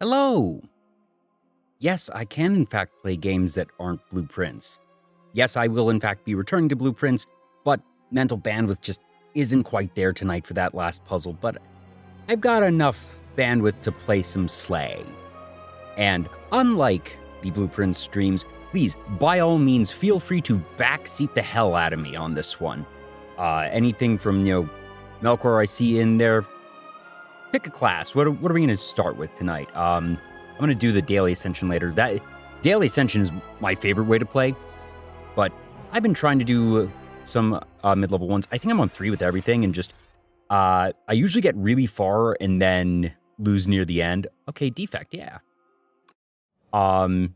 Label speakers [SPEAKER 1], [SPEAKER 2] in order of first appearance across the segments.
[SPEAKER 1] Hello! Yes, I can in fact play games that aren't blueprints. Yes, I will in fact be returning to blueprints, but mental bandwidth just isn't quite there tonight for that last puzzle, but I've got enough bandwidth to play some Slay. And unlike the blueprint streams, please, by all means, feel free to backseat the hell out of me on this one. Anything from, Melkor I see in there, pick a class. What are we going to start with tonight? I'm going to do the Daily Ascension later. That Daily Ascension is my favorite way to play, but I've been trying to do some mid-level ones. I think I'm on 3 with everything, and just I usually get really far and then lose near the end. Okay, defect, yeah. So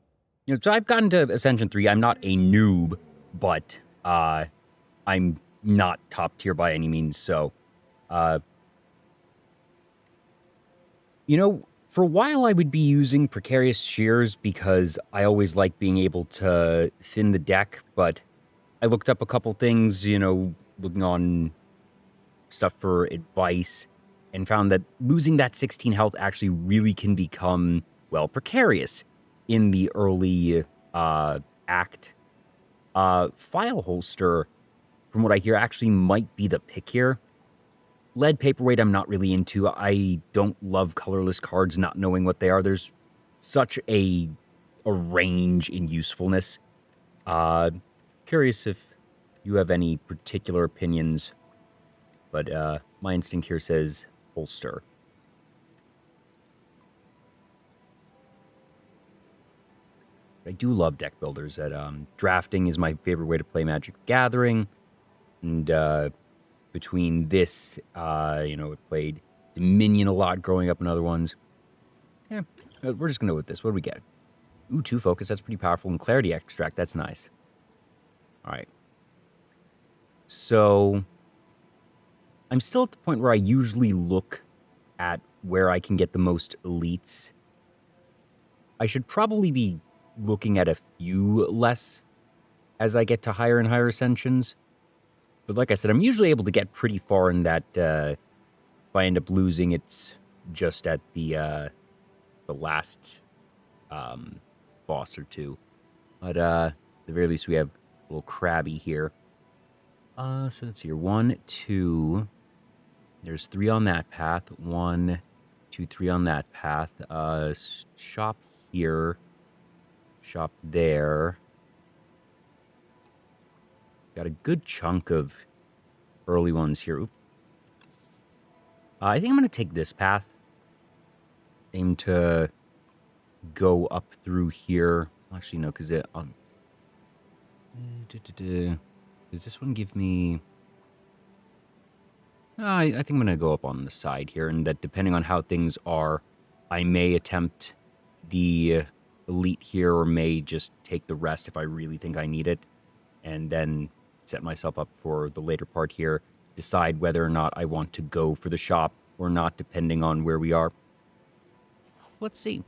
[SPEAKER 1] I've gotten to Ascension 3. I'm not a noob, but I'm not top tier by any means, so for a while I would be using Precarious Shears because I always like being able to thin the deck, but I looked up a couple things, looking on stuff for advice, and found that losing that 16 health actually really can become, precarious in the early act. File Holster, from what I hear, actually might be the pick here. Lead Paperweight I'm not really into. I don't love colorless cards, not knowing what they are. There's such a range in usefulness. Curious if you have any particular opinions, but my instinct here says Holster. I do love deck builders. Drafting is my favorite way to play Magic the Gathering, and between this, I played Dominion a lot growing up and other ones. Yeah, we're just going to go with this. What do we get? Ooh, 2 Focus. That's pretty powerful. And Clarity Extract. That's nice. All right. So I'm still at the point where I usually look at where I can get the most elites. I should probably be looking at a few less as I get to higher and higher ascensions. But like I said, I'm usually able to get pretty far in that. If I end up losing, it's just at the last boss or 2. But at the very least, we have a little Krabby here. So let's see here. 1, 2. There's 3 on that path. 1, 2, 3 on that path. Shop here. Shop there. Got a good chunk of early ones here. I think I'm going to take this path. Aim to go up through here. Actually, no, because does this one give me... I think I'm going to go up on the side here, and that depending on how things are, I may attempt the elite here or may just take the rest if I really think I need it, and then set myself up for the later part here, decide whether or not I want to go for the shop or not, depending on where we are. Let's see.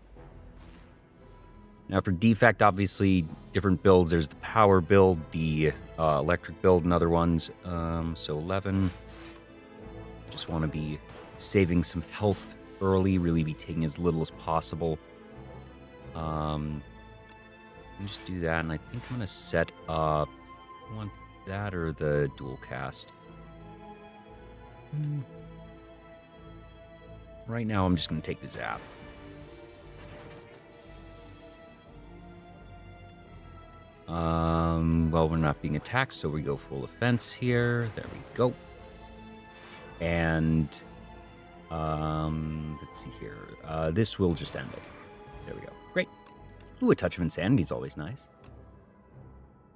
[SPEAKER 1] Now for defect, obviously, different builds. There's the power build, the electric build, and other ones. So 11. Just want to be saving some health early, really be taking as little as possible. Let me just do that, and I think I'm going to set up... I want that or the dual cast. Right now, I'm just going to take the zap. Well, we're not being attacked, so we go full offense here. There we go. And, let's see here. This will just end it. There we go. Great. Ooh, a touch of insanity is always nice.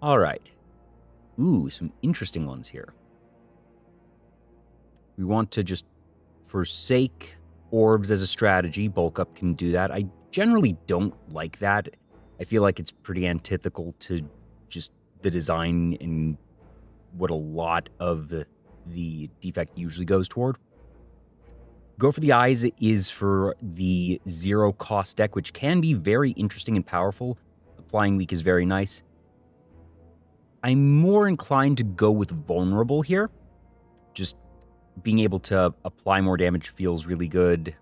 [SPEAKER 1] All right. Ooh, some interesting ones here. We want to just forsake orbs as a strategy. Bulk up can do that. I generally don't like that. I feel like it's pretty antithetical to just the design and what a lot of the defect usually goes toward. Go for the Eyes is for the 0 cost deck, which can be very interesting and powerful. Applying Weak is very nice. I'm more inclined to go with Vulnerable here. Just being able to apply more damage feels really good.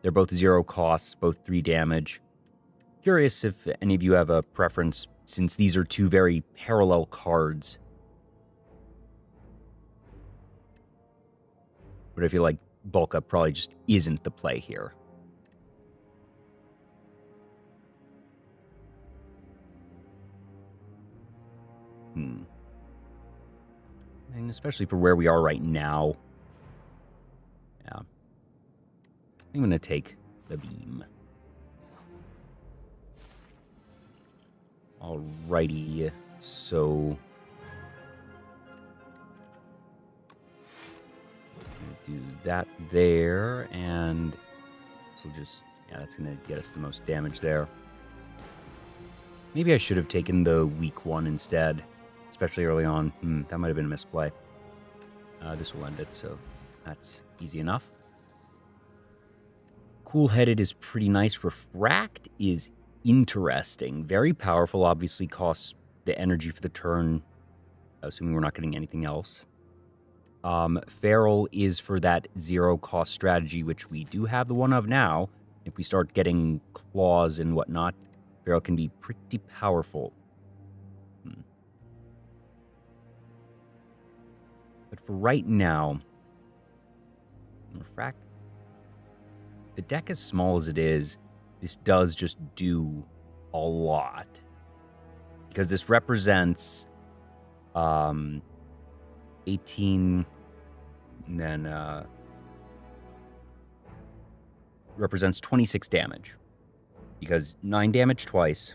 [SPEAKER 1] They're both 0 costs, both 3 damage. Curious if any of you have a preference, since these are 2 very parallel cards. But I feel like bulk up probably just isn't the play here. And especially for where we are right now. Yeah. I'm going to take the beam. Alrighty. So do that there, and so just, yeah, that's going to get us the most damage there. Maybe I should have taken the weak one instead, especially early on. That might have been a misplay. This will end it, so that's easy enough. Cool-headed is pretty nice. Refract is interesting. Very powerful, obviously costs the energy for the turn, assuming we're not getting anything else. Feral is for that 0 cost strategy, which we do have the one of now. If we start getting claws and whatnot, Feral can be pretty powerful. But for right now, Refract, the deck as small as it is, this does just do a lot. Because this represents 18, and then represents 26 damage. Because 9 damage twice,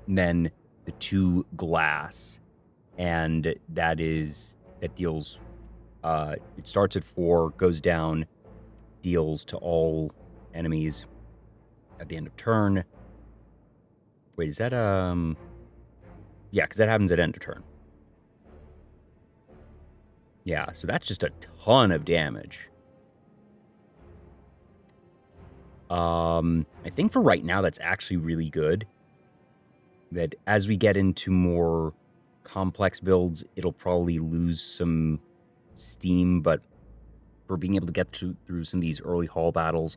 [SPEAKER 1] and then the 2 glass, and that deals, it starts at 4, goes down, deals to all enemies at the end of turn. Wait, is that, yeah, because that happens at end of turn. Yeah, so that's just a ton of damage. I think for right now, that's actually really good. That as we get into more complex builds, it'll probably lose some steam, but for being able to get through some of these early hall battles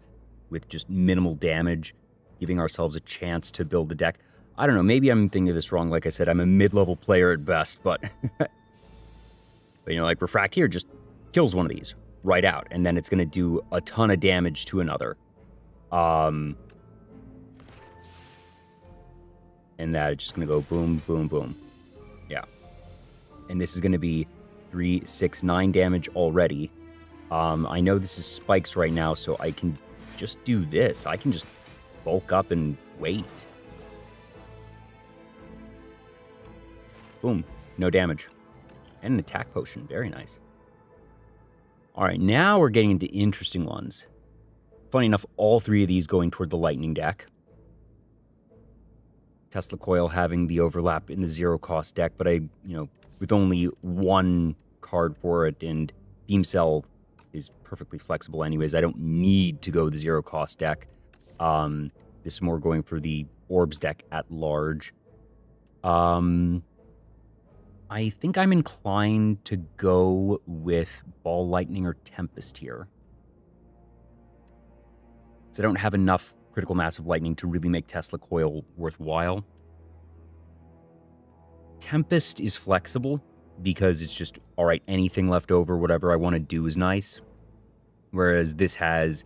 [SPEAKER 1] with just minimal damage, giving ourselves a chance to build the deck. I don't know, maybe I'm thinking of this wrong. Like I said, I'm a mid-level player at best, but, but you know, like Refract here just kills one of these right out, and then it's going to do a ton of damage to another. And that it's just going to go boom, boom, boom. Yeah. And this is going to be 3, 6, 9 damage already. I know this is spikes right now, so I can just do this. I can just bulk up and wait. Boom. No damage. And an attack potion. Very nice. All right, now we're getting into interesting ones. Funny enough, all 3 of these going toward the lightning deck. Tesla Coil having the overlap in the 0 cost deck, but with only 1 card for it, and Beam Cell is perfectly flexible anyways. I don't need to go the 0 cost deck. This is more going for the Orbs deck at large. I think I'm inclined to go with Ball Lightning or Tempest here. So I don't have enough critical mass of lightning to really make Tesla Coil worthwhile. Tempest is flexible because it's just, all right, anything left over, whatever I want to do is nice. Whereas this has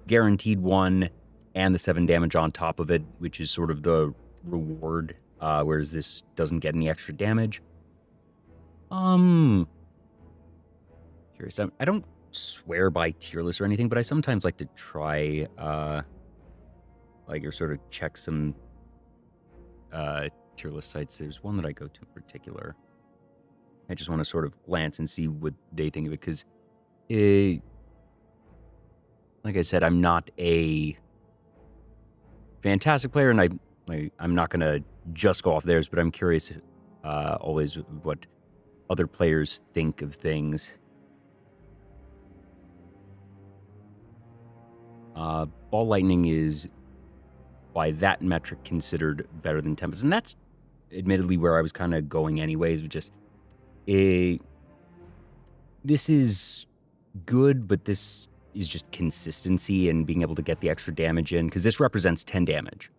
[SPEAKER 1] guaranteed 1 and the 7 damage on top of it, which is sort of the reward, whereas this doesn't get any extra damage. Curious. I don't swear by tier lists or anything, but I sometimes like to try, or sort of check some tier list sites. There's one that I go to in particular. I just want to sort of glance and see what they think of it, because, like I said, I'm not a fantastic player, and I'm not going to just go off theirs, but I'm curious always what other players think of things. Ball Lightning is, by that metric, considered better than Tempest. And that's admittedly where I was kind of going anyways. Just this is good, but this is just consistency and being able to get the extra damage in, because this represents 10 damage.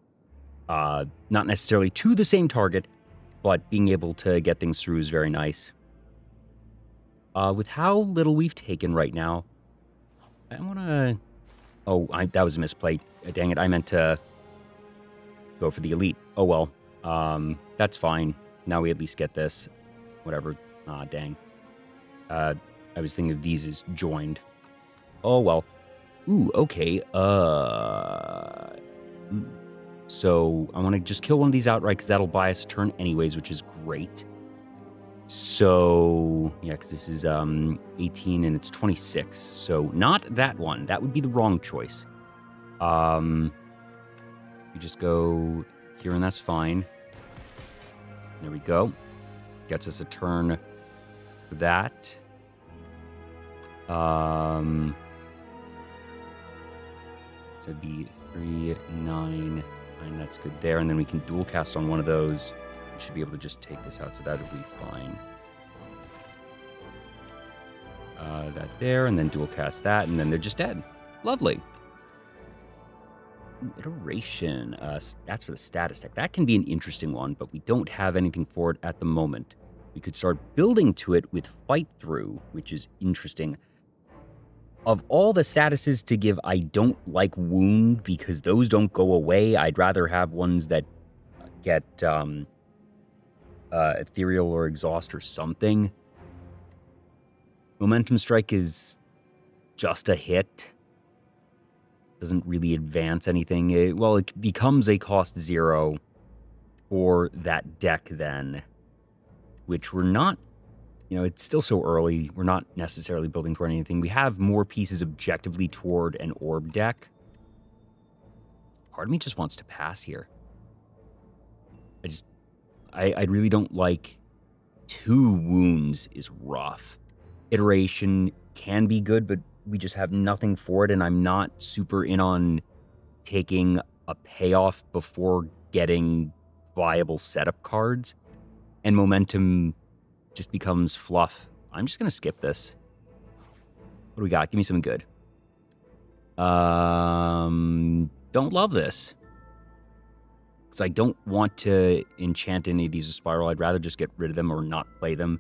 [SPEAKER 1] Not necessarily to the same target, but being able to get things through is very nice. With how little we've taken right now, I want to... Oh, that was a misplay. Dang it, I meant to go for the elite. Oh, well. That's fine. Now we at least get this. Whatever. Dang. I was thinking of these as joined. Oh, well. Ooh, okay. So I want to just kill one of these outright because that'll buy us a turn anyways, which is great. So, yeah, because this is 18 and it's 26. So not that one. That would be the wrong choice. You just go here and that's fine. There we go. Gets us a turn for that. So it'd be 3, 9, and that's good there. And then we can dual cast on one of those. We should be able to just take this out, so that'll be fine. That there, and then dual cast that, and then they're just dead. Lovely. Iteration. That's for the status deck. That can be an interesting one, but we don't have anything for it at the moment. We could start building to it with Fight Through, which is interesting. Of all the statuses to give, I don't like Wound, because those don't go away. I'd rather have ones that get Ethereal or Exhaust or something. Momentum Strike is just a hit. Doesn't really advance anything. It becomes a cost 0 for that deck then, which we're not, it's still so early. We're not necessarily building toward anything. We have more pieces objectively toward an orb deck. Part of me just wants to pass here. I really don't like 2 wounds is rough. Iteration can be good, but we just have nothing for it, and I'm not super in on taking a payoff before getting viable setup cards. And momentum just becomes fluff. I'm just going to skip this. What do we got? Give me something good. Don't love this. Because I don't want to enchant any of these with Spiral. I'd rather just get rid of them or not play them.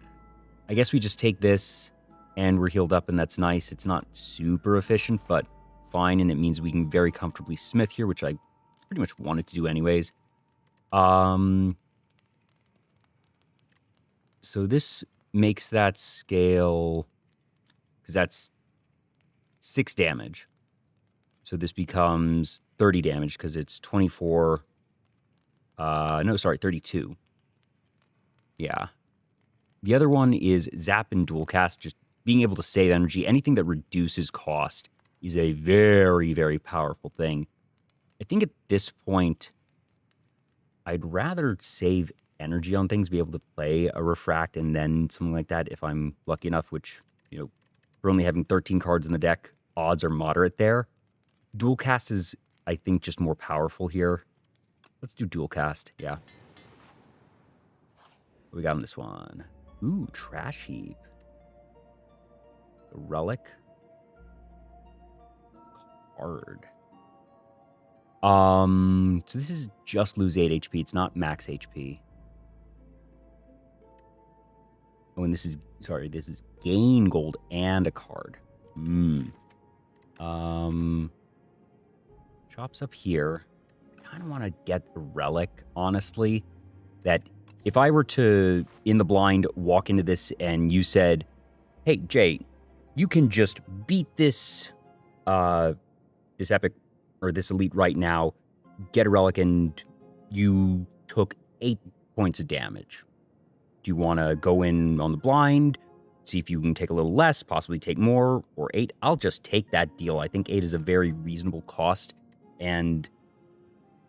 [SPEAKER 1] I guess we just take this, and we're healed up, and that's nice. It's not super efficient, but fine, and it means we can very comfortably smith here, which I pretty much wanted to do anyways. So this makes that scale, because that's 6 damage. So this becomes 30 damage, because it's 24... 32. Yeah. The other one is Zap and Dual Cast, just being able to save energy. Anything that reduces cost is a very, very powerful thing. I think at this point, I'd rather save energy on things, be able to play a Refract and then something like that if I'm lucky enough, which, for only having 13 cards in the deck, odds are moderate there. Dual Cast is, I think, just more powerful here. Let's do Dual Cast, yeah. What we got on this one? Ooh, Trash Heap. The Relic. Card. So this is just lose 8 HP. It's not max HP. Oh, and this is gain gold and a card. Chops up here. I kind of want to get a Relic, honestly. That if I were to, in the blind, walk into this and you said, hey, Jay, you can just beat this this epic or this elite right now, get a Relic, and you took 8 points of damage. Do you want to go in on the blind, see if you can take a little less, possibly take more, or 8? I'll just take that deal. I think 8 is a very reasonable cost, and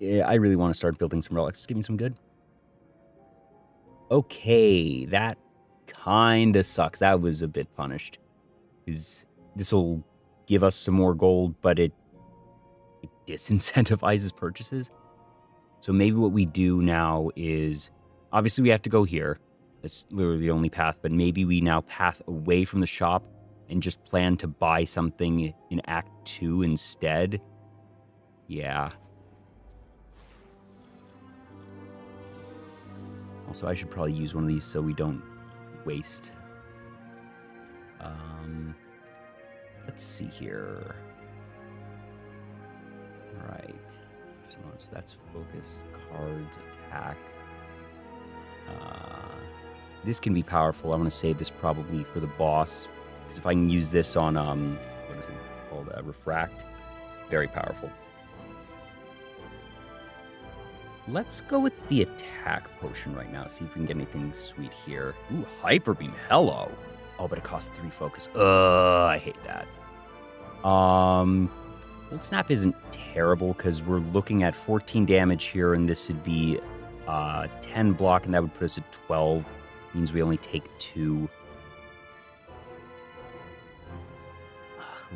[SPEAKER 1] I really want to start building some Relics. Give me some good. Okay, that kind of sucks. That was a bit punished. This will give us some more gold, but it disincentivizes purchases. So maybe what we do now is, obviously we have to go here. That's literally the only path, but maybe we now path away from the shop and just plan to buy something in Act 2 instead, yeah. Also, I should probably use one of these so we don't waste. Let's see here. All right. So that's focus, cards, attack. This can be powerful. I'm going to save this probably for the boss, because if I can use this on, what is it called? Refract. Very powerful. Let's go with the attack potion right now. See if we can get anything sweet here. Ooh, Hyper Beam. Hello. Oh, but it costs 3 focus. I hate that. Cold Snap isn't terrible because we're looking at 14 damage here, and this would be 10 block, and that would put us at 12. Means we only take 2.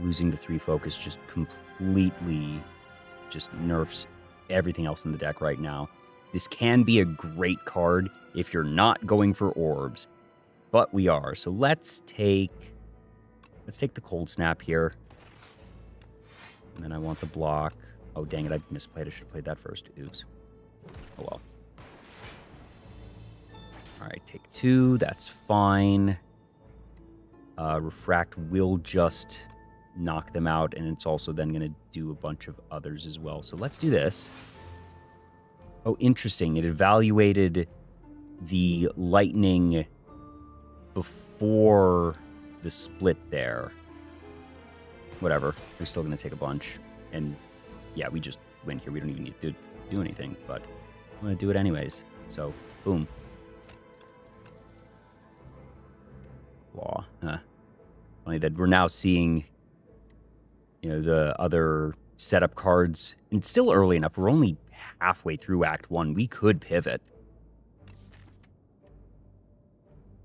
[SPEAKER 1] Losing the 3 focus just completely just nerfs everything else in the deck right now. This can be a great card if you're not going for orbs, but we are. So let's take the Cold Snap here. And then I want the block. Oh, dang it, I misplayed. I should have played that first. Oops. Oh, well. All right, take 2. That's fine. Refract will just knock them out, and it's also then going to do a bunch of others as well. So let's do this. Oh, interesting. It evaluated the lightning before the split there. Whatever. We're still going to take a bunch. And yeah, we just win here. We don't even need to do anything, but I'm going to do it anyways. So, boom. Law. Funny that we're now seeing, the other setup cards. And it's still early enough. We're only halfway through Act 1. We could pivot.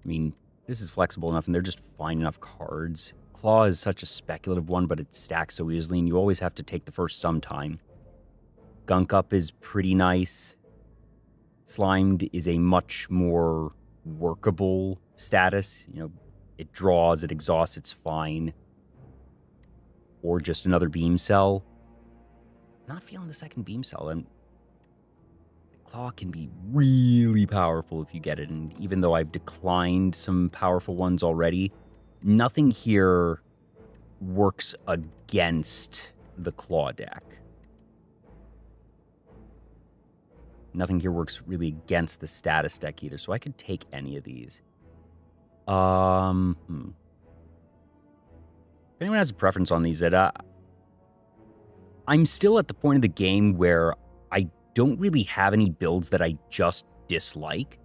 [SPEAKER 1] I mean, this is flexible enough, and they're just fine enough cards. Claw is such a speculative one, but it stacks so easily, and you always have to take the first sometime. Gunk Up is pretty nice. Slimed is a much more workable status. It draws, it exhausts, it's fine. Or just another beam cell. Not feeling the second beam cell. And Claw can be really powerful if you get it. And even though I've declined some powerful ones already, nothing here works against the Claw deck. Nothing here works really against the status deck either. So I could take any of these. If anyone has a preference on these, I'm still at the point of the game where I don't really have any builds that I just dislike.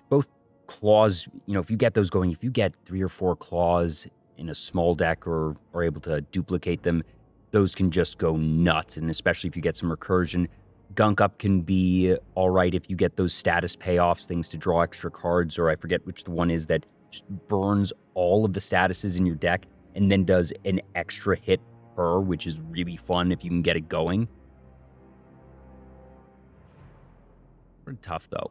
[SPEAKER 1] Both claws, if you get those going, if you get 3 or 4 claws in a small deck or are able to duplicate them, those can just go nuts. And especially if you get some recursion, Gunk Up can be all right if you get those status payoffs, things to draw extra cards, or I forget which the one is that just burns all of the statuses in your deck and then does an extra hit per, which is really fun if you can get it going. Pretty tough, though.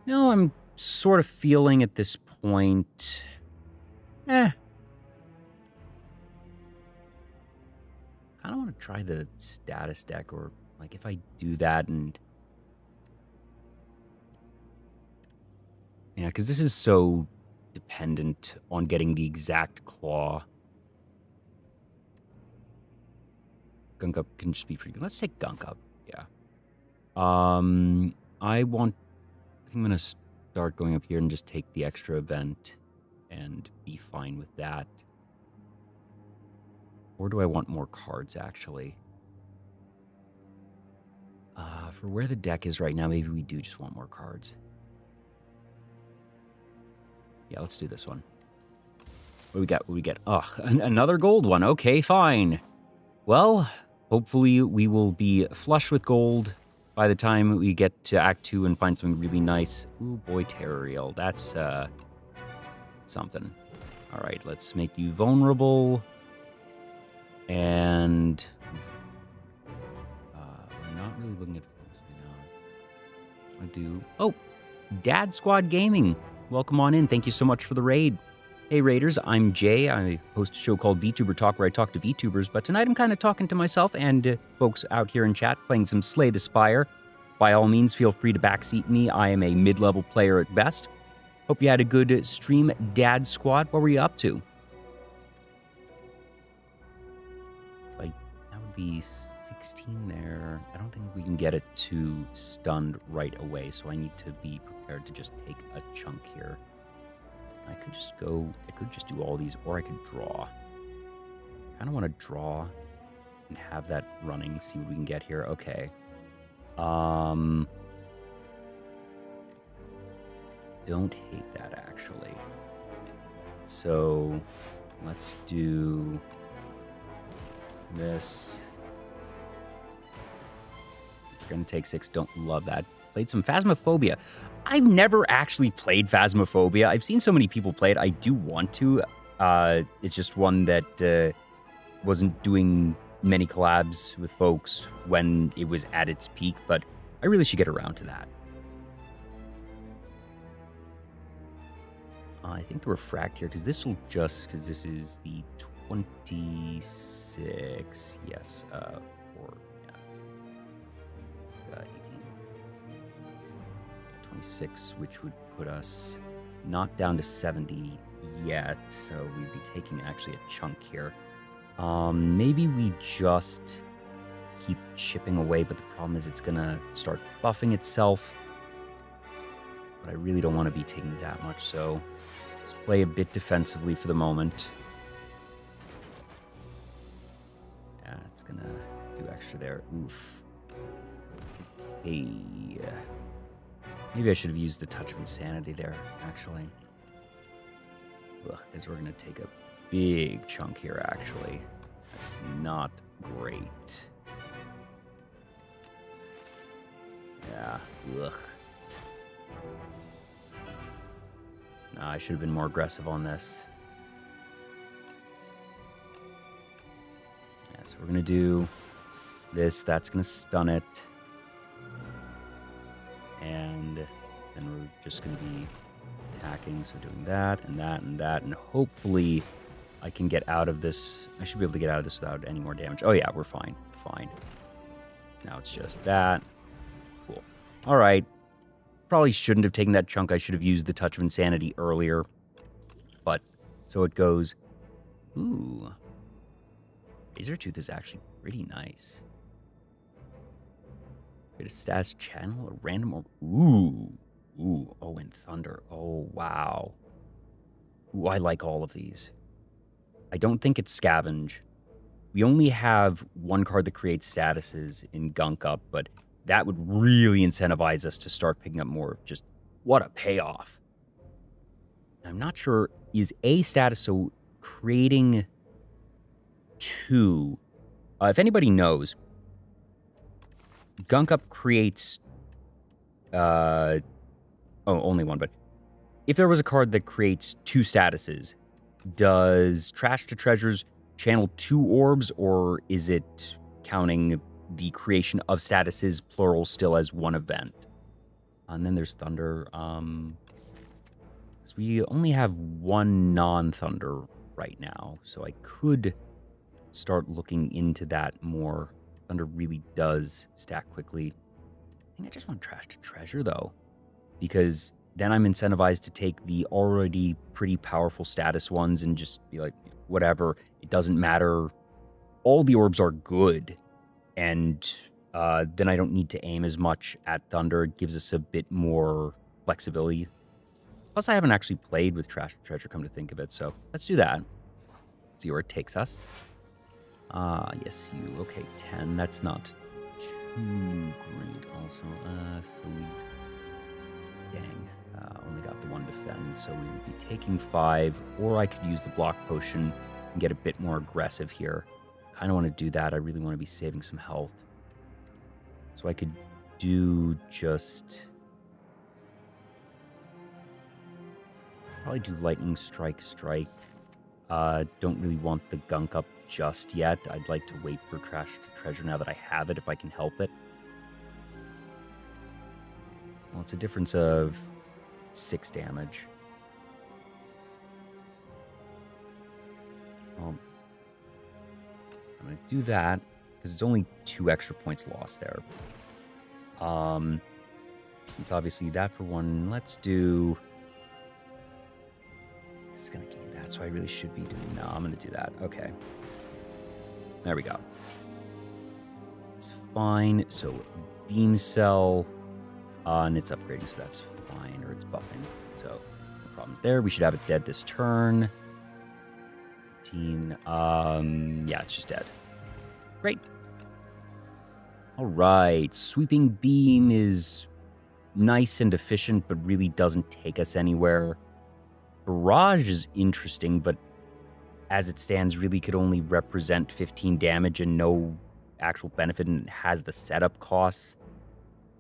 [SPEAKER 1] No, I'm sort of feeling at this point, kind of want to try the status deck, or like if I do that and yeah, because this is so dependent on getting the exact claw. Gunk Up can just be pretty good. Let's take Gunk Up. Yeah. I'm going to start going up here and just take the extra event and be fine with that. Or do I want more cards, actually? For where the deck is right now, maybe we do just want more cards. Yeah, let's do this one. What do we get? Oh, another gold one. Okay, fine. Well, hopefully we will be flush with gold by the time we get to Act 2 and find something really nice. Ooh, boy, Terrariel. That's, something. All right, let's make you vulnerable. And we're not really looking at folks right now. I do. Oh, Dad Squad Gaming. Welcome on in. Thank you so much for the raid. Hey Raiders, I'm Jay. I host a show called Vtuber Talk where I talk to VTubers, but tonight I'm kind of talking to myself and folks out here in chat playing some Slay the Spire. By all means, feel free to backseat me. I am a mid-level player at best. Hope you had a good stream, Dad Squad. What were you up to? Like, that would be 16 there. I don't think we can get it to stunned right away, so I need to be prepared to just take a chunk here. I could just do all these, or I could draw. I kind of want to draw and have that running, see what we can get here. Okay. Don't hate that, actually. So, let's do this. We're going to take 6. Don't love that. Played some Phasmophobia. I've never actually played Phasmophobia. I've seen so many people play it. I do want to. It's just one that wasn't doing many collabs with folks when it was at its peak, but I really should get around to that. I think the refract here, because this is the 26. Yes, 4. 26, which would put us not down to 70 yet, so we'd be taking actually a chunk here. Maybe we just keep chipping away, but the problem is it's gonna start buffing itself. But I really don't want to be taking that much, so let's play a bit defensively for the moment. Yeah, it's gonna do extra there. Oof. Hey. Maybe I should have used the Touch of Insanity there, actually. Because we're going to take a big chunk here, actually. That's not great. Yeah, ugh. Nah, I should have been more aggressive on this. Yeah, so we're going to do this. That's going to stun it. And then we're just going to be attacking, so doing that and that and that, and hopefully I can get out of this. I should be able to get out of this without any more damage. Oh yeah, we're fine. Fine. Now it's just that. Cool. All right. Probably shouldn't have taken that chunk. I should have used the Touch of Insanity earlier. But, so it goes. Ooh. Razortooth is actually pretty nice. Get a status channel, a random, ooh, oh, and Thunder, oh, wow. Ooh, I like all of these. I don't think it's Scavenge. We only have one card that creates statuses in Gunk Up, but that would really incentivize us to start picking up more. Just, what a payoff. I'm not sure, is a status, so creating 2, if anybody knows, Gunk Up creates, only one, but if there was a card that creates 2 statuses, does Trash to Treasures channel 2 orbs, or is it counting the creation of statuses, plural, still as one event? And then there's Thunder. So we only have one non-Thunder right now, so I could start looking into that more. Thunder really does stack quickly. I think I just want Trash to Treasure, though, because then I'm incentivized to take the already pretty powerful status ones and just be like, whatever, it doesn't matter. All the orbs are good, and then I don't need to aim as much at Thunder. It gives us a bit more flexibility. Plus, I haven't actually played with Trash to Treasure, come to think of it, so let's do that. See where it takes us. Yes, you. Okay, 10. That's not too great. Also, so we... Dang. Only got the 1 defend, so we would be taking 5, or I could use the block potion and get a bit more aggressive here. Kind of want to do that. I really want to be saving some health. So I could do just... Probably do Lightning Strike. Don't really want the Gunk Up just yet. I'd like to wait for Trash to Treasure now that I have it, if I can help it. it's a difference of 6 damage. Well, I'm going to do that because it's only 2 extra points lost there. It's obviously that for 1. Let's do... It's going to gain that, so I really should be doing... No, I'm going to do that. Okay. There we go. It's fine. So, Beam Cell, and it's upgrading, so that's fine, or it's buffing. So, no problems there. We should have it dead this turn. 15. Yeah, it's just dead. Great. All right. Sweeping Beam is nice and efficient, but really doesn't take us anywhere. Barrage is interesting, but as it stands, really could only represent 15 damage and no actual benefit, and it has the setup costs.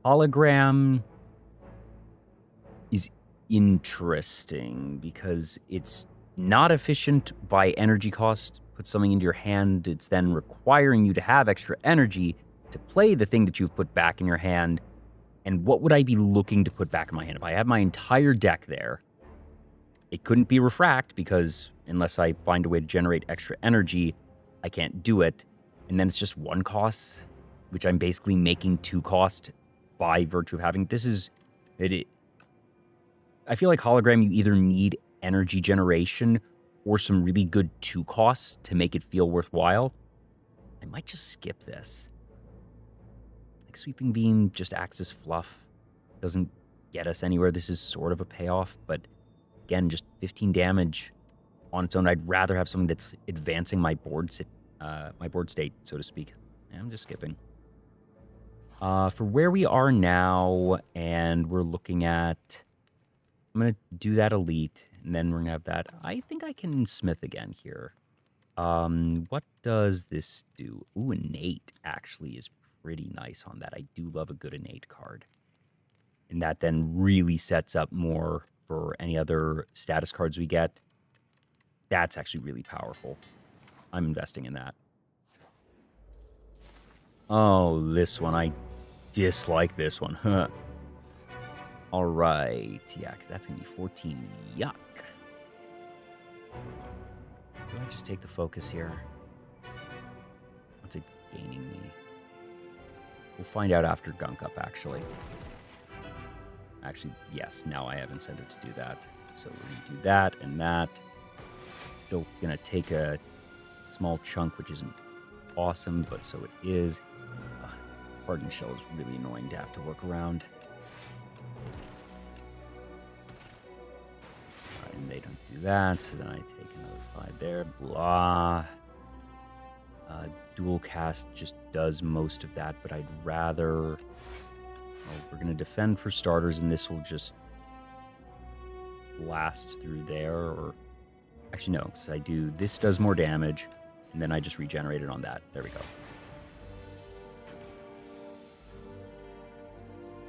[SPEAKER 1] Hologram is interesting because it's not efficient by energy cost. Put something into your hand, it's then requiring you to have extra energy to play the thing that you've put back in your hand. And what would I be looking to put back in my hand? If I have my entire deck there, it couldn't be Refract because unless I find a way to generate extra energy, I can't do it. And then it's just 1 cost, which I'm basically making 2 cost by virtue of having. This is... I feel like Hologram, you either need energy generation or some really good 2 costs to make it feel worthwhile. I might just skip this. Like Sweeping Beam just acts as fluff. Doesn't get us anywhere. This is sort of a payoff, but again, just 15 damage on its own. I'd rather have something that's advancing my board state, so to speak. Yeah, I'm just skipping. For where we are now, and we're looking at... I'm going to do that elite, and then we're going to have that. I think I can smith again here. What does this do? Ooh, innate actually is pretty nice on that. I do love a good innate card. And that then really sets up more for any other status cards we get. That's actually really powerful. I'm investing in that. Oh, this one. I dislike this one. Huh. All right. Yeah, because that's going to be 14. Yuck. Do I just take the focus here? What's it gaining me? We'll find out after Gunk Up, actually. Actually, yes, now I have incentive to do that. So we're going to do that and that. Still going to take a small chunk, which isn't awesome, but so it is. Hardened Shell is really annoying to have to work around. Alright, and they don't do that, so then I take another 5 there. Blah. Dual Cast just does most of that, but I'd rather... Well, we're going to defend for starters, and this will just blast through there, or... Actually, no, because I do... This does more damage, and then I just regenerate it on that. There we go.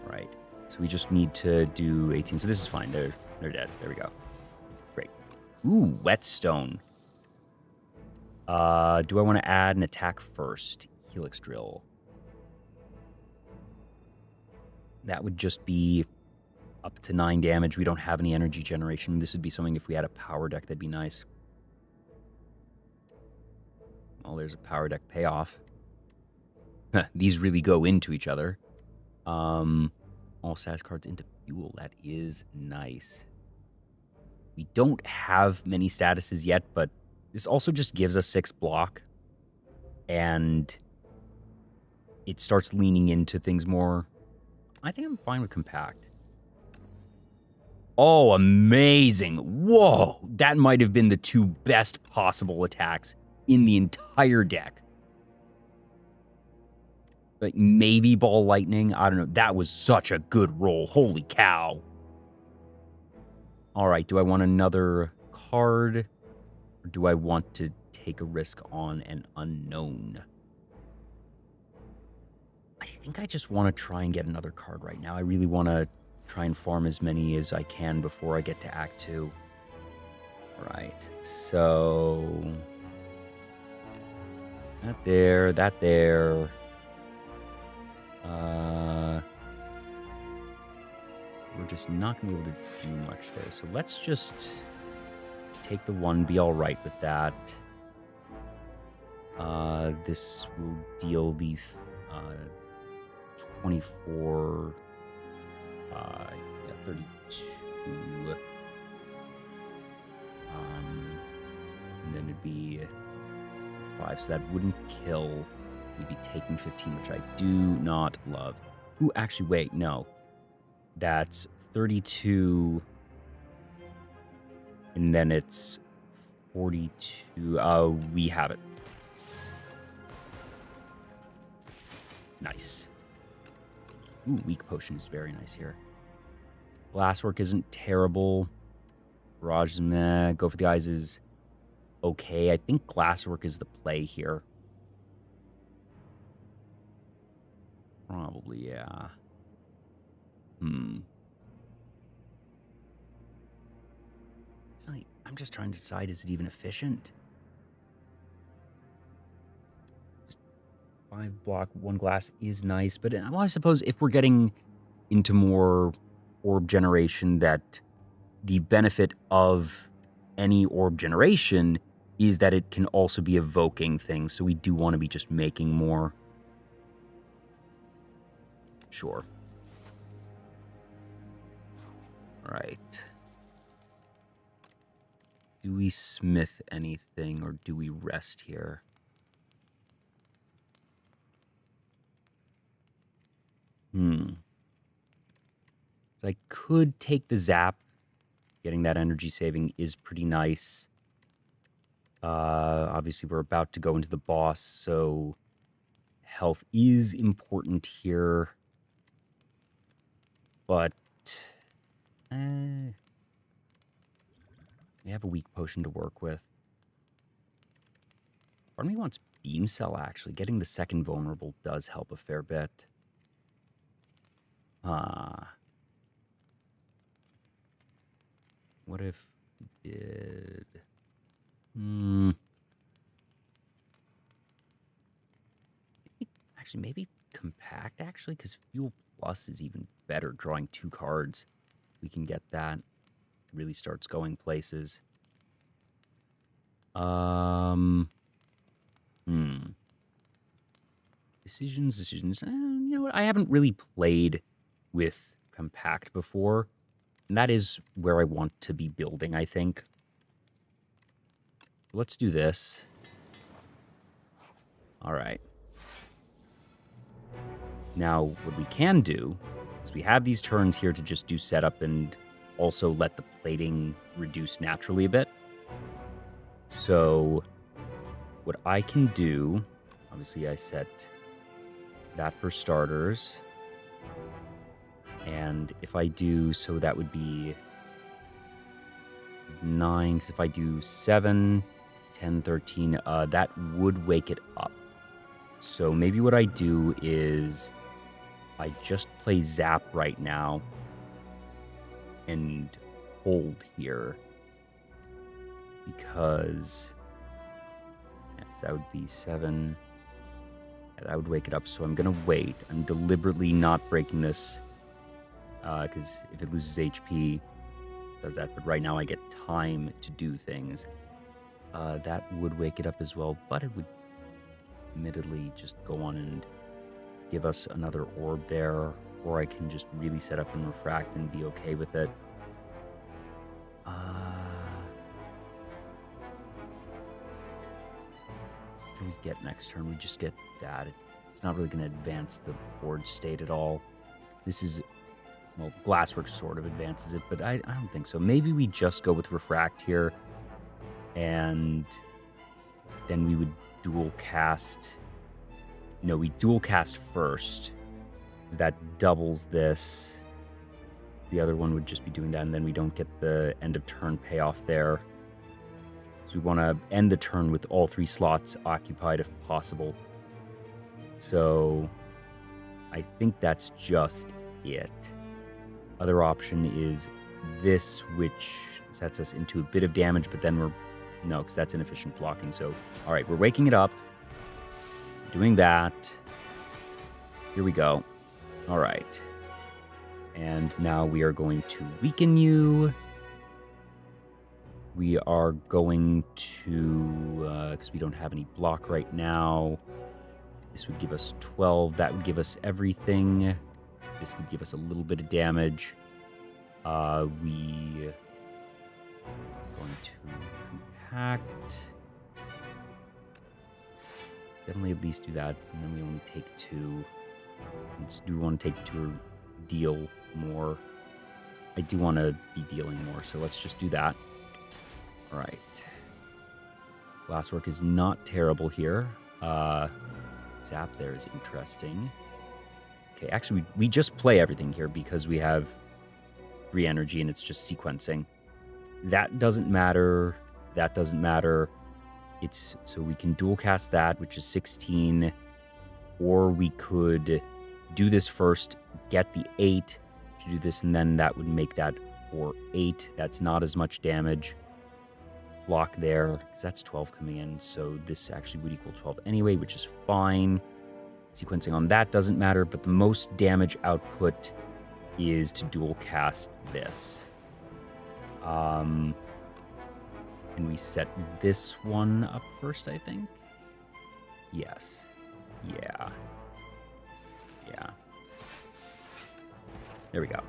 [SPEAKER 1] Right. So we just need to do 18. So this is fine. They're dead. There we go. Great. Ooh, Whetstone. Do I want to add an attack first? Helix Drill. That would just be up to 9 damage. We don't have any energy generation. This would be something if we had a power deck that'd be nice. Well, there's a power deck payoff. These really go into each other. All status cards into fuel. That is nice. We don't have many statuses yet, but this also just gives us 6 block. And it starts leaning into things more. I think I'm fine with Compact. Oh, amazing. Whoa. That might have been the 2 best possible attacks in the entire deck. Like, maybe Ball Lightning. I don't know. That was such a good roll. Holy cow. All right. Do I want another card? Or do I want to take a risk on an unknown? I think I just want to try and get another card right now. I really want to try and farm as many as I can before I get to Act 2. All right. So... That there. That there. we're just not going to be able to do much there. So let's just take the 1, be all right with that. This will deal the 24, 32. And then it'd be 5, so that wouldn't kill. We'd be taking 15, which I do not love. Ooh, actually, wait, no. That's 32, and then it's 42. We have it. Nice. Ooh, weak potion is very nice here. Glasswork isn't terrible. Barrage is meh. Go for the eyes is okay. I think glasswork is the play here. Probably, yeah. I'm just trying to decide, is it even efficient? Just 5 block, 1 glass is nice, but well, I suppose if we're getting into more orb generation, that the benefit of any orb generation is that it can also be evoking things, so we do want to be just making more. Sure. All right. Do we smith anything, or do we rest here? So I could take the zap. Getting that energy saving is pretty nice. Obviously, we're about to go into the boss, so health is important here. But we have a weak potion to work with. Part of me wants Beam Cell, actually. Getting the second vulnerable does help a fair bit. What if we did... Actually, maybe Compact, actually, because Fuel Plus is even better. Drawing 2 cards, we can get that. Really starts going places. Decisions. You know what? I haven't really played with Compact before, and that is where I want to be building, I think. Let's do this. All right. Now, what we can do is we have these turns here to just do setup and also let the plating reduce naturally a bit. So what I can do, obviously I set that for starters. And if I do, so that would be 9, because if I do 7, 10, 13, that would wake it up. So maybe what I do is I just play Zap right now and hold here, because that would be 7. That would wake it up, so I'm going to wait. I'm deliberately not breaking this, because if it loses HP, it does that. But right now I get time to do things. That would wake it up as well, but it would admittedly just go on and give us another orb there, or I can just really set up and refract and be okay with it. What do we get next turn? We just get that. It's not really going to advance the board state at all. This is, well, Glasswork sort of advances it, but I don't think so. Maybe we just go with refract here, and then we would dual cast. No, we dual cast first, because that doubles this. The other one would just be doing that, and then we don't get the end of turn payoff there. So we want to end the turn with all 3 slots occupied if possible. So I think that's just it. Other option is this, which sets us into a bit of damage, but then no, because that's inefficient blocking. So, all right, we're waking it up. Doing that. Here we go. All right. And now we are going to weaken you. We are going to, because we don't have any block right now. This would give us 12. That would give us everything. This would give us a little bit of damage. We are going to compact. Definitely at least do that. And then we only take 2. Do we want to take 2 or deal more? I do want to be dealing more, so let's just do that. All right. Glasswork is not terrible here. Zap there is interesting. Okay, actually, we just play everything here because we have 3 energy and it's just sequencing. That doesn't matter. That doesn't matter. It's so we can dual cast that, which is 16, or we could do this first, get the 8 to do this, and then that would make that for 8. That's not as much damage. Block there, because that's 12 coming in, so this actually would equal 12 anyway, which is fine. Sequencing on that doesn't matter, but the most damage output is to dual cast this. And we set this one up first, I think? Yes. Yeah. Yeah. There we go.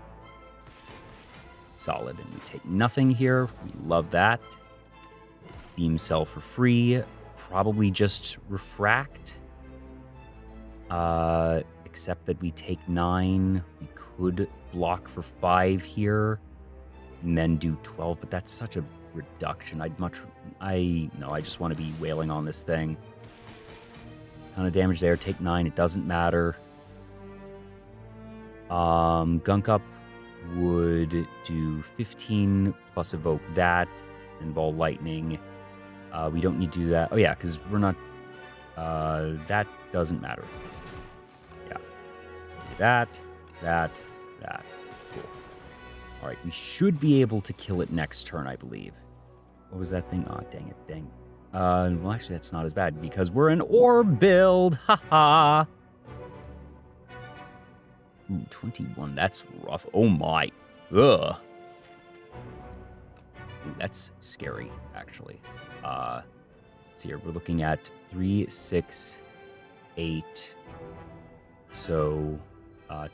[SPEAKER 1] Solid, and we take nothing here. We love that. Beam cell for free. Probably just refract. Except that we take 9. We could block for 5 here. And then do 12, but that's such a reduction. I just want to be wailing on this thing. Ton of damage there. Take 9. It doesn't matter. Gunk Up would do 15 plus evoke that and ball lightning. We don't need to do that. Oh yeah, because we're not. That doesn't matter. Yeah. That. Cool. All right, we should be able to kill it next turn, I believe. What was that thing? Oh, dang it, dang. Well, actually, that's not as bad because we're an orb build. Haha. Ooh, 21. That's rough. Oh my. Ugh. Ooh, that's scary, actually. Let's see here. We're looking at 3, 6, 8. So,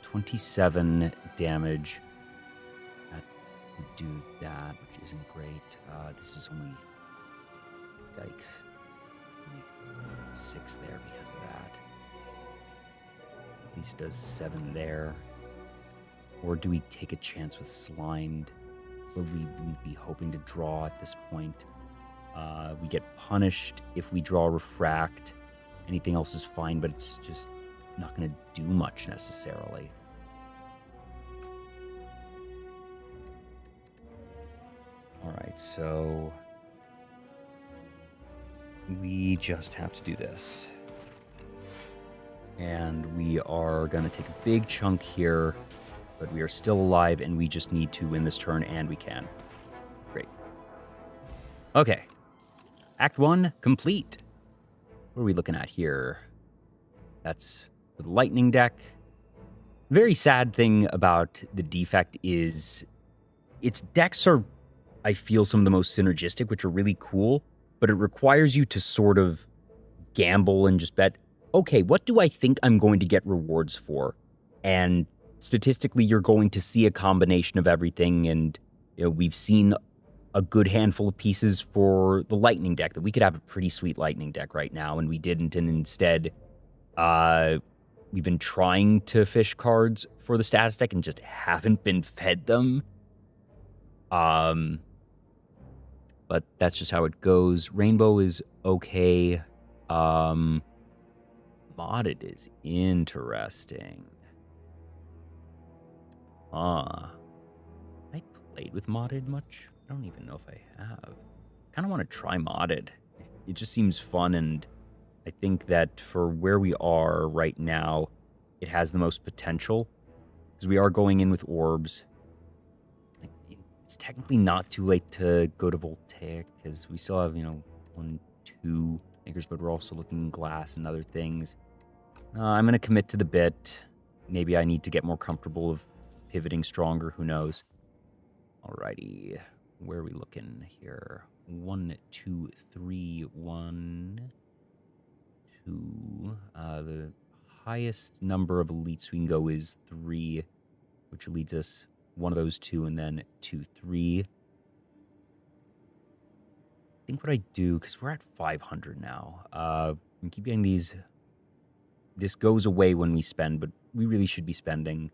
[SPEAKER 1] 27 damage. That would do that, which isn't great. This is only... Yikes. Only 6 there because of that. At least does 7 there. Or do we take a chance with Slimed? Or we'd be hoping to draw at this point. We get punished if we draw Refract. Anything else is fine, but it's just not going to do much necessarily. Alright, so... we just have to do this. And we are going to take a big chunk here, but we are still alive, and we just need to win this turn, and we can. Great. Okay. Act 1, complete. What are we looking at here? That's the lightning deck. Very sad thing about the defect is its decks are, I feel, some of the most synergistic, which are really cool, but it requires you to sort of gamble and just bet, okay, what do I think I'm going to get rewards for? And statistically, you're going to see a combination of everything, and we've seen a good handful of pieces for the lightning deck that we could have a pretty sweet lightning deck right now, and we didn't, and instead we've been trying to fish cards for the status deck and just haven't been fed them. But that's just how it goes. Rainbow is okay. Modded is interesting. I played with modded much? I don't even know if I have. Kind of want to try modded. It just seems fun, and I think that for where we are right now, it has the most potential. Because we are going in with orbs. It's technically not too late to go to Voltaic, because we still have, 1, 2 makers, but we're also looking glass and other things. I'm going to commit to the bit. Maybe I need to get more comfortable of pivoting stronger. Who knows? Alrighty. Where are we looking here? 1, 2, 3, 1, 2. The highest number of elites we can go is 3, which leads us one of those 2, and then 2, 3. I think what I do, because we're at 500 now, we keep getting these. This goes away when we spend, but we really should be spending,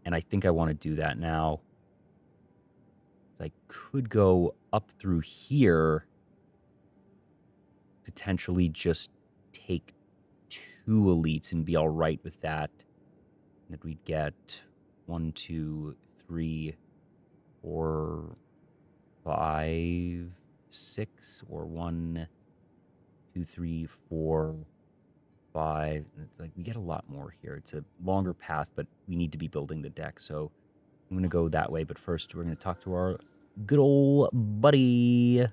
[SPEAKER 1] and I think I want to do that now. So I could go up through here, potentially just take 2 elites and be all right with that. And then we'd get 1, 2, 3, 4, 5, 6, or 1, 2, 3, 4, 5. It's like we get a lot more here. It's a longer path, but we need to be building the deck. So I'm going to go that way. But first, we're going to talk to our good old buddy.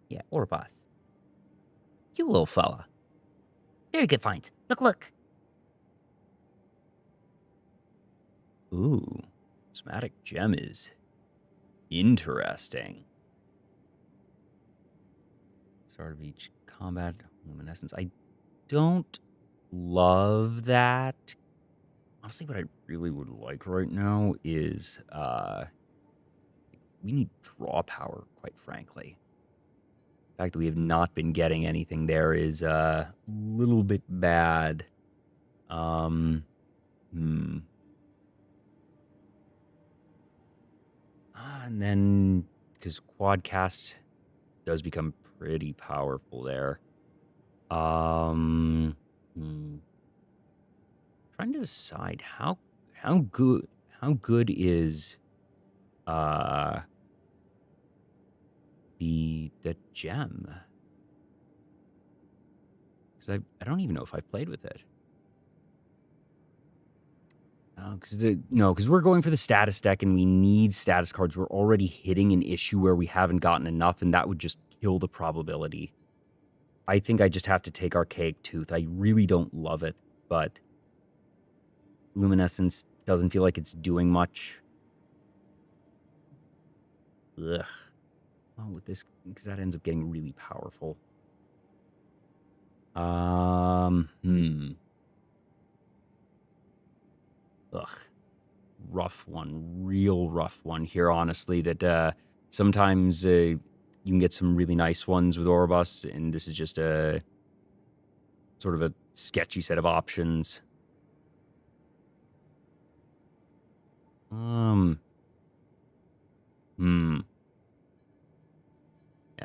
[SPEAKER 1] Yeah, Orbos. You little fella. Very good finds. Look. Ooh, somatic gem is interesting. Start of each combat, luminescence. I don't love that. Honestly, what I really would like right now is we need draw power, quite frankly. The fact that we have not been getting anything there is a little bit bad. And then, because Quadcast does become pretty powerful there. Trying to decide how good is the gem, because I don't even know if I've played with it. Because we're going for the status deck and we need status cards. We're already hitting an issue where we haven't gotten enough, and that would just kill the probability. I think I just have to take Archaic Tooth. I really don't love it, but Luminescence doesn't feel like it's doing much. Ugh. Oh, with this, because that ends up getting really powerful. Ugh. Rough one. Real rough one here, honestly, that sometimes you can get some really nice ones with Oribus, and this is just a sort of a sketchy set of options. Yeah,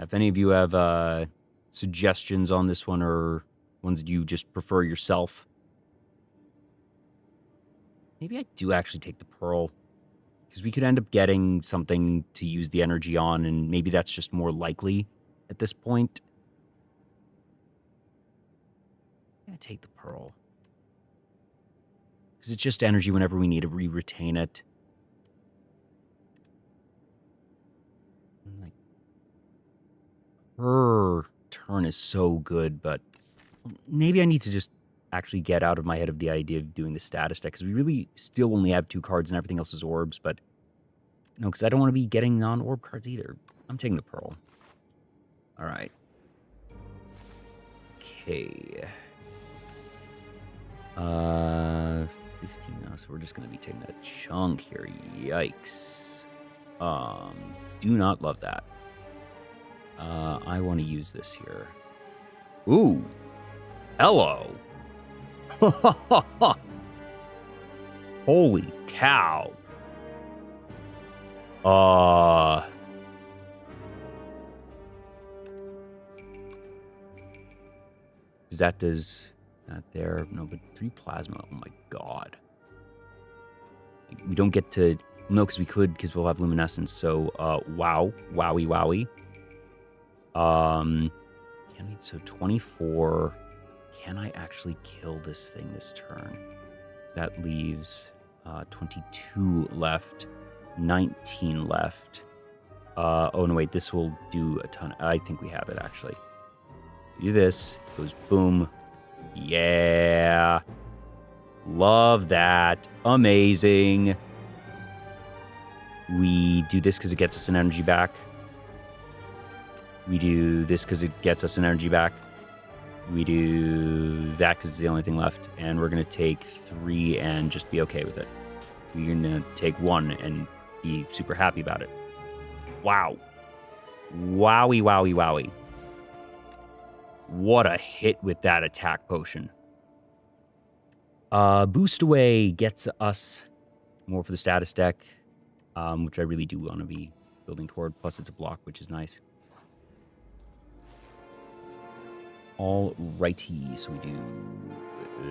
[SPEAKER 1] if any of you have suggestions on this one, or ones that you just prefer yourself, maybe I do actually take the Pearl, because we could end up getting something to use the energy on, and maybe that's just more likely at this point. I'm going to take the Pearl, because it's just energy whenever we need to re-retain it. Like, her turn is so good, but maybe I need to just actually get out of my head of the idea of doing the status deck, because we really still only have 2 cards and everything else is orbs. But no, because I don't want to be getting non-orb cards either. I'm taking the Pearl. All right. Okay. 15 now, so we're just going to be taking a chunk here. Yikes. Do not love that. I want to use this here. Ooh. Hello. Holy cow. That does not there. No, but 3 plasma. Oh my god. We don't get to. No, because we could, because we'll have luminescence. So, wow. Wowie. Can we? So 24. Can I actually kill this thing this turn? So that leaves 22 left, 19 left. Oh, no, wait. This will do a ton. I think we have it, actually. Do this. Goes boom. Yeah. Love that. Amazing. We do this because it gets us an energy back. We do this because it gets us an energy back. We do that because it's the only thing left. And we're going to take 3 and just be okay with it. We're going to take 1 and be super happy about it. Wow. Wowie, wowie, wowie. What a hit with that attack potion. Boost away gets us more for the status deck, which I really do want to be building toward. Plus it's a block, which is nice. Alrighty, so we do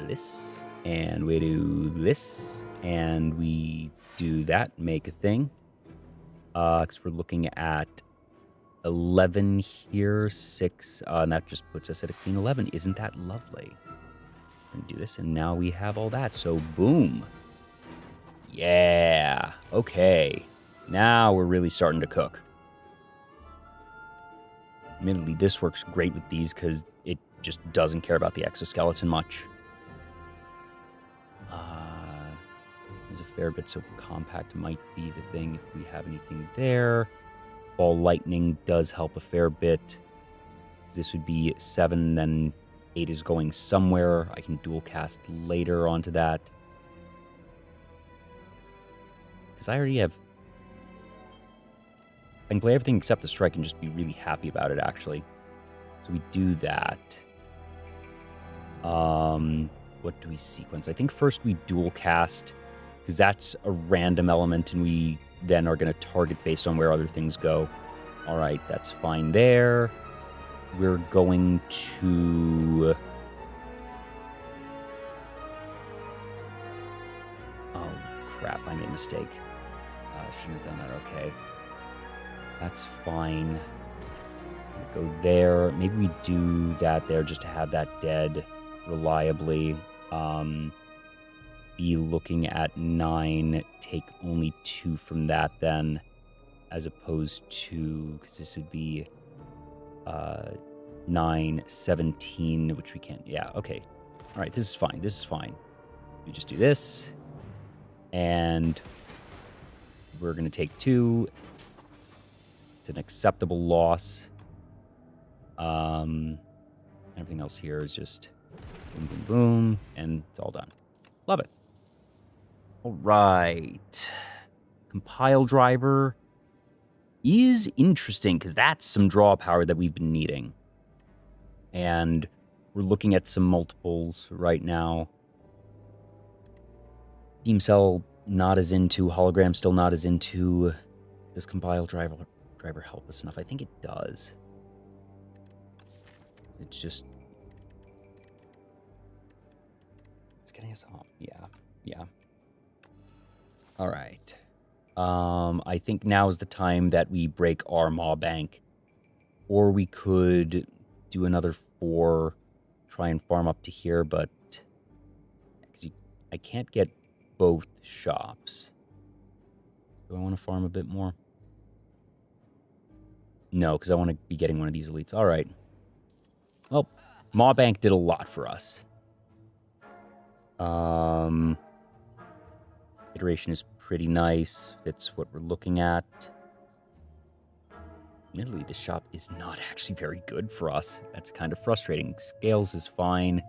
[SPEAKER 1] this, and we do this, and we do that, make a thing. Because we're looking at 11 here, 6, and that just puts us at a clean 11. Isn't that lovely? We're gonna do this, and now we have all that, so boom. Yeah, okay. Now we're really starting to cook. Admittedly, this works great with these because it just doesn't care about the exoskeleton much. There's a fair bit, so compact might be the thing if we have anything there. Ball lightning does help a fair bit. This would be 7, then 8 is going somewhere. I can dual cast later onto that. Because I already have... I can play everything except the strike and just be really happy about it, actually. So we do that. What do we sequence? I think first we dual cast, because that's a random element, and we then are going to target based on where other things go. All right, that's fine there. We're going to... Oh, crap, I made a mistake. I shouldn't have done that, okay. That's fine. Go there. Maybe we do that there just to have that dead reliably. Be looking at 9, take only 2 from that then, as opposed to, because this would be 9, 17, which we can't, yeah, okay. All right, this is fine, this is fine. We just do this, and we're going to take 2. It's an acceptable loss. Everything else here is just boom, boom, boom, and it's all done. Love it. All right. Compile driver is interesting because that's some draw power that we've been needing. And we're looking at some multiples right now. Beam cell not as into, hologram still not as into. Does compile driver help us enough? I think it does. It's just... It's getting us up. Yeah. Yeah. All right. I think now is the time that we break our Maw Bank. Or we could do another 4, try and farm up to here, but... Because I can't get both shops. Do I want to farm a bit more? No, because I want to be getting one of these elites. All right. Well, Maw Bank did a lot for us. Iteration is pretty nice. Fits what we're looking at. Admittedly, this shop is not actually very good for us. That's kind of frustrating. Scales is fine.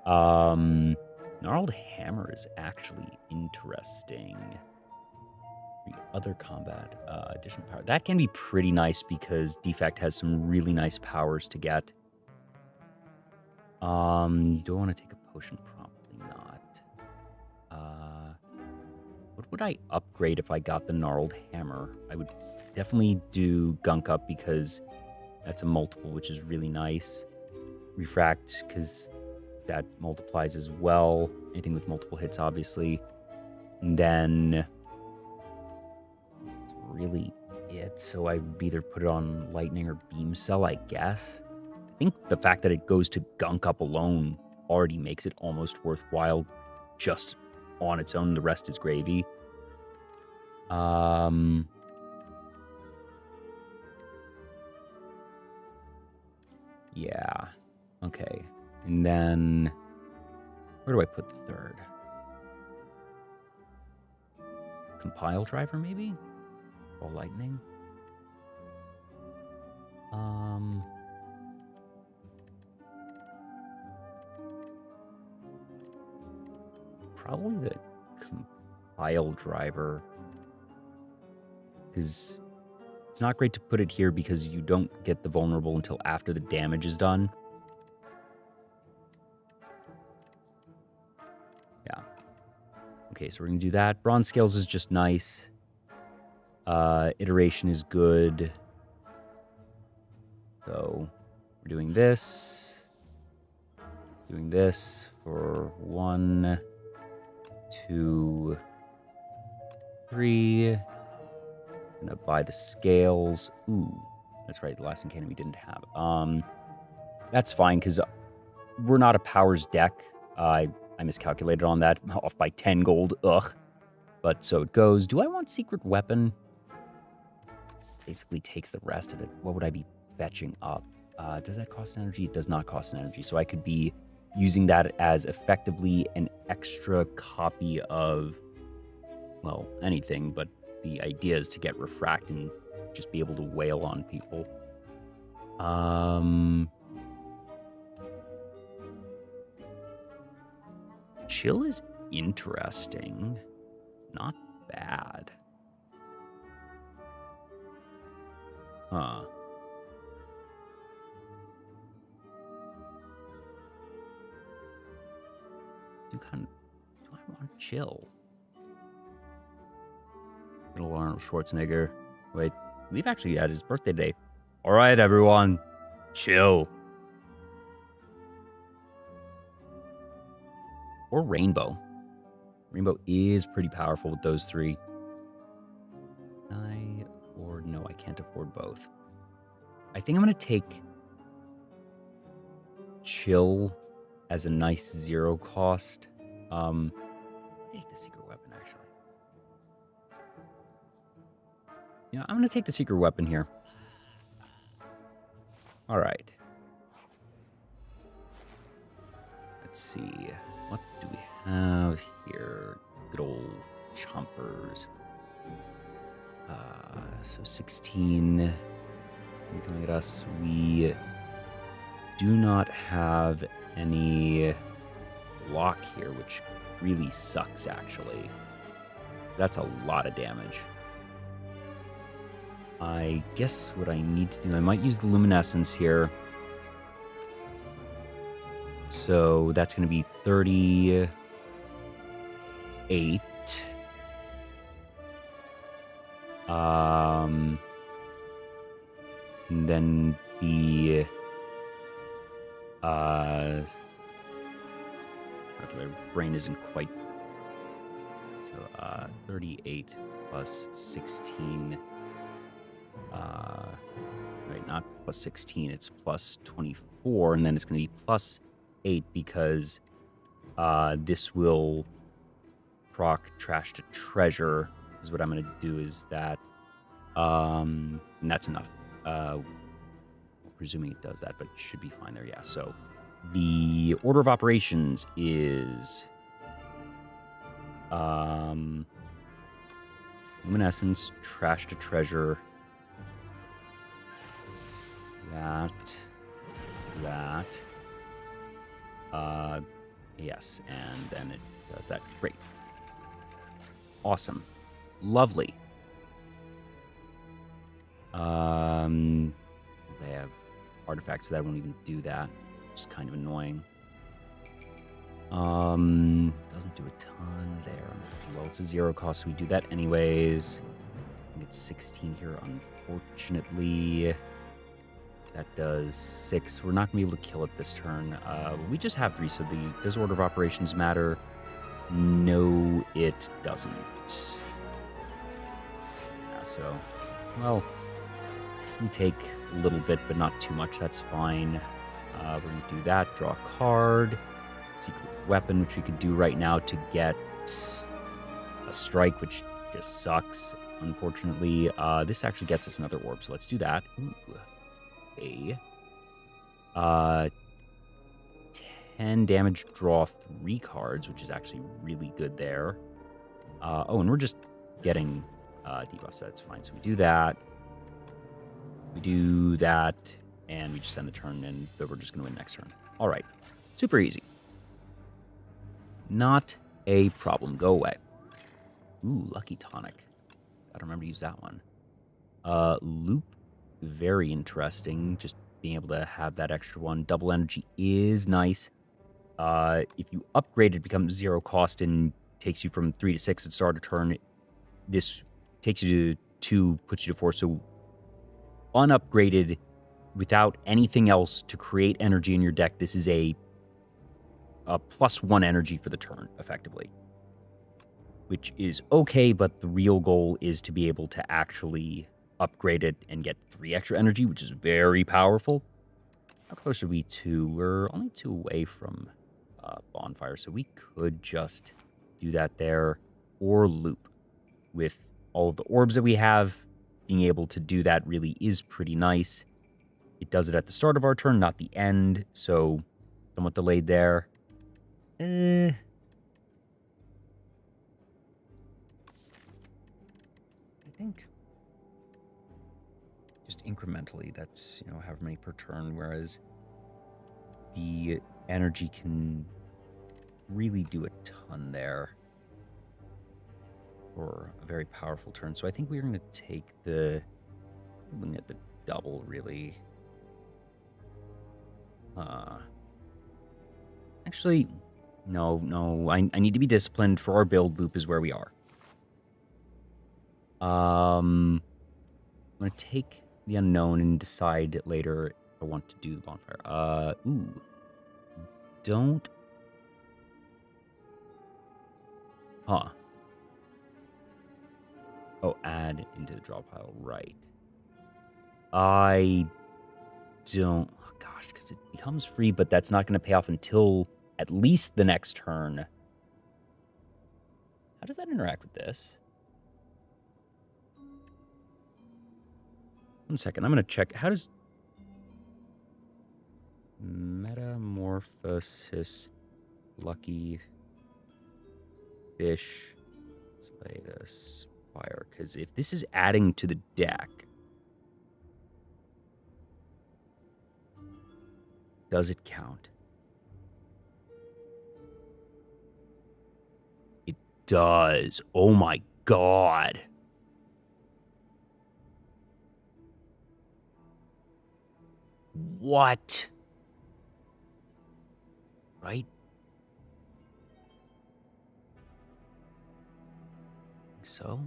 [SPEAKER 1] Gnarled Hammer is actually interesting. The other combat, additional power. That can be pretty nice because Defect has some really nice powers to get. Do I want to take a potion? Probably not. What would I upgrade if I got the Gnarled Hammer? I would definitely do Gunk Up because that's a multiple, which is really nice. Refract, because that multiplies as well. Anything with multiple hits, obviously. And then... that's really it. So I would either put it on Lightning or Beam Cell, I guess. I think the fact that it goes to Gunk Up alone already makes it almost worthwhile just on its own. The rest is gravy. Yeah. Okay. And then Where do I put the third? Compile driver, maybe? Ball lightning? Probably the compile driver. Because it's not great to put it here because you don't get the vulnerable until after the damage is done. Yeah. Okay, so we're going to do that. Bronze scales is just nice. Iteration is good. So we're doing this for 1, 2, 3. I'm gonna buy the scales. Ooh, that's right. The last encounter we didn't have. That's fine because we're not a powers deck. I miscalculated on that, off by 10 gold. Ugh. But so it goes. Do I want secret weapon? Basically takes the rest of it. What would I be fetching up? Does that cost energy? It does not cost energy. So I could be using that as effectively an extra copy of, well, anything, but the idea is to get refract and just be able to wail on people. Chill is interesting. Not bad. Huh. Do I want chill? Little Arnold Schwarzenegger. Wait, we've actually had his birthday day. All right, everyone, chill. Or Rainbow. Rainbow is pretty powerful with those three. No, I can't afford both. I think I'm going to take Chill as a nice 0 cost. Take the secret weapon, actually. Yeah, I'm going to take the secret weapon here. All right. Let's see. What do we have here? Good old chompers. So 16. Coming at us. We do not have any block here, which really sucks, actually. That's a lot of damage. I guess what I need to do, I might use the luminescence here. So that's going to be 38. And then the okay, my brain isn't quite. So 38 plus 16. Right, not plus 16, it's plus 24, and then it's going to be plus 8 because this will proc trash to treasure. Is what I'm going to do is that, and that's enough. Presuming it does that, but it should be fine there. Yeah. So the order of operations is luminescence, trash to treasure. That. Yes, and then it does that. Great. Awesome. Lovely. They have artifacts that won't even do that. Which is kind of annoying. Doesn't do a ton there. Well, it's a 0 cost, so we do that anyways. I think it's 16 here, unfortunately. That does 6. We're not going to be able to kill it this turn. We just have 3, so does order of operations matter? No, it doesn't. Yeah, so, well, we take a little bit, but not too much. That's fine. We're going to do that. Draw a card. Secret weapon, which we could do right now to get a strike, which just sucks, unfortunately. This actually gets us another orb, so let's do that. Ooh. A 10 10 damage, draw 3 cards, which is actually really good there. Oh, and we're just getting debuffs, so that's fine. So we do that. We do that, and we just end the turn, and we're just going to win next turn. All right. Super easy. Not a problem. Go away. Ooh, Lucky Tonic. Gotta remember to use that one. Loop. Very interesting. Just being able to have that extra one. Double energy is nice. If you upgrade, it becomes 0 cost and takes you from 3 to 6 at start of turn. This takes you to 2, puts you to 4. So unupgraded, without anything else to create energy in your deck, this is a +1 energy for the turn, effectively. Which is okay, but the real goal is to be able to actually upgrade it and get 3 extra energy, which is very powerful. How close are we to? We're only 2 away from Bonfire, so we could just do that there, or loop. With all of the orbs that we have, being able to do that really is pretty nice. It does it at the start of our turn, not the end, so somewhat delayed there. I think just incrementally, that's, however many per turn, whereas the energy can really do a ton there for a very powerful turn. So I think we're going to take looking at the double, really. Actually, no, I need to be disciplined. For our build, loop is where we are. I'm going to take the unknown and decide later if I want to do the bonfire. Don't. Huh. Oh, add into the draw pile, right. I don't. Oh gosh, because it becomes free, but that's not going to pay off until at least the next turn. How does that interact with this? 1 second, I'm going to check. How does Metamorphosis Lucky Fish Slay the Spire? Because if this is adding to the deck, does it count? It does. Oh my god. What? Right? So?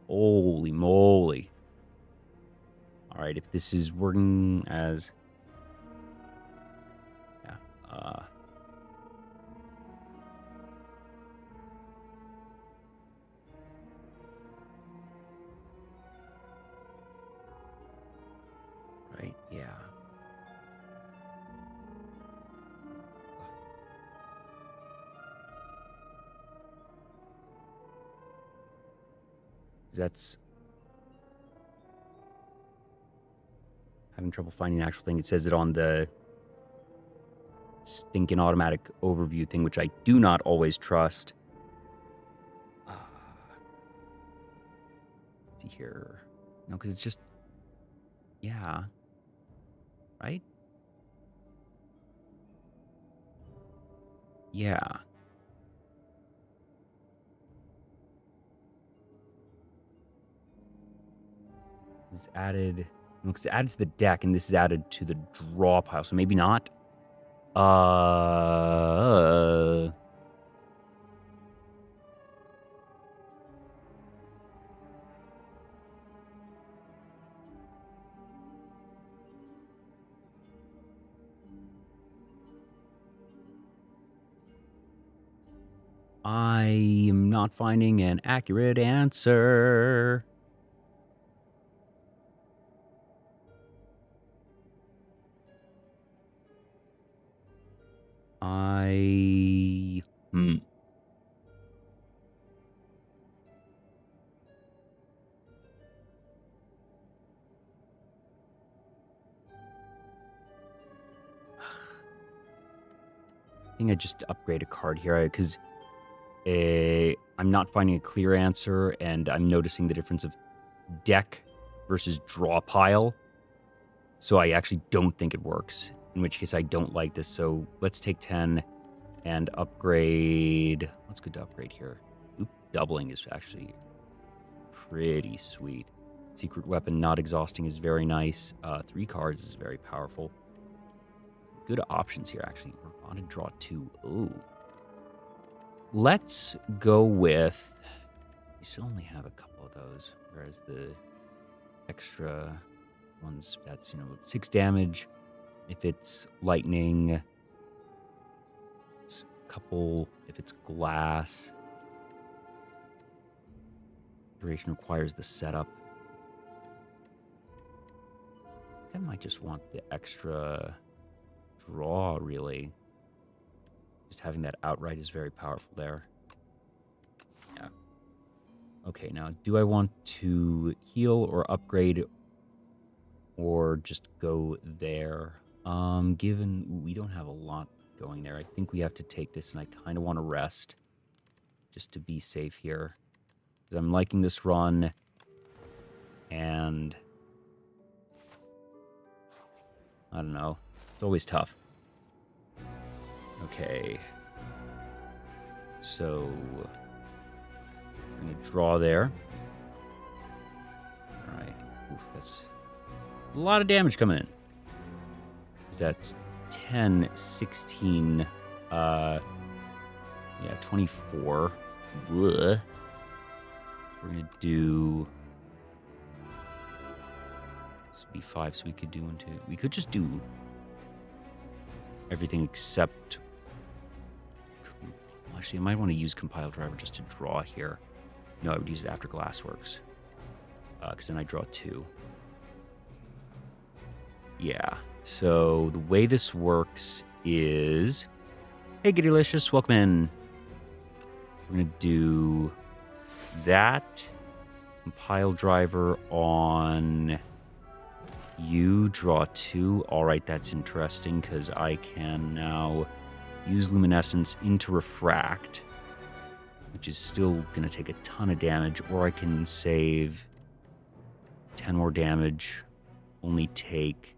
[SPEAKER 1] Holy moly. Alright, if this is working as... Yeah, right, yeah. That's... Having trouble finding an actual thing. It says it on the stinking automatic overview thing, which I do not always trust. See here. No, because it's just... Yeah. Right? Yeah. It's added... Because it adds to the deck, and this is added to the draw pile, so maybe not. I am not finding an accurate answer. think I just upgrade a card here because I'm not finding a clear answer, and I'm noticing the difference of deck versus draw pile. So I actually don't think it works, in which case I don't like this. So let's take 10 and upgrade. What's good to upgrade here? Oop, doubling is actually pretty sweet. Secret weapon, not exhausting, is very nice. 3 cards is very powerful. Good options here, actually. We're on to draw 2. Ooh. Let's go with... We still only have a couple of those, whereas the extra ones, that's, 6 damage. If it's lightning, it's a couple. If it's glass, duration requires the setup. I might just want the extra draw, really. Just having that outright is very powerful there. Yeah. Okay, now, do I want to heal or upgrade or just go there? Given we don't have a lot going there, I think we have to take this, and I kind of want to rest just to be safe here. Because I'm liking this run, and I don't know. It's always tough. Okay. So I'm going to draw there. All right. Oof, that's a lot of damage coming in. That's 10, 16, 24. Blech. We're going to do... This would be 5, so we could do into... We could just do everything except... Actually, I might want to use Compile Driver just to draw here. No, I would use it after Glassworks. Because then I draw 2. Yeah. So the way this works is... Hey, Giddylicious, welcome in. We're going to do that. Compile Driver on... You draw 2. All right, that's interesting because I can now use Luminescence into Refract, which is still going to take a ton of damage, or I can save 10 more damage, only take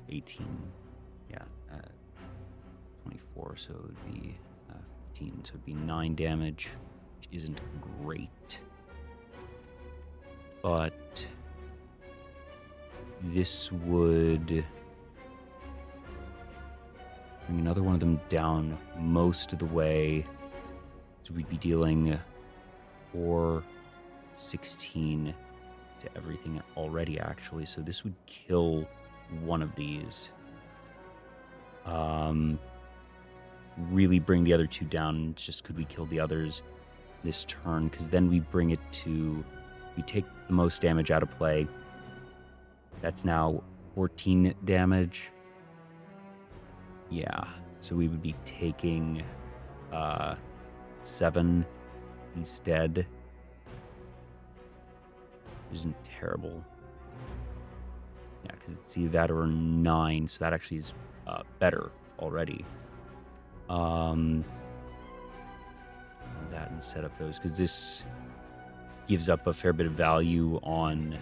[SPEAKER 1] 18, 24, so it would be 15, so it would be 9 damage, which isn't great. But this would bring another one of them down most of the way. So we'd be dealing 4, 16 to everything already, actually. So this would kill one of these. Really bring the other 2 down. Just could we kill the others this turn? Because then we bring it to... We take the most damage out of play. That's now 14 damage. Yeah, so we would be taking 7 instead. Isn't terrible. Yeah, because it's either that or 9, so that actually is better already. That and set up those, because this gives up a fair bit of value on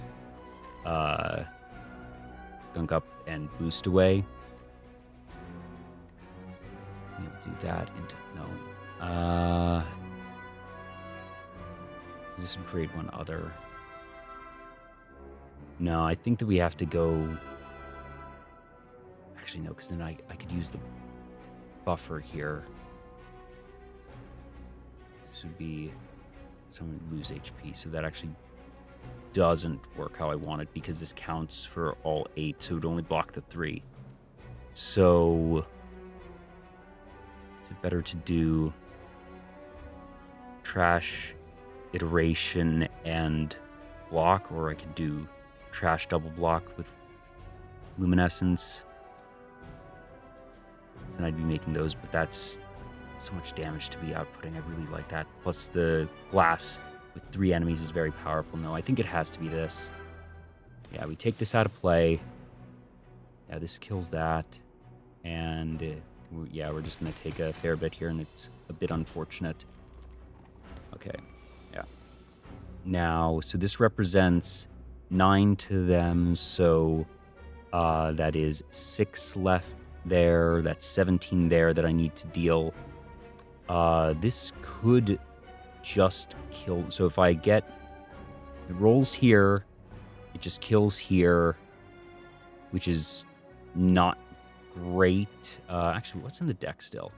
[SPEAKER 1] Gunk Up and Boost Away. We'll do that into... No. This would create one other. No, I think that we have to go... Actually, no, because then I could use the buffer here. This would be... Someone would lose HP, so that actually doesn't work how I want it, because this counts for all 8, so it would only block the 3. So... Is it better to do trash, iteration, and block, or I could do trash double block with luminescence? Then I'd be making those, but that's so much damage to be outputting. I really like that. Plus the glass with 3 enemies is very powerful. No, I think it has to be this. Yeah, we take this out of play. Yeah, this kills that. And yeah, we're just going to take a fair bit here, and it's a bit unfortunate. Okay, yeah. Now, so this represents 9 to them, so that is 6 left there. That's 17 there that I need to deal. This could just kill. So if I get... It rolls here, it just kills here, which is not great. Actually, what's in the deck still?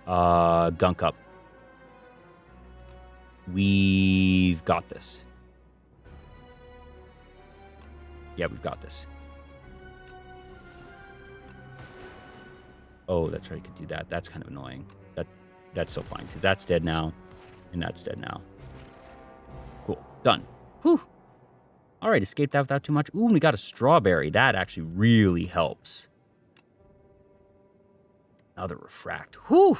[SPEAKER 1] Gunk Up. We've got this. Yeah, we've got this. Oh, that's right, I could do that. That's kind of annoying. That's so fine, because that's dead now, and that's dead now. Cool. Done. Whew. All right, escaped that without too much. Ooh, and we got a strawberry. That actually really helps. Another refract. Whew.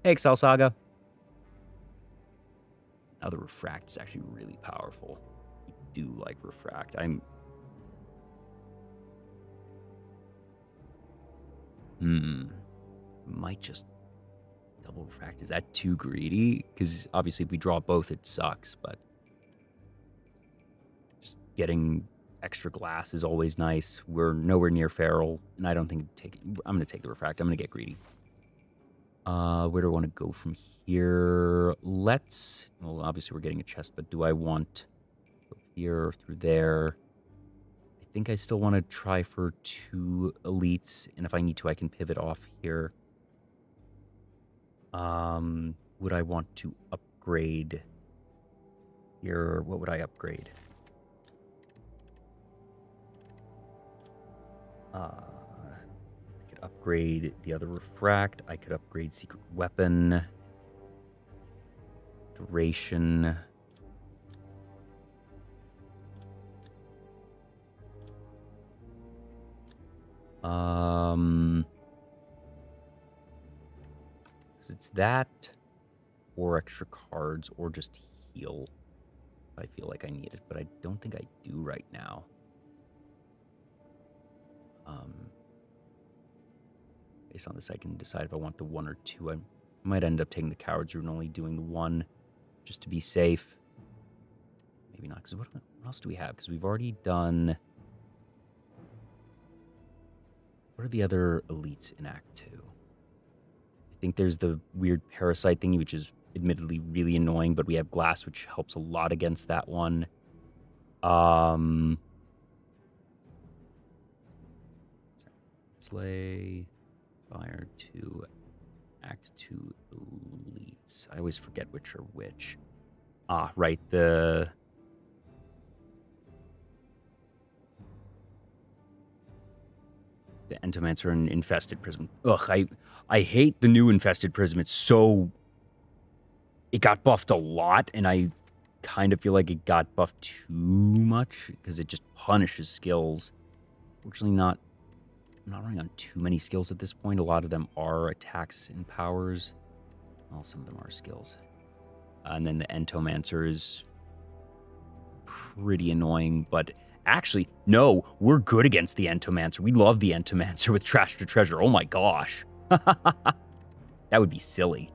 [SPEAKER 1] Hey, Excel Saga. Another refract is actually really powerful. I do like refract. Might just double refract. Is that too greedy? Because obviously if we draw both, it sucks, but just getting extra glass is always nice. We're nowhere near feral, and I don't think I'm going to take the refract. I'm going to get greedy. Where do I want to go from here? Well, obviously we're getting a chest, but do I want to go here or through there? I think I still want to try for 2 elites, and if I need to, I can pivot off here. Would I want to upgrade here? What would I upgrade? I could upgrade the other refract. I could upgrade secret weapon. Duration. It's that, or extra cards, or just heal. I feel like I need it, but I don't think I do right now. Based on this, I can decide if I want the 1 or 2. I might end up taking the Coward's Rune, only doing the 1, just to be safe. Maybe not, because what else do we have? Because we've already done... What are the other elites in Act 2? I think there's the weird parasite thingy, which is admittedly really annoying, but we have glass, which helps a lot against that one. Slay, Spire 2, Act 2 elites. I always forget which are which. Ah, right, the Entomancer and Infested Prism. Ugh, I hate the new Infested Prism. It got buffed a lot, and I kind of feel like it got buffed too much because it just punishes skills. Fortunately, I'm not running on too many skills at this point. A lot of them are attacks and powers. Well, some of them are skills. And then the Entomancer is pretty annoying, but actually, no, we're good against the Entomancer. We love the Entomancer with Trash to Treasure. Oh my gosh. That would be silly.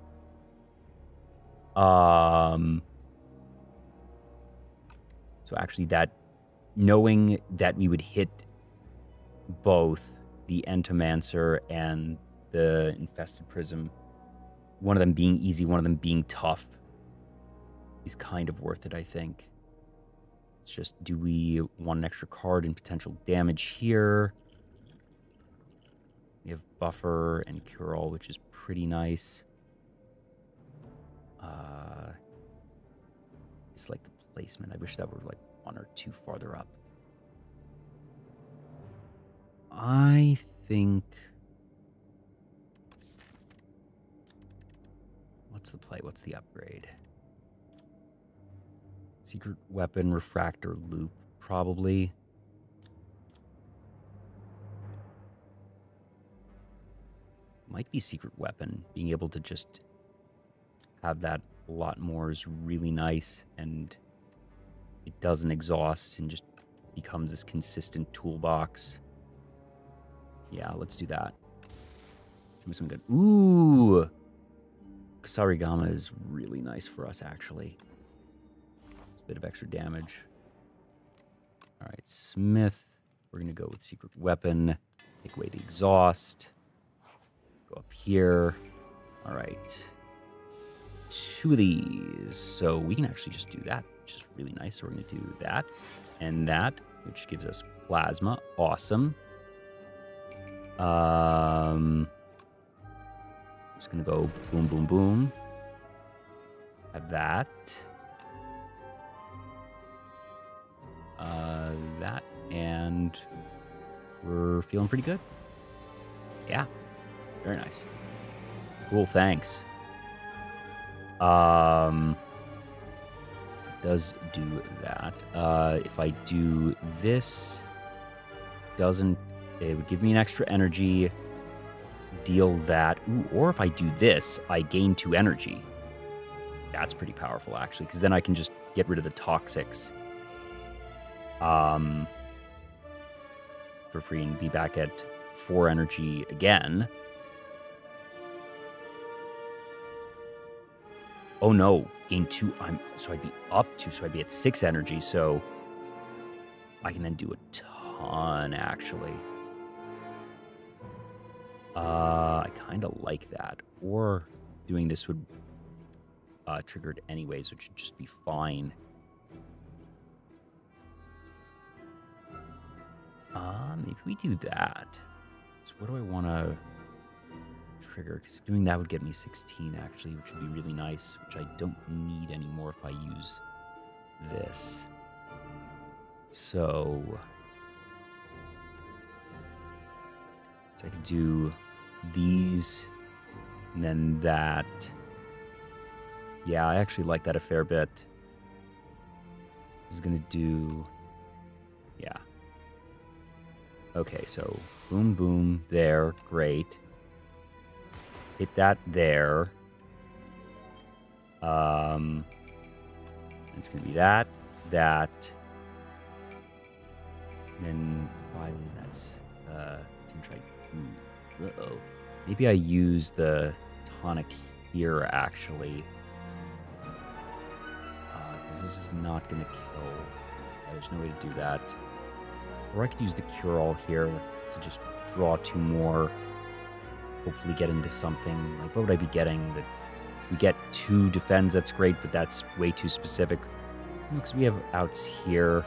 [SPEAKER 1] So actually knowing that we would hit both the Entomancer and the Infested Prism, one of them being easy, one of them being tough, is kind of worth it, I think. It's just, do we want an extra card and potential damage here? We have Buffer and Cure-All, which is pretty nice. It's like the placement. I wish that were like 1 or 2 farther up. I think... What's the play? What's the upgrade? Secret Weapon, Refractor, Loop, probably. Might be Secret Weapon. Being able to just have that a lot more is really nice, and it doesn't exhaust and just becomes this consistent toolbox. Yeah, let's do that. Do some good. Ooh! Kusarigama is really nice for us, actually. It's a bit of extra damage. All right, Smith. We're going to go with Secret Weapon. Take away the exhaust. Go up here. All right. 2 of these. So we can actually just do that, which is really nice. So we're going to do that and that, which gives us plasma. Awesome. Just going to go boom, boom, boom. Have that. That, and we're feeling pretty good. Yeah, very nice. Cool, thanks. Does do that. If I do this, it would give me an extra energy, deal that. Ooh, or if I do this, I gain 2 energy. That's pretty powerful, actually, because then I can just get rid of the toxics. For free and be back at 4 energy again. Oh no, gain 2. So I'd be up 2, so I'd be at 6 energy. So I can then do a ton, actually. I kind of like that. Or doing this would trigger it anyways, which would just be fine. Maybe we do that. So what do I want to trigger? Because doing that would get me 16, actually, which would be really nice, which I don't need anymore if I use this. So I could do these and then that. Yeah, I actually like that a fair bit. This is going to do... Yeah. Okay, so boom, boom, there. Great. Hit that there. It's going to be that. And then finally that's... can try... Uh-oh. Maybe I use the tonic here, actually. Because this is not going to kill. There's no way to do that. Or I could use the cure-all here to just draw 2 more. Hopefully get into something. Like, what would I be getting? That we get 2 defends, that's great, but that's way too specific. Because we have outs here.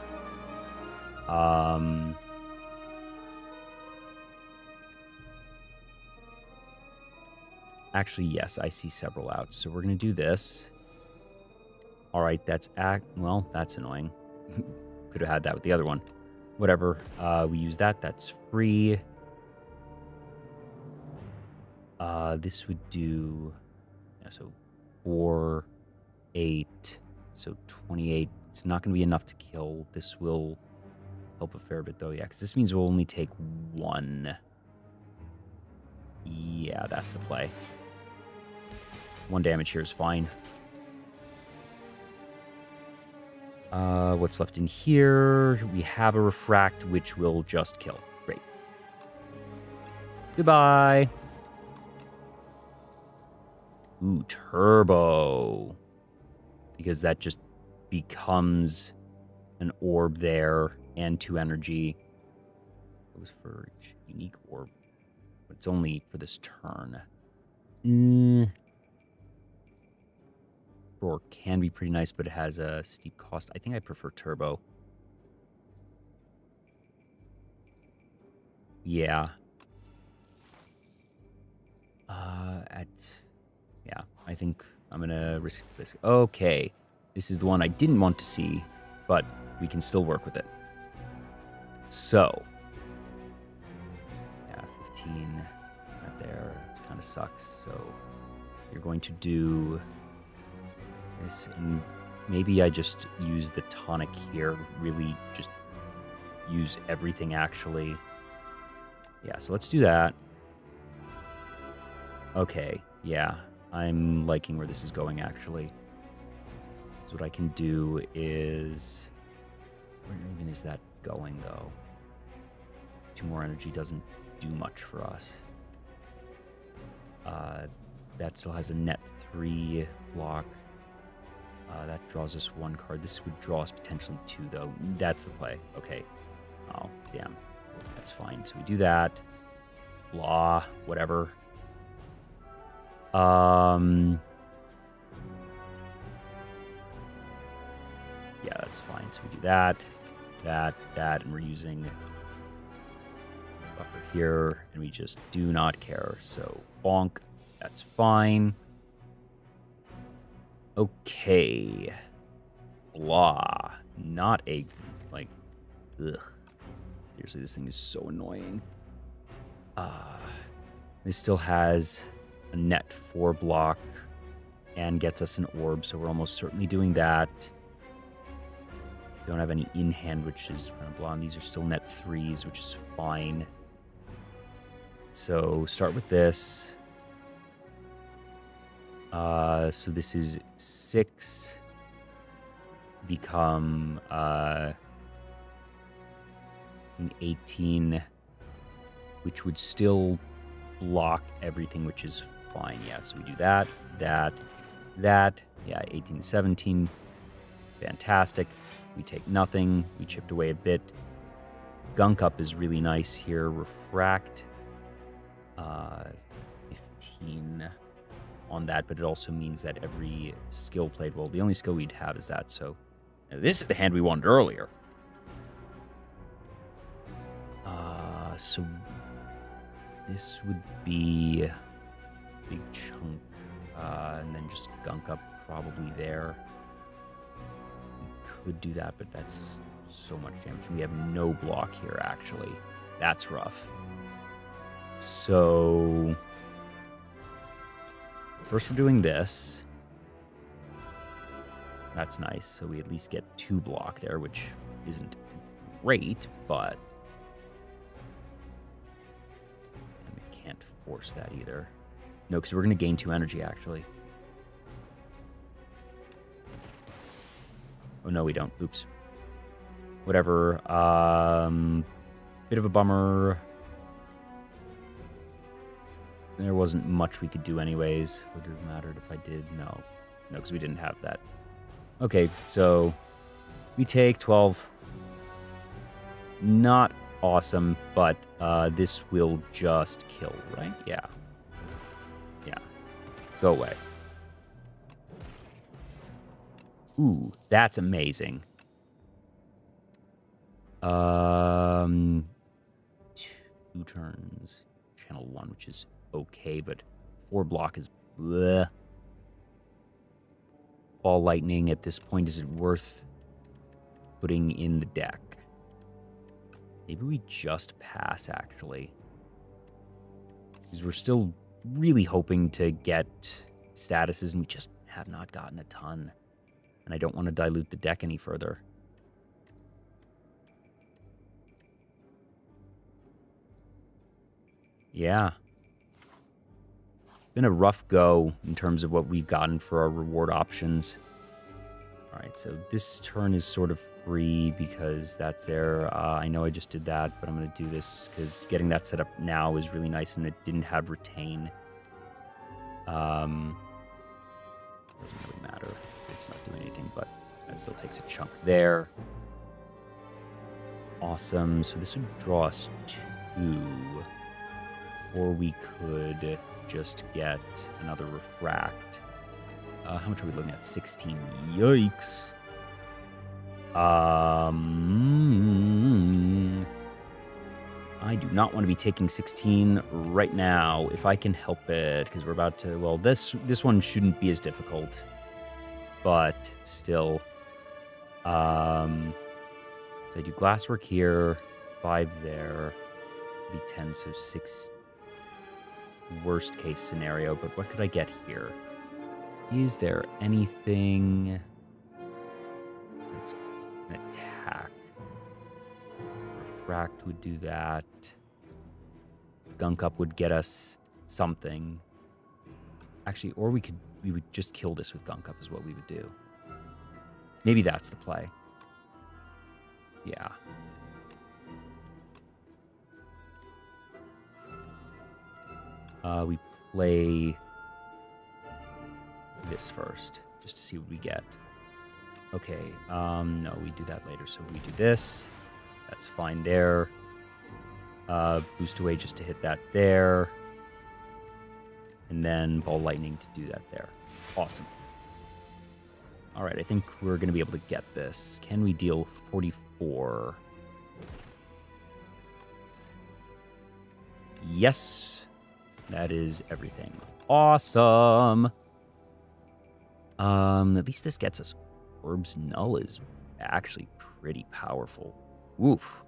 [SPEAKER 1] Actually, yes, I see several outs. So we're going to do this. All right, well, that's annoying. Could have had that with the other one. Whatever. We use that. That's free. This would do... Yeah, so 4, 8. So 28. It's not going to be enough to kill. This will help a fair bit, though. Yeah, because this means we'll only take 1. Yeah, that's the play. 1 damage here is fine. What's left in here? We have a refract, which will just kill. Great. Goodbye. Ooh, turbo. Because that just becomes an orb there and 2 energy. It was for each unique orb. But it's only for this turn. Or can be pretty nice, but it has a steep cost. I think I prefer turbo. Yeah. Yeah, I think I'm gonna risk this. Okay, this is the one I didn't want to see, but we can still work with it. So, yeah, 15 right there. It kind of sucks. So you're going to do this, and maybe I just use the tonic here. Really, just use everything actually. Yeah, so let's do that. Okay, yeah, I'm liking where this is going, actually. So what I can do is... Where even is that going, though? 2 more energy doesn't do much for us. That still has a net 3 block. That draws us 1 card. This would draw us potentially 2, though. That's the play. Okay. Oh, damn. That's fine. So we do that. Blah. Whatever. Yeah, that's fine. So we do that, and we're using buffer here, and we just do not care. So bonk. That's fine. Okay. Blah. Not a, like, ugh. Seriously, this thing is so annoying. This still has a net 4 block and gets us an orb, so we're almost certainly doing that. Don't have any in hand, which is kind of blah, and these are still net 3s, which is fine. So start with this. So this is 6 become 18, which would still block everything, which is fine. Yeah, so we do that. Yeah, 18 to 17. Fantastic. We take nothing. We chipped away a bit. Gunk Up is really nice here. Refract. 15 on that, but it also means that every skill played, well, the only skill we'd have is that, so this is the hand we wanted earlier. So this would be a big chunk, and then just Gunk Up probably there. We could do that, but that's so much damage. We have no block here, actually. That's rough. So first we're doing this. That's nice. So we at least get 2 block there, which isn't great, but and we can't force that either. No, because we're going to gain 2 energy, actually. Oh, no, we don't. Oops. Whatever. Bit of a bummer. There wasn't much we could do anyways. Would it have mattered if I did? No. No, because we didn't have that. Okay, so we take 12. Not awesome, but this will just kill, right? Yeah. Yeah. Go away. Ooh, that's amazing. 2 turns. Channel 1, which is okay, but 4 block is bleh. Ball Lightning at this point, is it worth putting in the deck? Maybe we just pass, actually. Because we're still really hoping to get statuses, and we just have not gotten a ton. And I don't want to dilute the deck any further. Yeah. Been a rough go in terms of what we've gotten for our reward options. All right, so this turn is sort of free because that's there. I know I just did that, but I'm going to do this because getting that set up now is really nice, and it didn't have retain. Doesn't really matter. It's not doing anything, but that still takes a chunk there. Awesome. So this would draw us 2. Or we could just get another refract. How much are we looking at? 16. Yikes. I do not want to be taking 16 right now, if I can help it, because we're about to, well, this one shouldn't be as difficult, but still. So I do glasswork here, 5 there, be 10, so 6. Worst case scenario, but what could I get here? Is there anything? So it's an attack. Refract would do that. Gunk Up would get us something. Actually, or we would just kill this with Gunk Up is what we would do. Maybe that's the play. Yeah. We play this first, just to see what we get. Okay, no, we do that later. So we do this. That's fine there. Boost away just to hit that there. And then Ball Lightning to do that there. Awesome. All right, I think we're going to be able to get this. Can we deal 44? Yes. That is everything. Awesome. At least this gets us. Orb's Null is actually pretty powerful. Oof.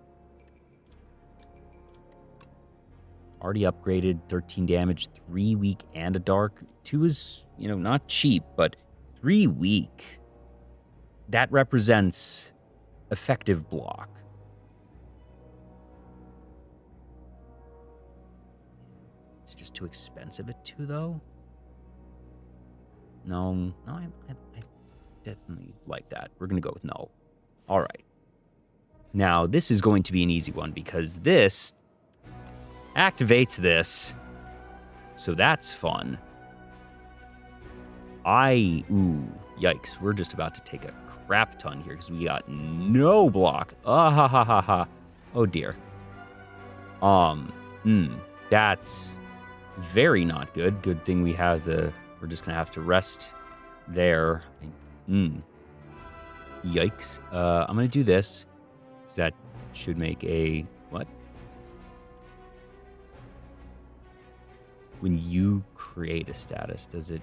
[SPEAKER 1] Already upgraded, 13 damage, 3 weak and a dark. 2 is, not cheap, but 3 weak. That represents effective block. It's just too expensive at 2, though. No, I definitely like that. We're going to go with Null. All right. Now, this is going to be an easy one because this activates this. So that's fun. Yikes. We're just about to take a crap ton here because we got no block. Oh, dear. That's very not good. Good thing we have we're just going to have to rest there. Yikes. I'm going to do this. So that should make a... What? When you create a status, does it...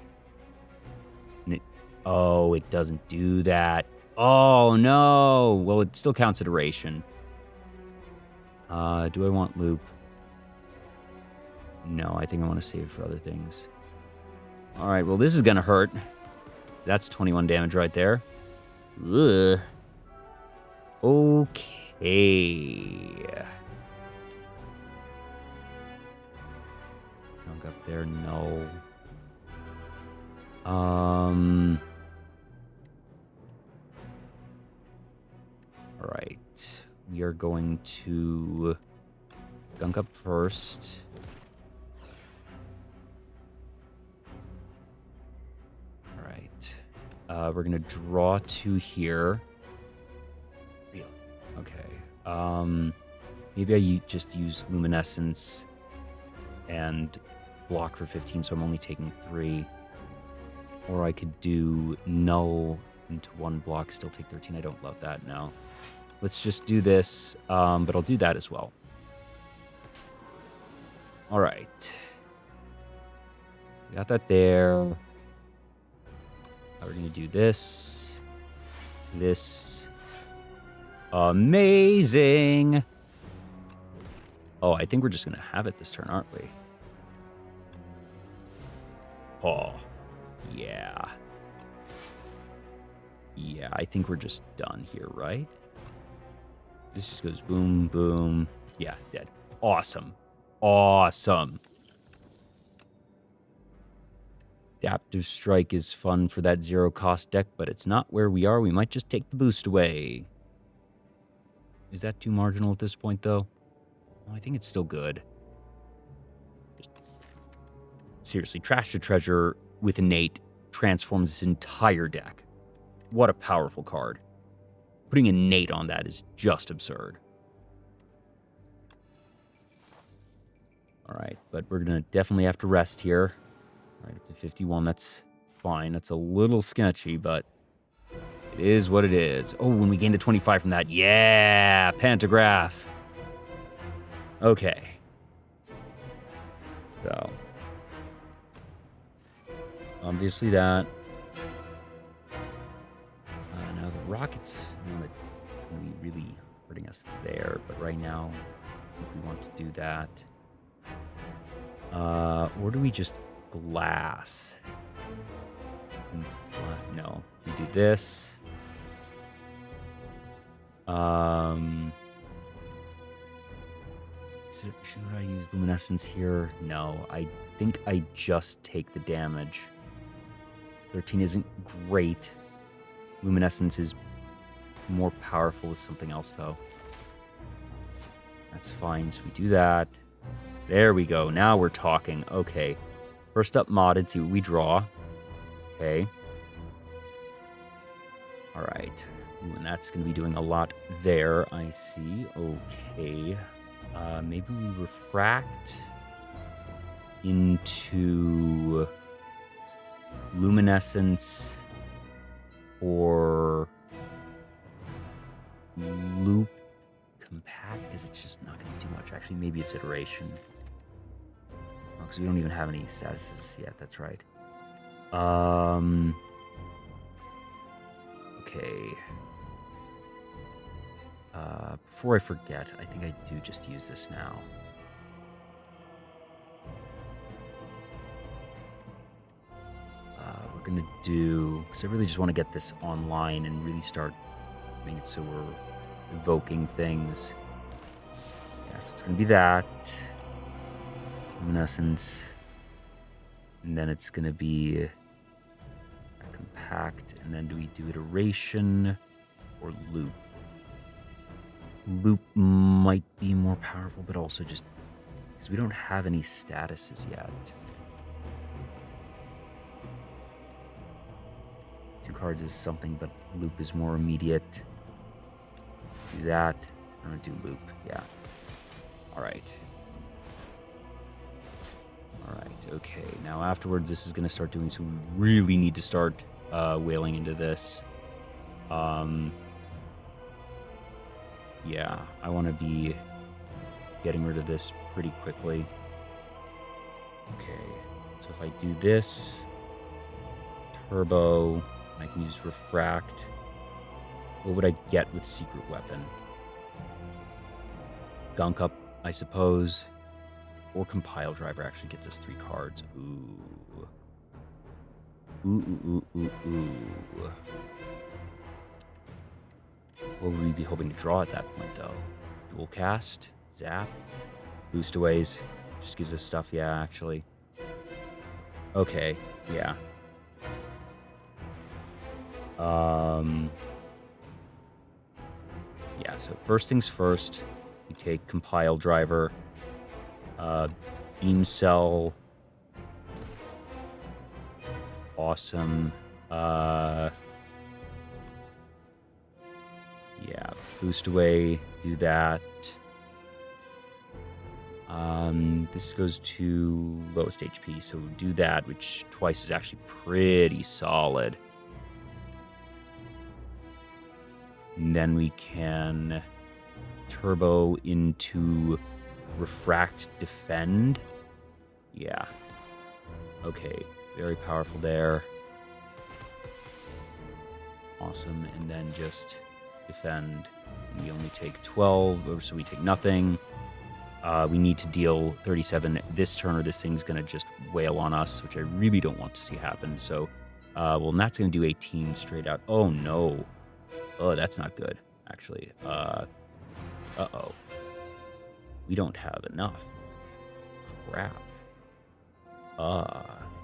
[SPEAKER 1] Oh, it doesn't do that. Oh, no. Well, it still counts iteration. Do I want loop? No, I think I want to save it for other things. All right, well, this is going to hurt. That's 21 damage right there. Ugh. Okay. Dunk up there, no. All right. We are going to gunk up first. All right. We're going to draw 2 here. Really? Okay. Maybe I just use Luminescence and block for 15, so I'm only taking 3. Or I could do Null into 1 block, still take 13. I don't love that, no. Let's just do this, but I'll do that as well. All right. We got that there. Now we're going to do this. This. Amazing. Oh, I think we're just going to have it this turn, aren't we? Oh, yeah. Yeah, I think we're just done here, right? This just goes boom, boom. Yeah, dead. Awesome. Awesome. Adaptive Strike is fun for that 0-cost deck, but it's not where we are. We might just take the boost away. Is that too marginal at this point, though? Oh, I think it's still good. Just... Seriously, Trash to Treasure with Innate transforms this entire deck. What a powerful card. Putting Innate on that is just absurd. All right, but we're going to definitely have to rest here. Right up to 51, that's fine. That's a little sketchy, but it is what it is. Oh, when we gain the 25 from that, yeah, Pantograph. Okay. So, obviously that. Now the Rockets, it's going to be really hurting us there, but right now, I think we want to do that. Or do we just glass? No, we do this. So should I use Luminescence here? No, I think I just take the damage. 13 isn't great. Luminescence is more powerful with something else, though. That's fine, so we do that. There we go. Now we're talking. Okay. First up, modded. See what we draw. Okay. All right. Ooh, and that's going to be doing a lot there, I see. Okay. Maybe we refract into luminescence or loop compact, because it's just not going to do much. Actually, maybe it's iteration. Oh, because we don't even have any statuses yet. That's right. Okay. Before I forget, I think I do just use this now. We're going to do... Because I really just want to get this online and really start doing it so we're evoking things. Yeah, so it's going to be that. Luminescence. And then it's going to be compact. And then do we do iteration or loop? Loop might be more powerful, but also just because we don't have any statuses yet. 2 cards is something, but loop is more immediate. Do that. I'm going to do loop. Yeah. All right. All right. Okay. Now afterwards, this is going to start doing, so we really need to start whaling into this. Yeah, I want to be getting rid of this pretty quickly. Okay, so if I do this, turbo, I can use refract. What would I get with secret weapon? Gunk up, I suppose. Or compile driver actually gets us 3 cards. Ooh. Ooh. What would we be hoping to draw at that point, though? Dual cast? Zap? Boost aways? Just gives us stuff, yeah, actually. Okay, yeah. Yeah, so first things first, we take compile driver, beam cell, awesome, yeah, boost away, do that. This goes to lowest HP, so do that, which twice is actually pretty solid. And then we can turbo into refract defend. Yeah. Okay, very powerful there. Awesome, and then just defend. We only take 12, so we take nothing. We need to deal 37 this turn, or this thing's going to just wail on us, which I really don't want to see happen. So, well, that's going to do 18 straight out. Oh, no. Oh, that's not good, actually. Uh-oh. We don't have enough. Crap.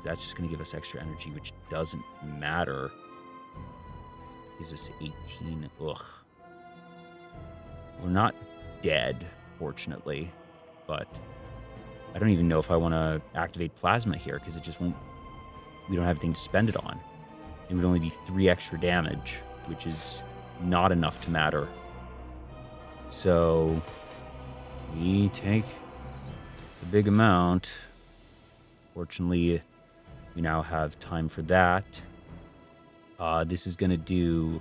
[SPEAKER 1] That's just going to give us extra energy, which doesn't matter. Gives us 18. Ugh. We're not dead, fortunately, but I don't even know if I want to activate plasma here, because it just won't... We don't have anything to spend it on. It would only be 3 extra damage, which is not enough to matter. So we take a big amount. Fortunately, we now have time for that. This is going to do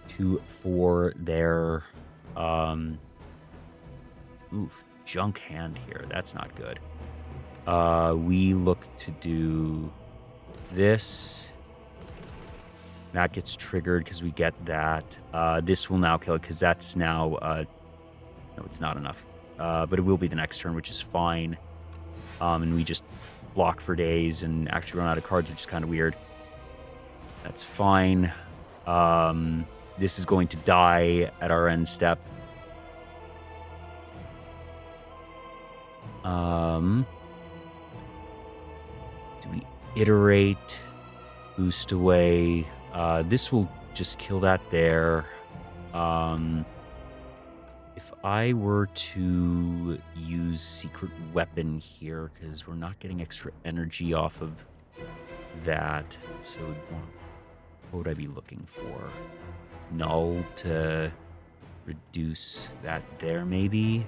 [SPEAKER 1] 2 for their... Oof, junk hand here. That's not good. We look to do this. That gets triggered because we get that. This will now kill it because that's now... no, it's not enough. But it will be the next turn, which is fine. And we just block for days and actually run out of cards, which is kind of weird. That's fine. This is going to die at our end step. Do we iterate? Boost away? This will just kill that there. If I were to use secret weapon here, because we're not getting extra energy off of that, so what would I be looking for? Null to reduce that there, maybe?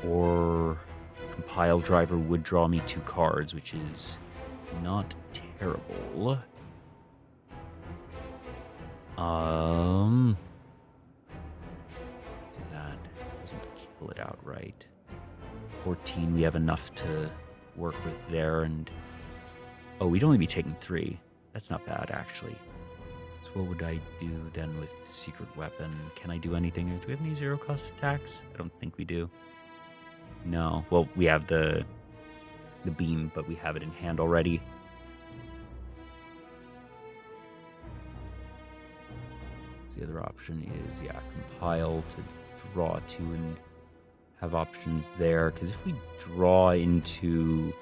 [SPEAKER 1] Or compile driver would draw me 2 cards, which is not terrible. That doesn't kill it outright. 14, we have enough to work with there, and oh, we'd only be taking 3. That's not bad, actually. So what would I do then with secret weapon? Can I do anything? Do we have any 0-cost attacks? I don't think we do. No. Well, we have the beam, but we have it in hand already. The other option is, yeah, compile to draw 2 and have options there. Because if we draw into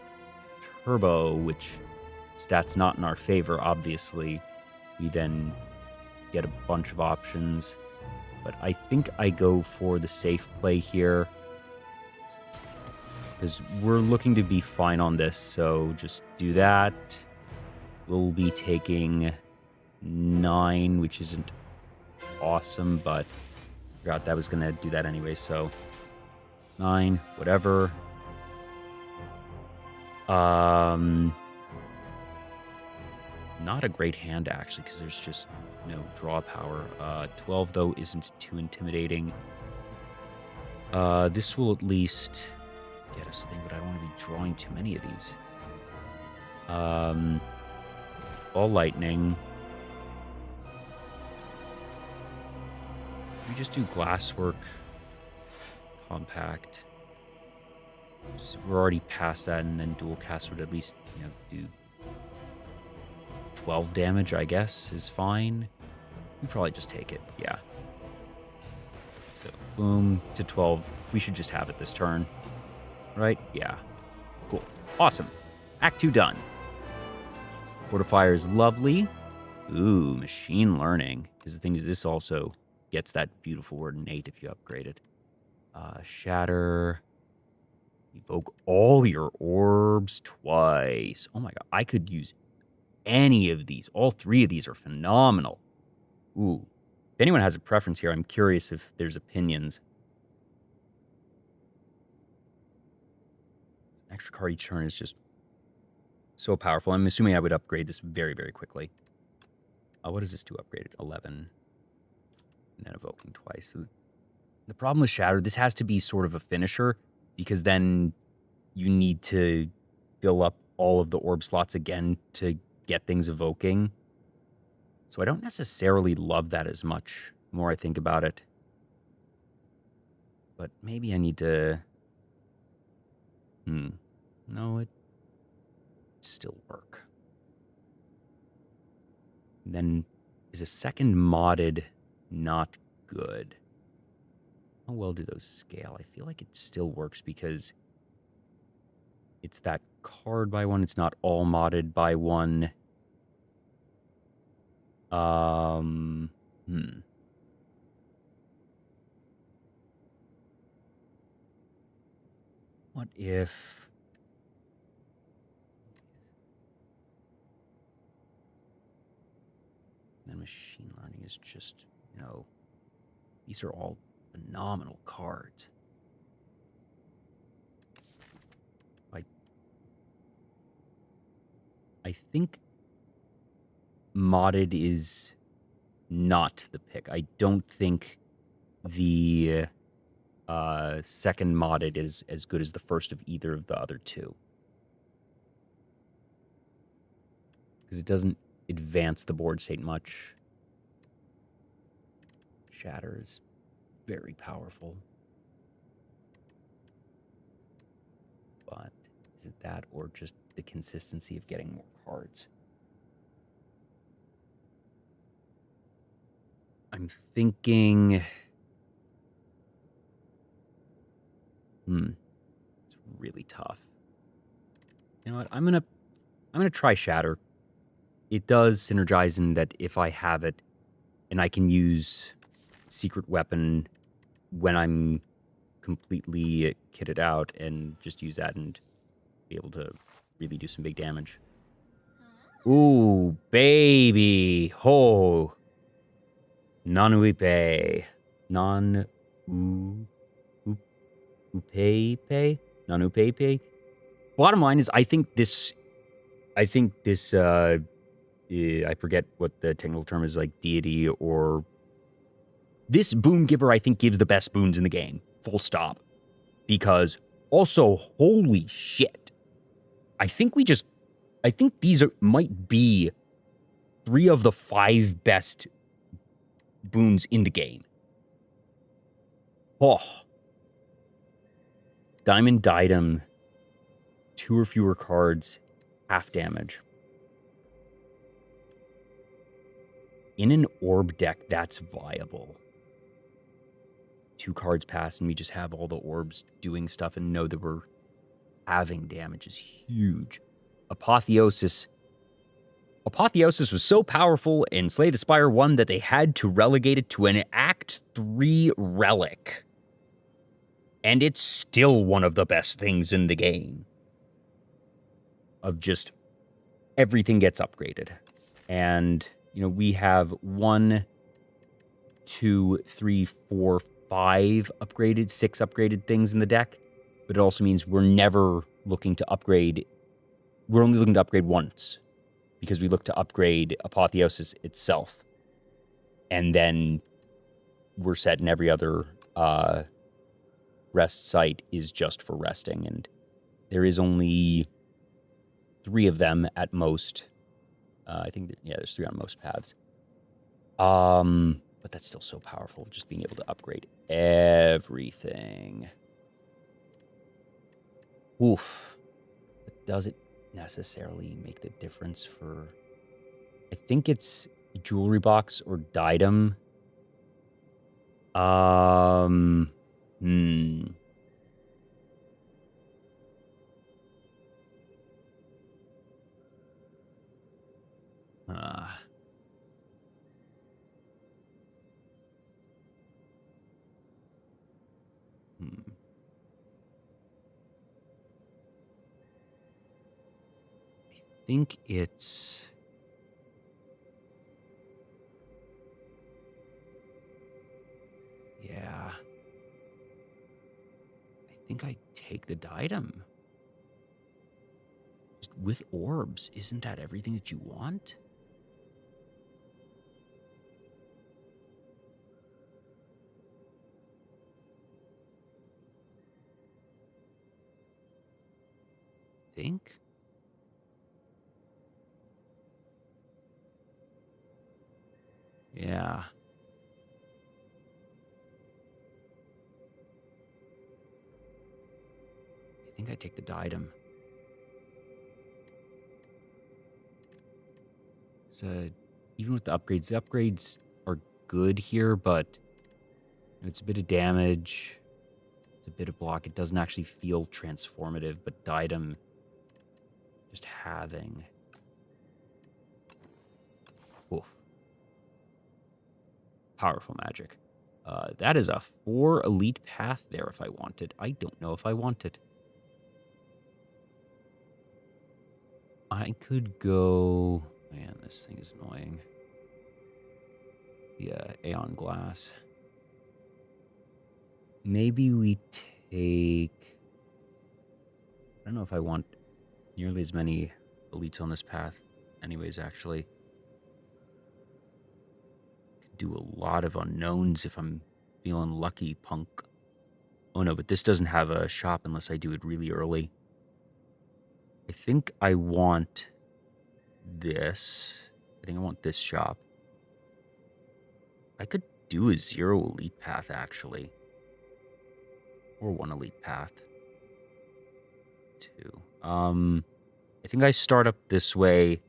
[SPEAKER 1] turbo, which stats not in our favor, obviously, we then get a bunch of options. But I think I go for the safe play here, because we're looking to be fine on this, so just do that. We'll be taking 9, which isn't awesome, but I forgot that was going to do that anyway, so 9, whatever. Not a great hand, actually, because there's just no draw power. 12, though, isn't too intimidating. This will at least get us a thing, but I don't want to be drawing too many of these. Ball lightning. We just do glasswork, compact. So we're already past that, and then dual cast would at least, do 12 damage, I guess, is fine. We probably just take it, yeah. So, boom, to 12. We should just have it this turn, right? Yeah. Cool. Awesome. Act 2 done. Fortifier is lovely. Ooh, machine learning. Because the thing is, this also gets that beautiful word innate if you upgrade it. Shatter. Evoke all your orbs twice. Oh my god, I could use any of these. All 3 of these are phenomenal. Ooh. If anyone has a preference here, I'm curious if there's opinions. Extra card each turn is just so powerful. I'm assuming I would upgrade this very, very quickly. What does this do upgraded? 11. And then evoking twice. So the problem with Shatter, this has to be sort of a finisher, because then you need to fill up all of the orb slots again to get things evoking. So I don't necessarily love that as much, the more I think about it. But maybe I need to... No, it still work. And then, is a second modded not good? How well do those scale? I feel like it still works because it's that card by 1. It's not all modded by 1. What if... Then machine learning is just, these are all phenomenal cards. I think modded is not the pick. I don't think the second modded is as good as the first of either of the other 2. Because it doesn't advance the board state much. Shatter is very powerful. But is it that or just the consistency of getting more cards? I'm thinking... It's really tough. You know what? I'm gonna try Shatter. It does synergize in that if I have it, and I can use secret weapon when I'm completely kitted out and just use that and be able to really do some big damage. Ooh, baby. Ho. Non-uipe. Non-upepe? Non-upepe? Bottom line is, I think this, I forget what the technical term is, like deity or... This boon giver, I think, gives the best boons in the game. Full stop. Because also, holy shit. I think these might be 3 of the 5 best boons in the game. Oh. Diamond Diadem. 2 or fewer cards. Half damage. In an orb deck, that's viable. 2 cards pass and we just have all the orbs doing stuff and know that we're having damage is huge. Apotheosis. Apotheosis was so powerful in Slay the Spire 1 that they had to relegate it to an Act 3 relic. And it's still one of the best things in the game. Of just everything gets upgraded. And, you know, we have 1, 2, 3, 4, 5 upgraded, 6 upgraded things in the deck. But it also means we're never looking to upgrade. We're only looking to upgrade once. Because we look to upgrade Apotheosis itself. And then we're set, and every other rest site is just for resting. And there is only 3 of them at most. I think, there's 3 on most paths. But that's still so powerful, just being able to upgrade everything. Oof. But does it necessarily make the difference for... I think it's Jewelry Box or Diadem. I think it's... Yeah. I think I take the Diadem. Just with orbs, isn't that everything that you want? Think? Yeah. I think I take the Diadem. So, even with the upgrades are good here, but it's a bit of damage. It's a bit of block. It doesn't actually feel transformative, but Diadem just having... Oof. Powerful magic. That is a 4 elite path there if I want it. I don't know if I want it. I could go... Man, this thing is annoying. Yeah, Aeon Glass. Maybe we take... I don't know if I want nearly as many elites on this path. Anyways, actually. Could do a lot of unknowns if I'm feeling lucky, punk. Oh no, but this doesn't have a shop unless I do it really early. I think I want this. I think I want this shop. I could do a 0 elite path, actually. Or 1 elite path. 2. I think I start up this way,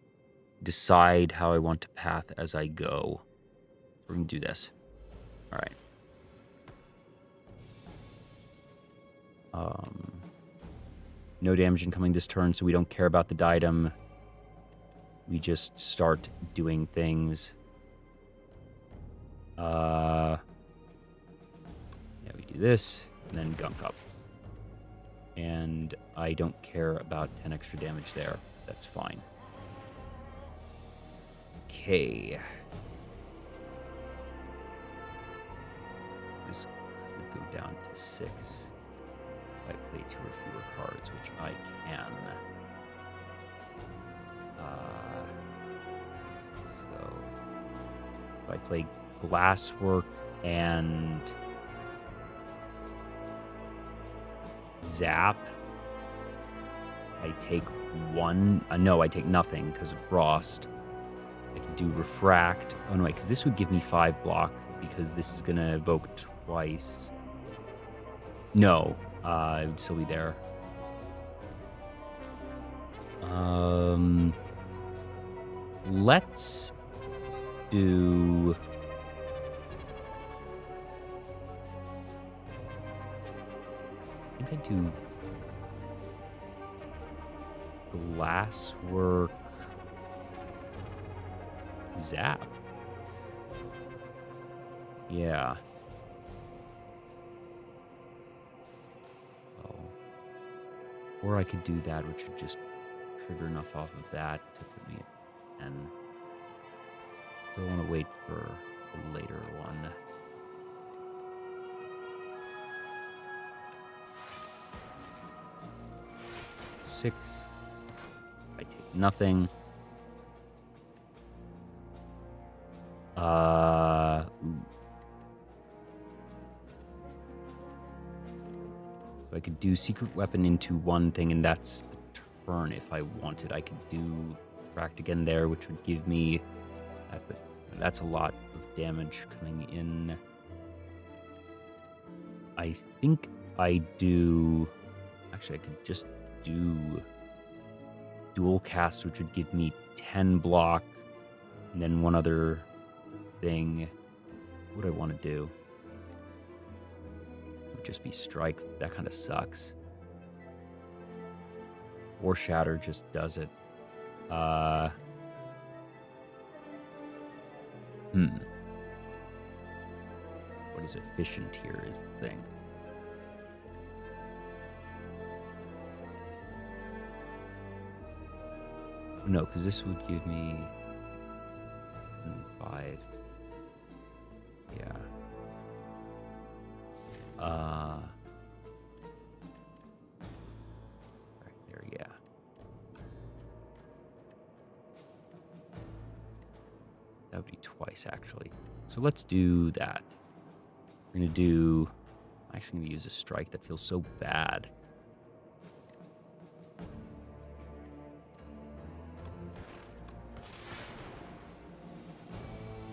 [SPEAKER 1] decide how I want to path as I go. We're going to do this. All right. No damage incoming this turn, so we don't care about the Diadem. We just start doing things. do this, and then gunk up. And I don't care about 10 extra damage there. That's fine. Okay. This would go down to 6 if I play 2 or fewer cards, which I can. So I play Glasswork and Zap. I take 1. No, I take nothing because of Frost. I can do Refract. Oh no, wait, because this would give me 5 block because this is going to evoke twice. No, it would still be there. Let's do... I think I do Glasswork Zap. Yeah. Oh. Or I could do that, which would just trigger enough off of that to put me at 10. I want to wait for a later one. Six. I take nothing. I could do Secret Weapon into one thing, and that's the turn if I wanted. I could do Fract again there, which would give me that, but that's a lot of damage coming in. I think I do... Actually, I could just do Dual Cast, which would give me 10 block, and then one other thing. What do I want to do? It would just be Strike. That kind of sucks. Or Shatter just does it. What is efficient here is the thing. No, because this would give me 5. Yeah. Right there, yeah. That would be twice, actually. So let's do that. We're going to do... I'm actually going to use a strike that feels so bad.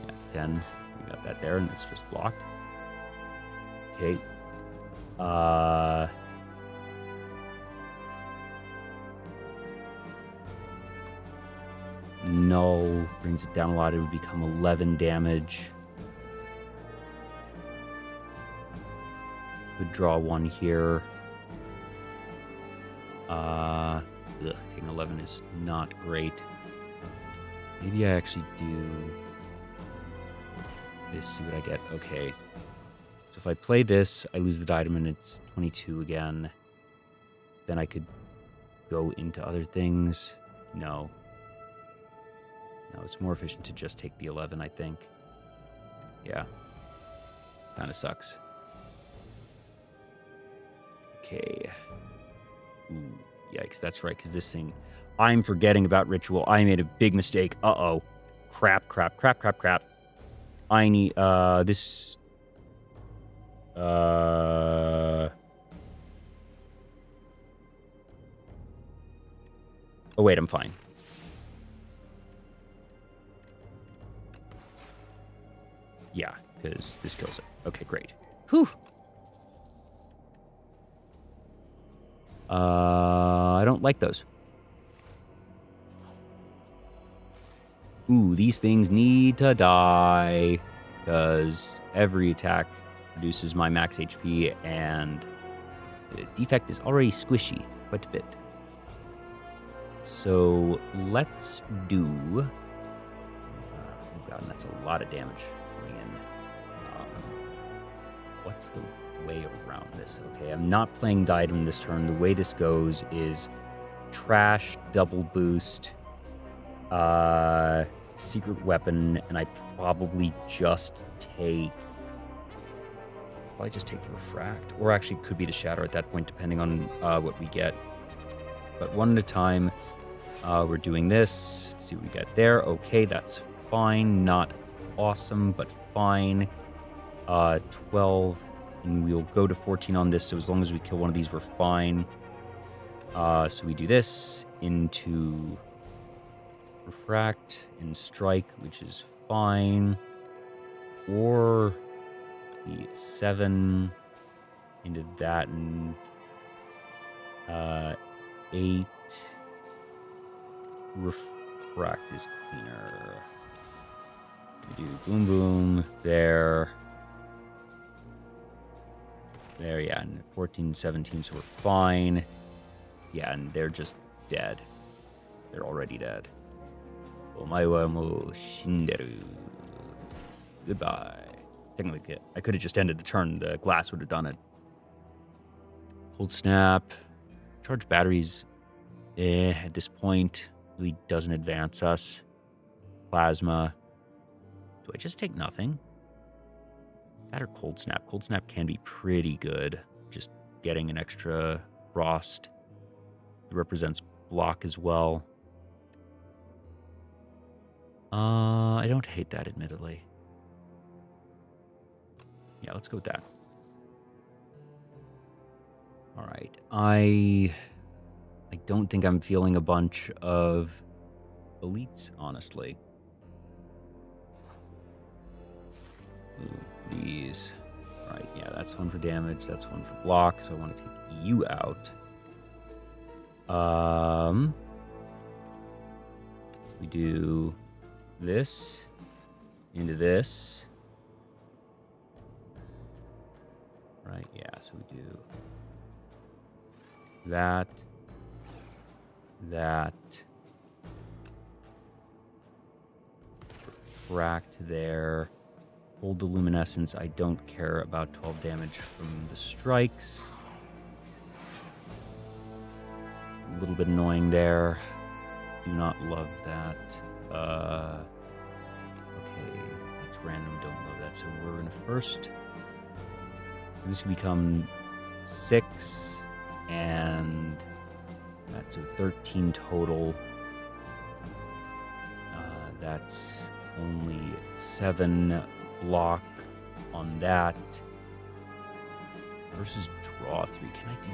[SPEAKER 1] Yeah, 10. We got that there, and it's just blocked. Okay. Null brings it down a lot. It would become 11 damage. Would draw 1 here. Taking 11 is not great. Maybe I actually do this, see what I get. Okay. So if I play this, I lose the item and it's 22 again. Then I could go into other things. No. No, it's more efficient to just take the 11, I think. Yeah. Kind of sucks. Okay. Ooh, yikes, that's right, because this thing... I'm forgetting about Ritual. I made a big mistake. Uh-oh. Crap. I need, this... Oh, wait, I'm fine. Yeah, because this kills it. Okay, great. Whew. I don't like those. Ooh, these things need to die, because every attack reduces my max HP, and the defect is already squishy quite a bit. So let's do... oh god, and that's a lot of damage going in. What's the way around this. Okay, I'm not playing the item this turn. The way this goes is trash, double boost, secret weapon, and I probably just take the refract, or actually could be the shatter at that point, depending on what we get. But one at a time. We're doing this. Let's see what we get there. Okay, that's fine. Not awesome, but fine. 12, and we'll go to 14 on this. So as long as we kill one of these, we're fine. So we do this into refract and strike, which is fine. Or the 7 into that, and 8. Refract is cleaner. We do boom boom there. There, yeah, and 14, 17, so we're fine. Yeah, and they're just dead. They're already dead. Omae wa mou shinderu. Goodbye. Technically, I could have just ended the turn. The glass would have done it. Cold snap. Charge batteries. At this point, really doesn't advance us. Plasma. Do I just take nothing? That or cold snap. Cold snap can be pretty good. Just getting an extra frost. It represents block as well. I don't hate that, admittedly. Yeah, let's go with that. All right. I don't think I'm feeling a bunch of elites, honestly. Ooh, these. All right, yeah, that's one for damage. That's one for block, so I want to take you out. We do this into this. Right, yeah, so we do that. Refract there. Hold the luminescence. I don't care about 12 damage from the strikes. A little bit annoying there. Do not love that. Okay, that's random. Don't love that. So we're in a first. This will become 6, and that's a 13 total. That's only 7 block on that. Versus draw 3. Can I do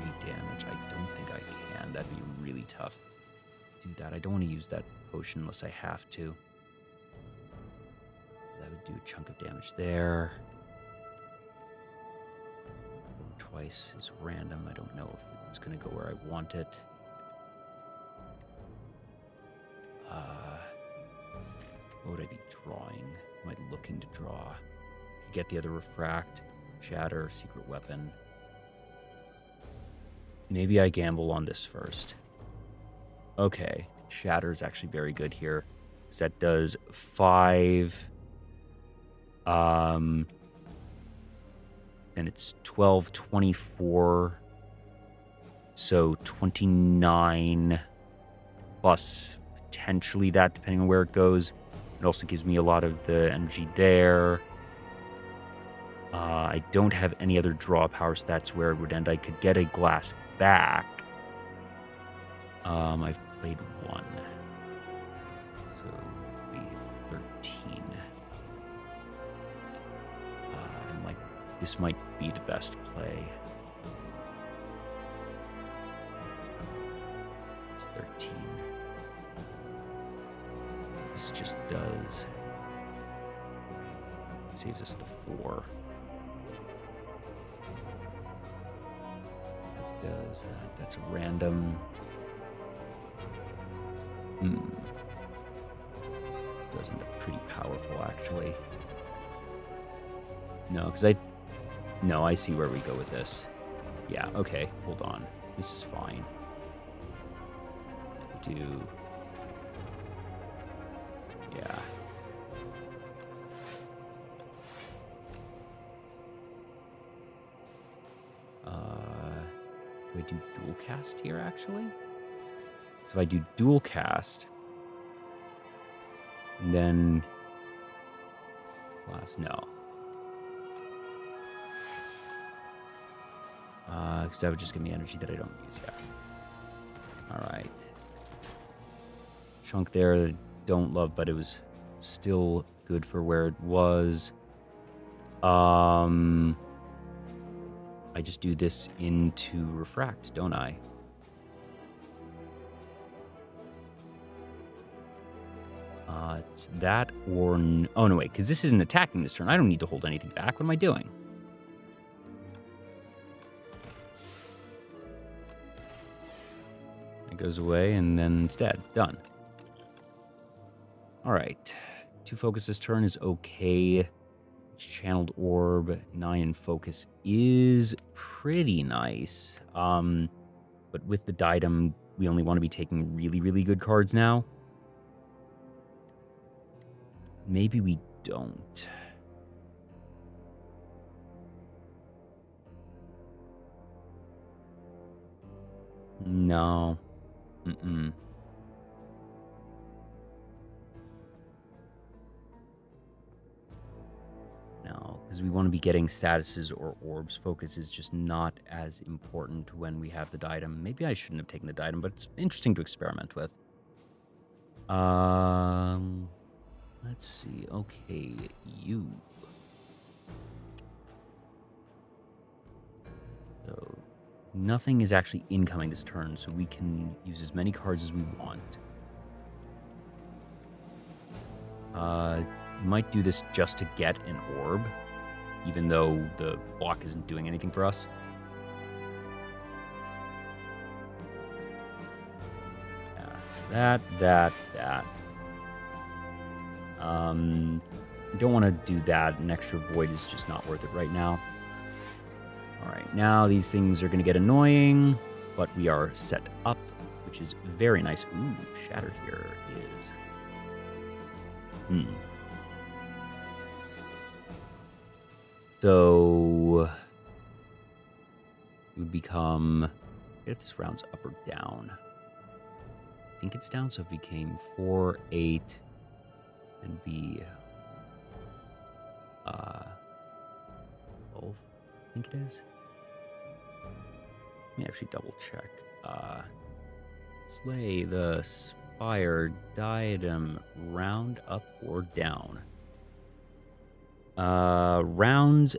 [SPEAKER 1] 53 damage? I don't think I can. That'd be really tough to do that. I don't want to use that potion unless I have to. That would do a chunk of damage there. Twice is random. I don't know if it's going to go where I want it. What would I be drawing? Am I looking to draw? Get the other refract, shatter, secret weapon. Maybe I gamble on this first. Okay, shatter is actually very good here. So that does 5. And it's 12, 24. So 29 plus potentially that, depending on where it goes. It also gives me a lot of the energy there. I don't have any other draw power stats where it would end. I could get a glass back. I've played 1. So we hit 13. This might be the best play. It's 13. This just does. Saves us the 4. That does that. That's random. This does end up pretty powerful, actually. No, because I see where we go with this. Yeah, okay, hold on. This is fine. Yeah. Do I do dual cast here, actually? So if I do dual cast, and then... Class, no. Because that would just give me energy that I don't use yet. Alright. Chunk there, don't love, but it was still good for where it was. I just do this into refract, don't I? It's that or... Oh, no, wait, because this isn't attacking this turn. I don't need to hold anything back. What am I doing? It goes away, and then it's dead. Done. All right. 2 focus this turn is okay. Channeled Orb, 9 in focus is pretty nice. But with the Diadem, we only want to be taking really, really good cards now. Maybe we don't. No. Mm-mm. No, because we want to be getting statuses or orbs. Focus is just not as important when we have the Diadem. Maybe I shouldn't have taken the Diadem, but it's interesting to experiment with. Let's see. Okay, you. So nothing is actually incoming this turn, so we can use as many cards as we want. Might do this just to get an orb, even though the block isn't doing anything for us. Yeah, that. Don't want to do that. An extra void is just not worth it right now. All right, now these things are going to get annoying, but we are set up, which is very nice. Ooh, Shatter here is... So... it would become... if this round's up or down. I think it's down, so it became 4, 8, and be... 12, I think it is. Let me actually double check. Slay the Spire Diadem, round up or down? Rounds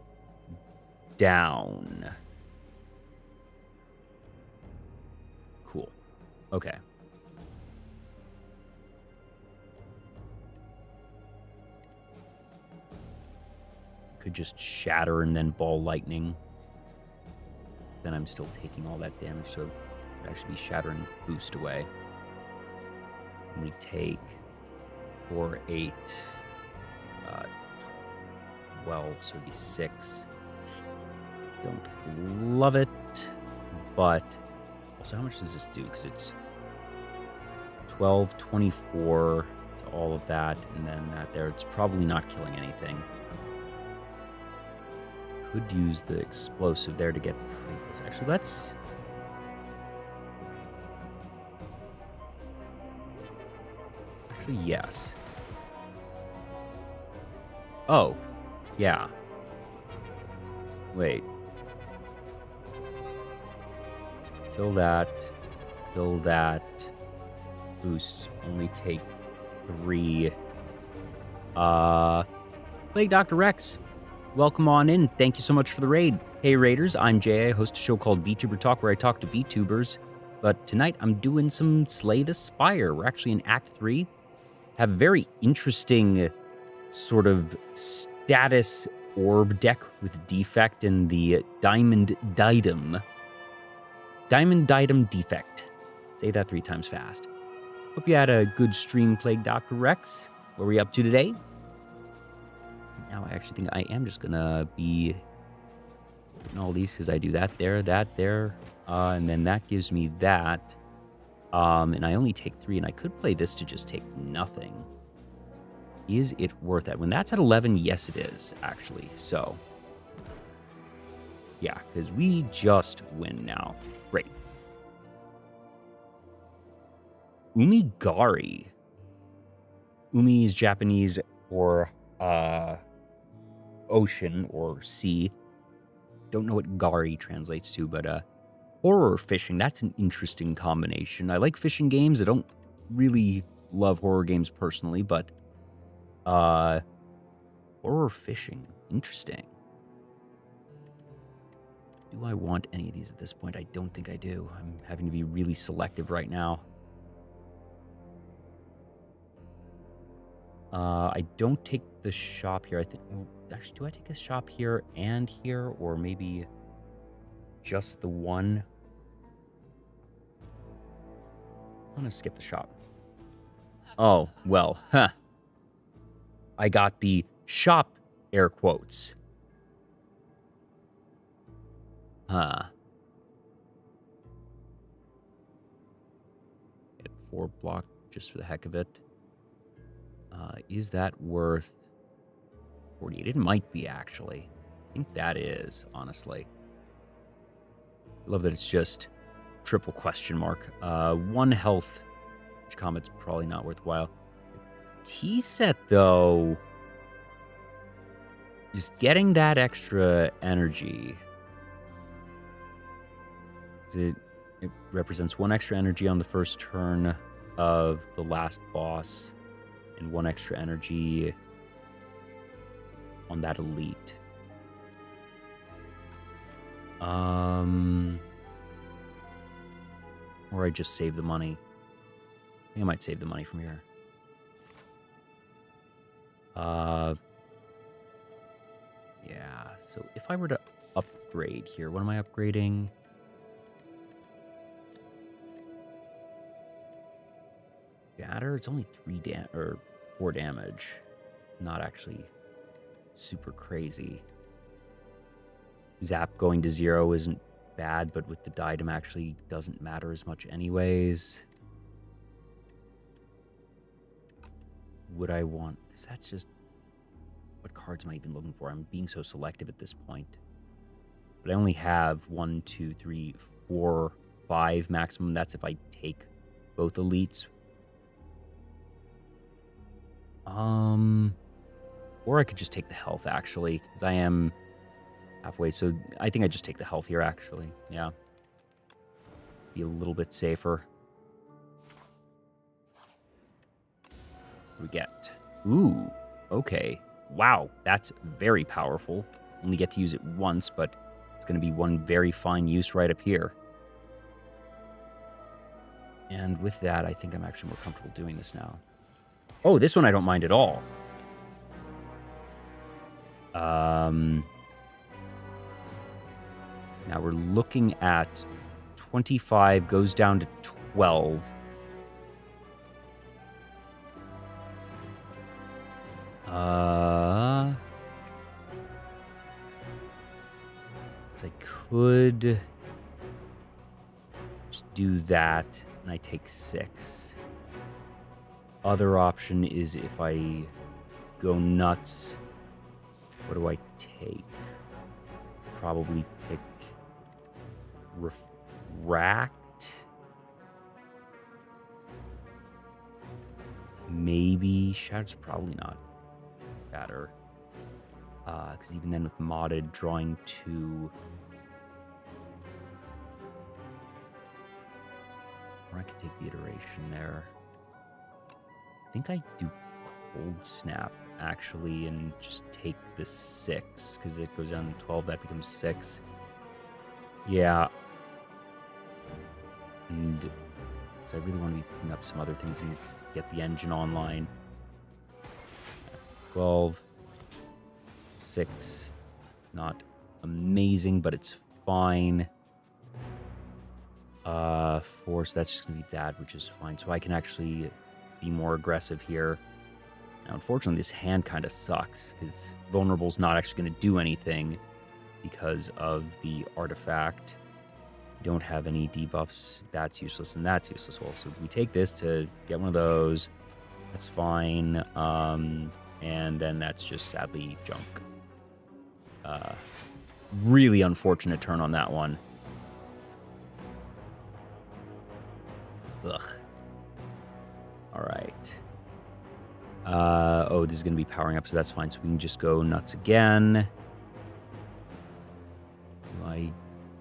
[SPEAKER 1] down. Cool. Okay. Could just shatter and then ball lightning. Then I'm still taking all that damage, so it would actually be shatter and boost away. And we take 4, 8, 12, so it'd be 6. Don't love it, but also how much does this do? Because it's 12, 24 to all of that, and then that there. It's probably not killing anything. Could use the explosive there to get pretty close. Actually, let's... Actually, yes. Oh, yeah. Wait. Kill that. Kill that. Boosts only take 3. Plague Dr. Rex. Welcome on in. Thank you so much for the raid. Hey Raiders, I'm Jay. I host a show called Vtuber Talk where I talk to VTubers. But tonight I'm doing some Slay the Spire. We're actually in Act 3. Have a very interesting sort of status orb deck with defect and the Diamond Diadem. Diamond Diadem defect. Say that 3 times fast. Hope you had a good stream, Plague Dr. Rex. What are we up to today? Now I actually think I am just gonna be doing all these because I do that there, and then that gives me that. And I only take 3, and I could play this to just take nothing. Is it worth it? When that's at 11, yes it is, actually. So Yeah, because we just win now. Great. Umigari. Umi is Japanese for ocean or sea. Don't know what gari translates to, but horror fishing, that's an interesting combination. I like fishing games. I don't really love horror games personally, but horror fishing, interesting. Do I want any of these at this point? I don't think I do. I'm having to be really selective right now. I don't take the shop here. I think, well, actually, do I take a shop here and here, or maybe just the one? I'm gonna skip the shop. Oh, well, huh. I got the shop, air quotes. Huh. Hit 4 block just for the heck of it. Is that worth 48? It might be, actually. I think that is, honestly. I love that it's just triple question mark. 1 health, which combat's probably not worthwhile. T-set, though, just getting that extra energy. It represents 1 extra energy on the first turn of the last boss, and 1 extra energy on that elite. Or I just save the money. I think I might save the money from here. Yeah, so if I were to upgrade here, what am I upgrading? Shatter, it's only 4 damage. Not actually super crazy. Zap going to 0 isn't bad, but with the diadem actually doesn't matter as much anyways. Would I want... Because that's just... What cards am I even looking for? I'm being so selective at this point. But I only have 1, 2, 3, 4, 5 maximum. That's if I take both elites. Or I could just take the health, actually, because I am halfway. So I think I just take the health here, actually. Yeah. Be a little bit safer. We get... Ooh, okay. Wow, that's very powerful. Only get to use it once, but it's going to be one very fine use right up here. And with that, I think I'm actually more comfortable doing this now. Oh, this one I don't mind at all. Now we're looking at 25 goes down to 12. So I could just do that, and I take 6. Other option is if I go nuts, what do I take? Probably pick Refract. Maybe Shatter's probably not better. Because even then with modded, drawing 2. Or I could take the iteration there. I think I do Cold Snap, actually, and just take the 6, because it goes down to 12, that becomes 6. Yeah. And so I really want to be picking up some other things and get the engine online. 12. 6. Not amazing, but it's fine. 4, so that's just going to be that, which is fine. So I can actually be more aggressive here. Now, unfortunately, this hand kind of sucks, because Vulnerable's not actually going to do anything because of the artifact. We don't have any debuffs. That's useless, and that's useless also. We take this to get one of those. That's fine. And then that's just sadly junk. Really unfortunate turn on that one. Ugh. All right. Oh, this is going to be powering up, so that's fine. So we can just go nuts again. Do I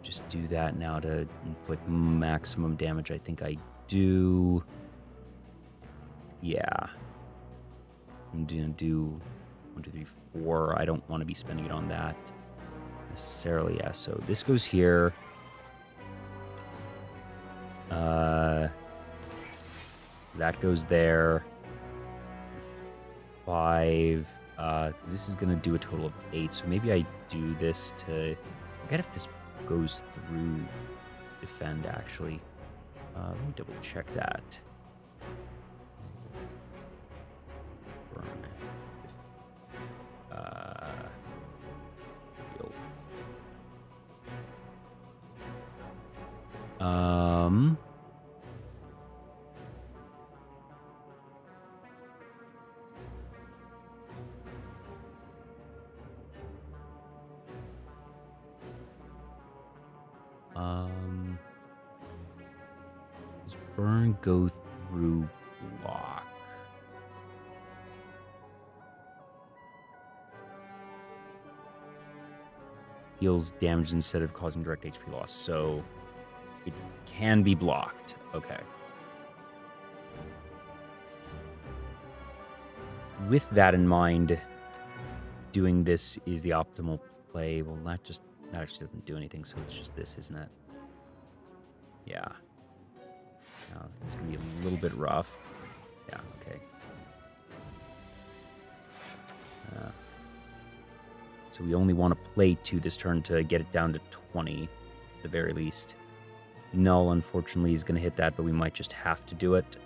[SPEAKER 1] just do that now to inflict maximum damage? I think I do. Yeah. I'm going to do 1, 2, 3, 4. I don't want to be spending it on that necessarily. Yeah, so this goes here. That goes there. 5. Because this is going to do a total of 8. So maybe I do this to... I forget if this goes through defend, actually. Let me double check that. Burn. Heal. Does burn go through block? Heals damage instead of causing direct HP loss, so it can be blocked. Okay. With that in mind, doing this is the optimal play. Well, that actually doesn't do anything, so it's just this, isn't it? Yeah. Now, it's going to be a little bit rough. Yeah, okay. So we only want to play 2 this turn to get it down to 20, at the very least. Null, unfortunately, is going to hit that, but we might just have to do it.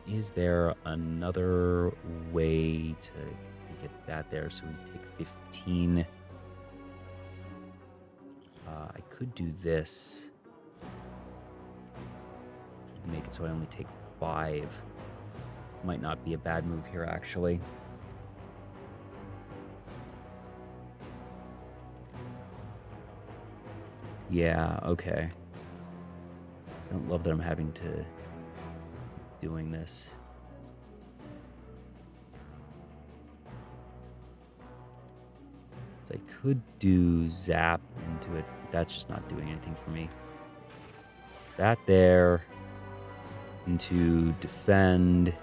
[SPEAKER 1] Is there another way to get that there? So we take 15. I could do this. Make it so I only take 5. Might not be a bad move here, actually. Yeah, okay. I don't love that I'm having to keep doing this. So I could do zap into it. That's just not doing anything for me. That there. Into defend.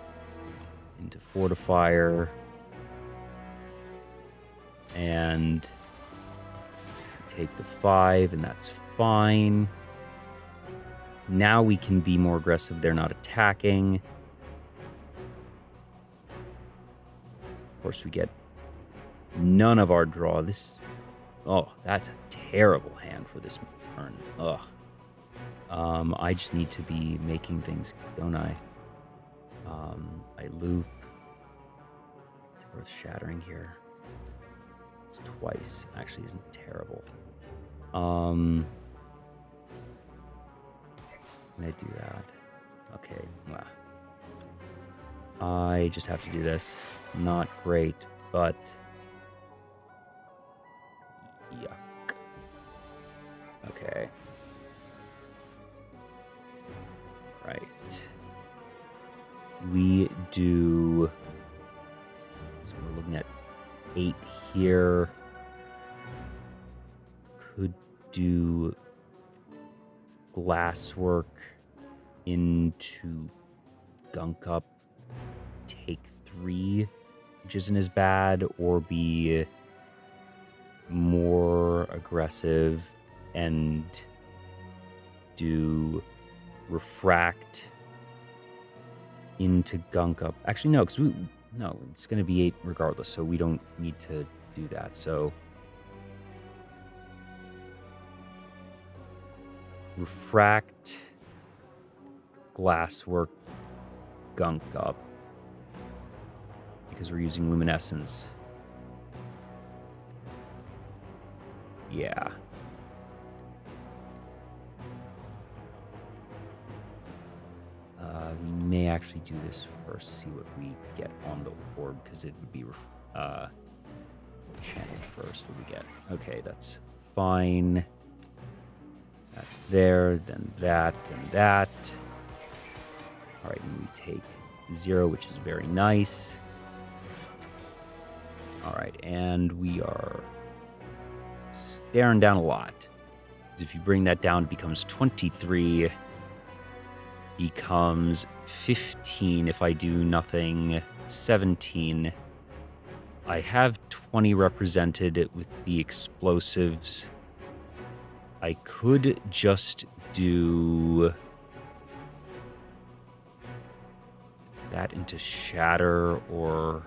[SPEAKER 1] Into fortifier. And take the 5, and that's fine. Now we can be more aggressive. They're not attacking. Of course, we get none of our draw. This... Oh, that's a terrible hand for this turn. Ugh. I just need to be making things, don't I? I loop. It's worth shattering here. It's twice. Actually, isn't terrible. I'm gonna do that. Okay. Well, I just have to do this. It's not great, but yuck. Okay. Right. We do. So we're looking at 8 here. Could do glasswork into gunk up, take 3, which isn't as bad, or be more aggressive and do refract into gunk up. Actually, no, because no, it's going to be 8 regardless, so we don't need to do that. So refract, glasswork, gunk up, because we're using luminescence. Yeah. We may actually do this first, see what we get on the orb, because it would be channeled first. What do we get? Okay, that's fine. That's there, then that, then that. All right, and we take 0, which is very nice. All right, and we are staring down a lot. If you bring that down, it becomes 23. Becomes 15 if I do nothing. 17. I have 20 represented with the explosives. I could just do that into shatter, or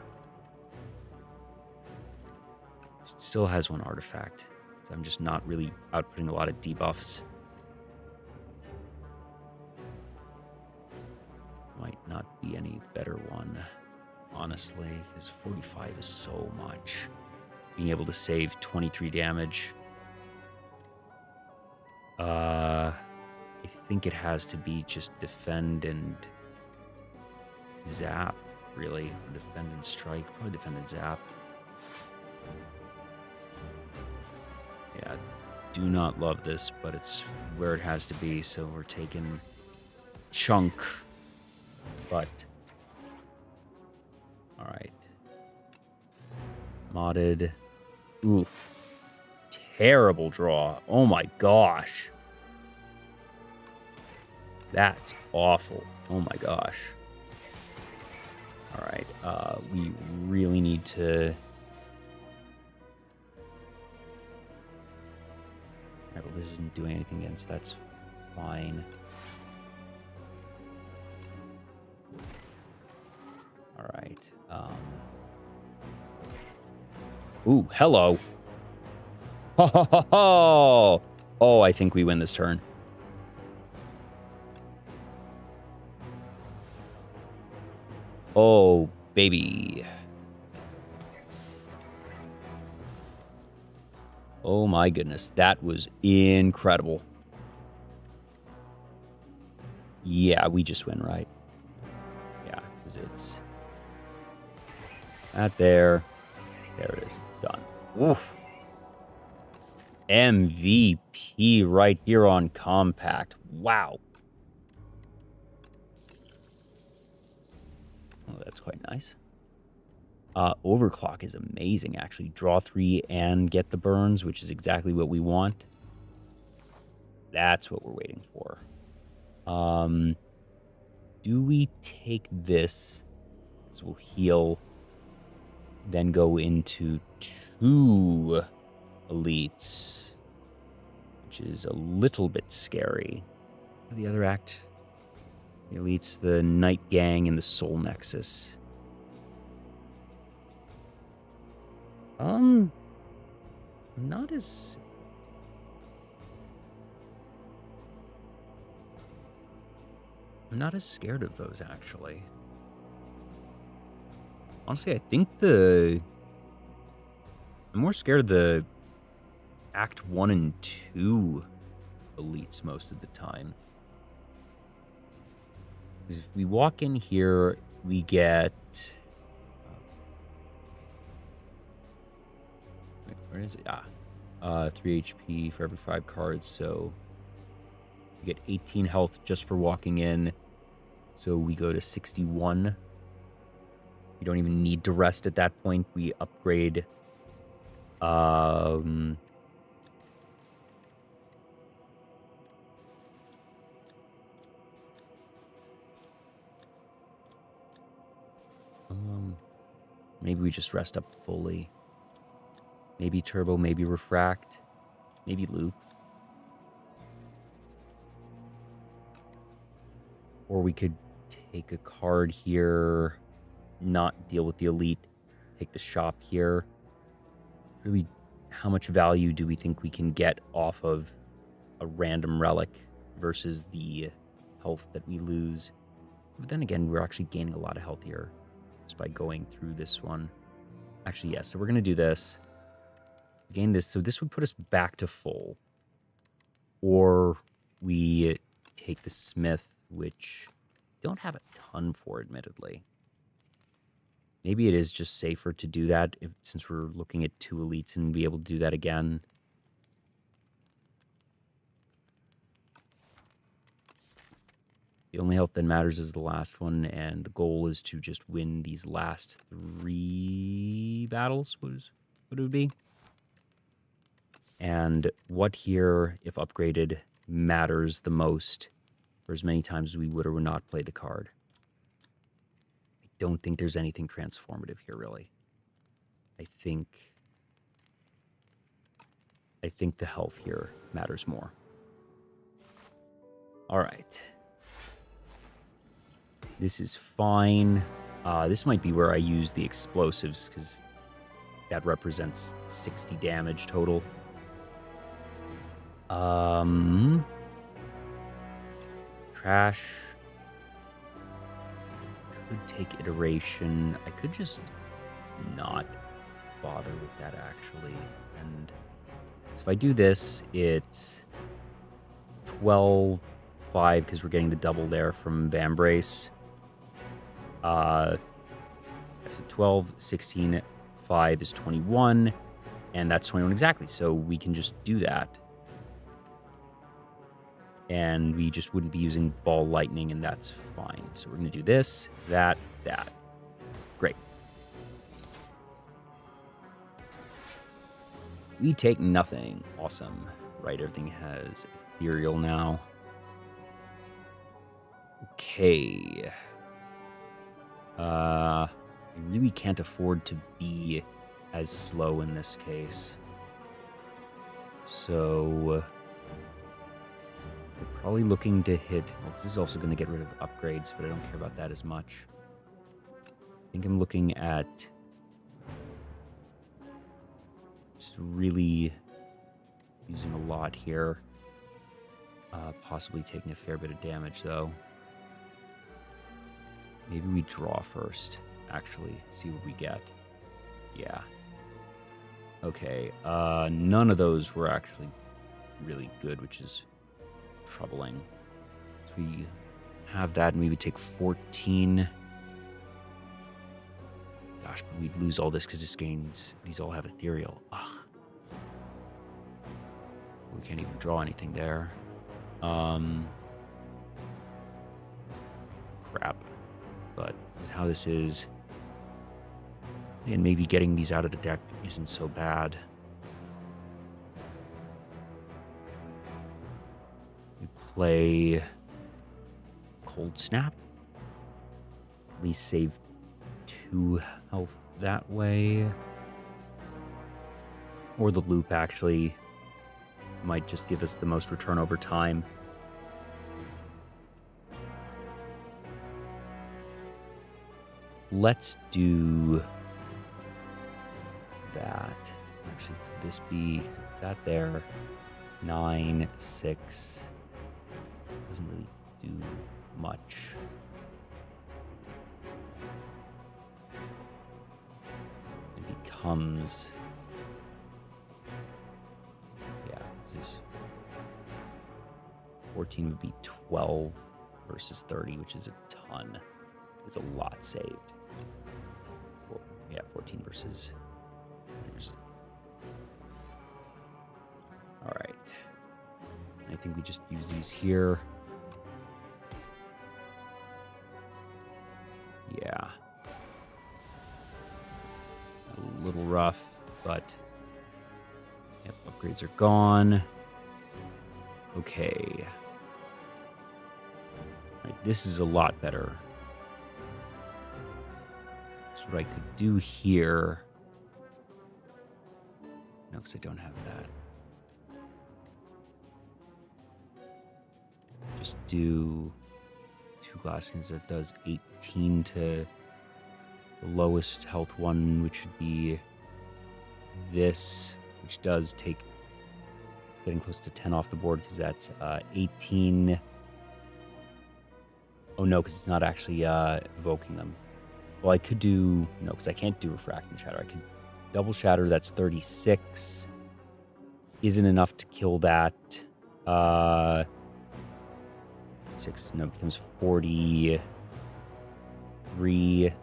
[SPEAKER 1] it still has 1 artifact. So I'm just not really outputting a lot of debuffs. Might not be any better one, honestly, because 45 is so much. Being able to save 23 damage. I think it has to be just defend and zap, really. Or defend and strike. Probably defend and zap. Yeah, do not love this, but it's where it has to be, so we're taking chunk. But all right. Modded. Oof. Terrible draw. Oh my gosh. That's awful. Oh my gosh. All right. We really need to... Right, well, this isn't doing anything against. That's fine. All right. Ooh, hello. Ho, ho, ho, ho. Oh, I think we win this turn. Oh, baby. Oh my goodness, that was incredible. Yeah, we just win, right? Yeah, because it's that there. There it is. Done. Oof. MVP right here on Compact. Wow. Oh, that's quite nice. Overclock is amazing, actually. Draw 3 and get the burns, which is exactly what we want. That's what we're waiting for. Do we take this? Because we'll heal. Then go into 2 elites, which is a little bit scary. The other act, the elites, the Night Gang and the Soul Nexus. Not as... I'm not as scared of those, actually. Honestly, I think I'm more scared of the Act 1 and 2 elites most of the time. Because if we walk in here, we get... where is it? 3 HP for every 5 cards, so... we get 18 health just for walking in. So we go to 61. We don't even need to rest at that point. We upgrade... maybe we just rest up fully. Maybe turbo, maybe refract, maybe loop. Or we could take a card here, not deal with the elite, take the shop here. Really, how much value do we think we can get off of a random relic versus the health that we lose? But then again, we're actually gaining a lot of health here just by going through this one. Actually, yes, so we're going to do this. Gain this, so this would put us back to full. Or we take the Smith, which don't have a ton for, admittedly. Maybe it is just safer to do that since we're looking at 2 elites and be able to do that again. The only health that matters is the last one, and the goal is to just win these last 3 battles, what it would be. And what here, if upgraded, matters the most for as many times as we would or would not play the card. I don't think there's anything transformative here, really. I think the health here matters more. All right. This is fine. This might be where I use the explosives, because that represents 60 damage total. Trash. Could take iteration. I could just not bother with that, actually. And so if I do this, it's 12, 5, because we're getting the double there from Vambrace. So 12, 16, 5 is 21, and that's 21 exactly. So we can just do that. And we just wouldn't be using ball lightning, and that's fine. So we're going to do this, that. Great. We take nothing. Awesome. Right, everything has ethereal now. Okay. I really can't afford to be as slow in this case. So we're probably looking to hit... Well, this is also going to get rid of upgrades, but I don't care about that as much. I think I'm looking at just really using a lot here. Possibly taking a fair bit of damage, though. Maybe we draw first, actually. See what we get. Yeah. Okay. None of those were actually really good, which is troubling. So we have that, and we would take 14. Gosh, but we'd lose all this because this gains... These all have ethereal. Ugh. We can't even draw anything there. Crap. But with how this is... And maybe getting these out of the deck isn't so bad. We play Cold Snap. At least save 2 health that way. Or the loop actually might just give us the most return over time. Let's do that. Actually, could this be that there? 9, 6. Doesn't really do much. It becomes... Yeah, this 14 would be 12 versus 30, which is a ton. It's a lot saved. Well, yeah, 14 versus... All right. I think we just use these here. Yeah. A little rough, but... Yep, upgrades are gone. Okay. All right, this is a lot better. So what I could do here... No, because I don't have that. Just do 2 Glaskins. That does 18 to the lowest health one, which would be this, which does take... It's getting close to 10 off the board because that's 18. Oh, no, because it's not actually evoking them. Well, I could do... No, because I can't do Refract and Shatter. I could double Shatter. That's 36. Isn't enough to kill that. 6, no, it becomes 43.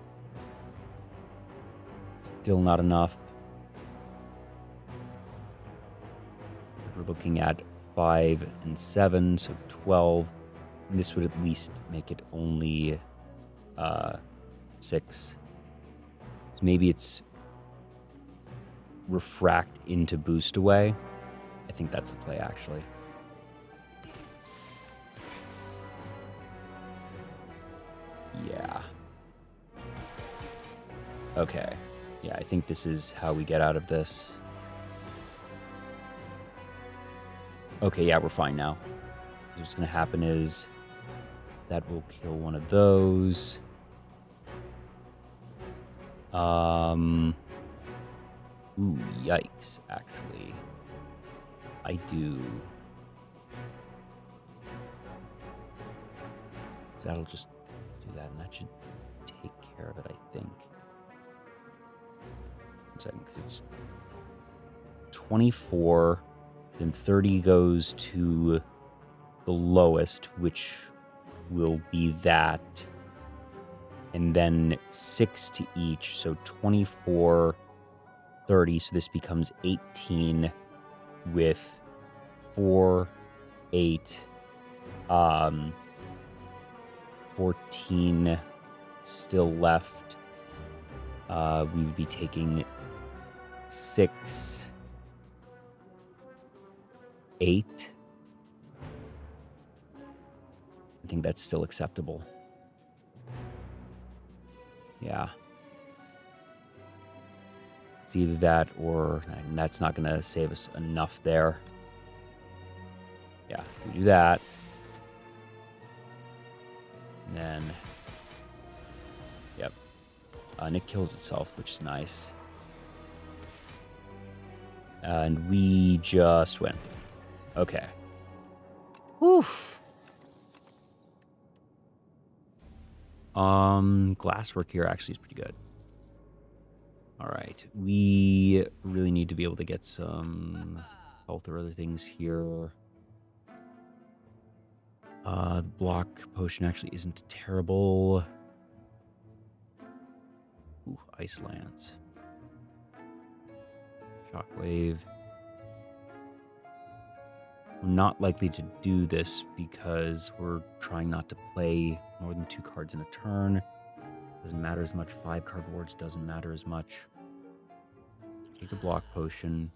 [SPEAKER 1] Still not enough. We're looking at 5 and 7, so 12. And this would at least make it only 6. So maybe it's refract into boost away. I think that's the play, actually. Yeah. Okay. Yeah, I think this is how we get out of this. Okay, yeah, we're fine now. What's going to happen is that will kill one of those. Ooh, yikes, actually. I do. So that'll just do that, and that should take care of it, I think. 1 second, because it's 24, then 30 goes to the lowest, which will be that, and then 6 to each, so 24, 30, so this becomes 18 with 4, 8, 14 still left. We would be taking 6, 8. I think that's still acceptable. Yeah. It's either that or, and that's not going to save us enough there. Yeah, we do that. And then, yep. Nick kills itself, which is nice. And we just win. Okay. Whew. Glasswork here actually is pretty good. All right. We really need to be able to get some health or other things here. Block potion actually isn't terrible. Ooh, Ice Lance. Shockwave. We're not likely to do this because we're trying not to play more than 2 cards in a turn. Doesn't matter as much. 5 card wards doesn't matter as much. Take the block potion.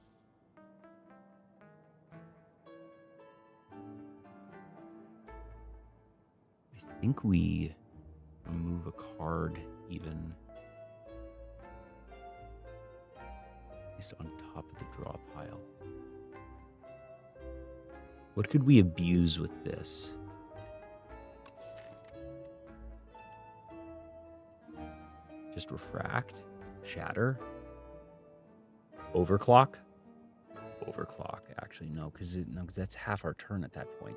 [SPEAKER 1] I think we remove a card even. At least on top of the draw pile. What could we abuse with this? Just refract? Shatter? Overclock? Overclock, actually, no, because that's half our turn at that point.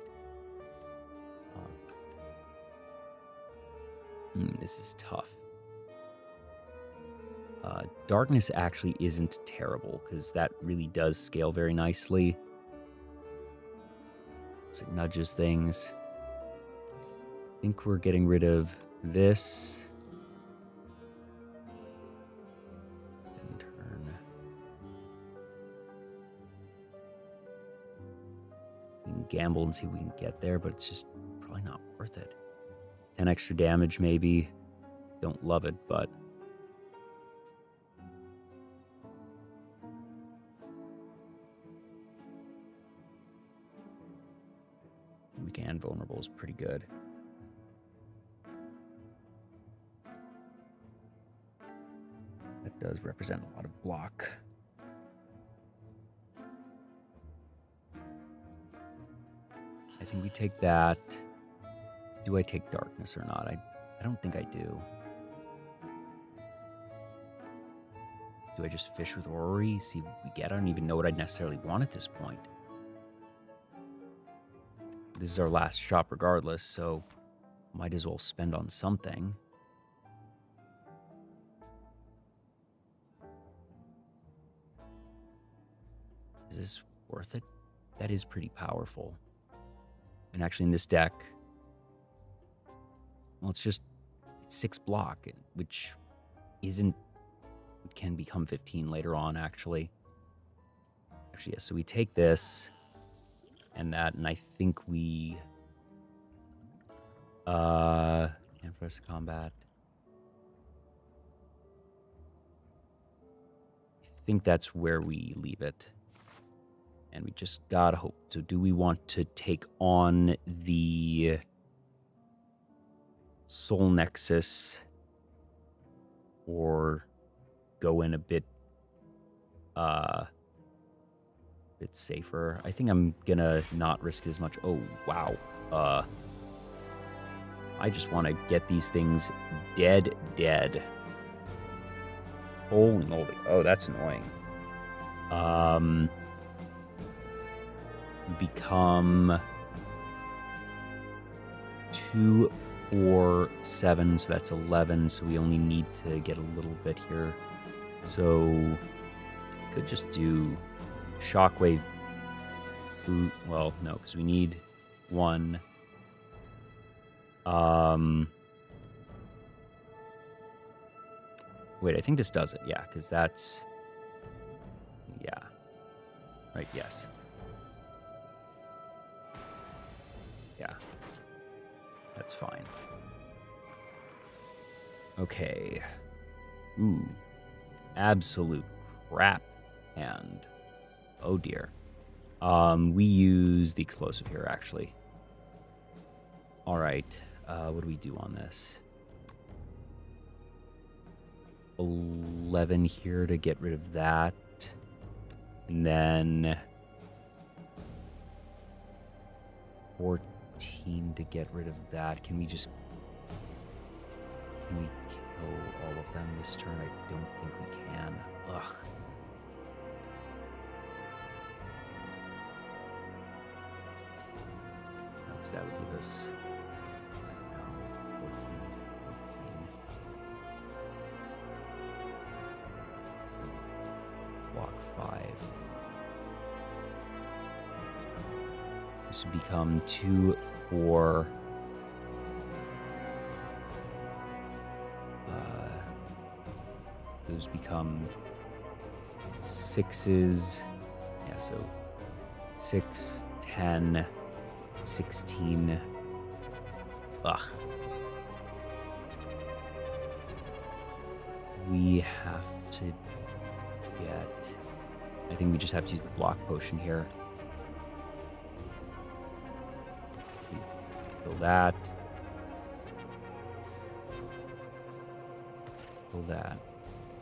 [SPEAKER 1] This is tough. Darkness actually isn't terrible, because that really does scale very nicely. So it nudges things. I think we're getting rid of this. And turn. We can gamble and see if we can get there, but it's just probably not worth it. 10 extra damage, maybe. Don't love it, but... weak and vulnerable is pretty good. That does represent a lot of block. I think we take that. Do I take darkness or not? I don't think I do. Do I just fish with Orrery? See what we get? I don't even know what I necessarily want at this point. This is our last shop regardless, so might as well spend on something. Is this worth it? That is pretty powerful. And actually in this deck, well, it's 6 block, which isn't It can become 15 later on, actually. Actually, yes, so we take this and that, and I think we... and for us to combat. I think that's where we leave it. And we just gotta hope. So do we want to take on the Soul Nexus or go in a bit safer? I think I'm gonna not risk it as much. Oh, wow. I just want to get these things dead. Holy moly. Oh, that's annoying. Become 2, 4, 7, so that's 11, so we only need to get a little bit here. So we could just do Shockwave. Well, no, because we need 1. Wait, I think this does it. Yeah, because that's... Yeah. Right, yes. Yeah. That's fine. Okay. Ooh. Absolute crap. And... Oh, dear. We use the explosive here, actually. All right. What do we do on this? 11 here to get rid of that. And then 14 to get rid of that. Can we kill all of them this turn? I don't think we can. Ugh. No, because that would give us... No, 14. Block 5. This would become 2, 4. Those become 6s. Yeah, so 6, 10, 16. Ugh. We have to get... I think we just have to use the block potion here. Kill that. Kill that.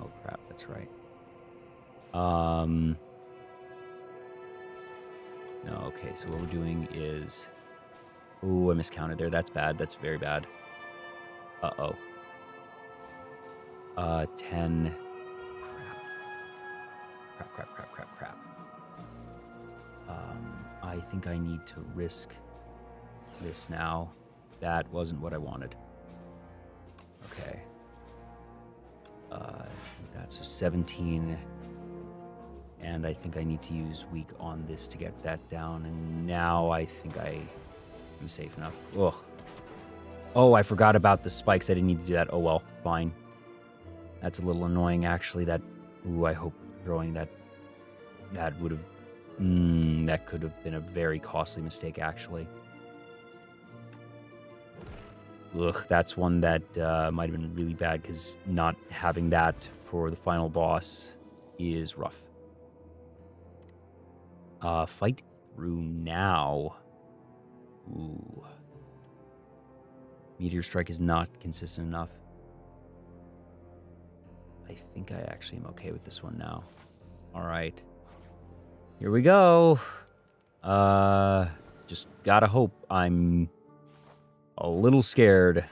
[SPEAKER 1] Oh crap, that's right. No, okay, so what we're doing is... Oh, I miscounted there. That's bad. That's very bad. Uh-oh. 10. Crap. I think I need to risk this now. That wasn't what I wanted. Okay. That's 17. And I think I need to use weak on this to get that down. And now I think I'm safe enough. Ugh. Oh, I forgot about the spikes. I didn't need to do that. Oh, well, fine. That's a little annoying, actually. Ooh, I hope throwing that would have... that could have been a very costly mistake, actually. Ugh, that's one that might have been really bad, because not having that for the final boss is rough. Fight through now. Ooh. Meteor Strike is not consistent enough. I think I actually am okay with this one now. All right. Here we go. Just gotta hope. I'm a little scared.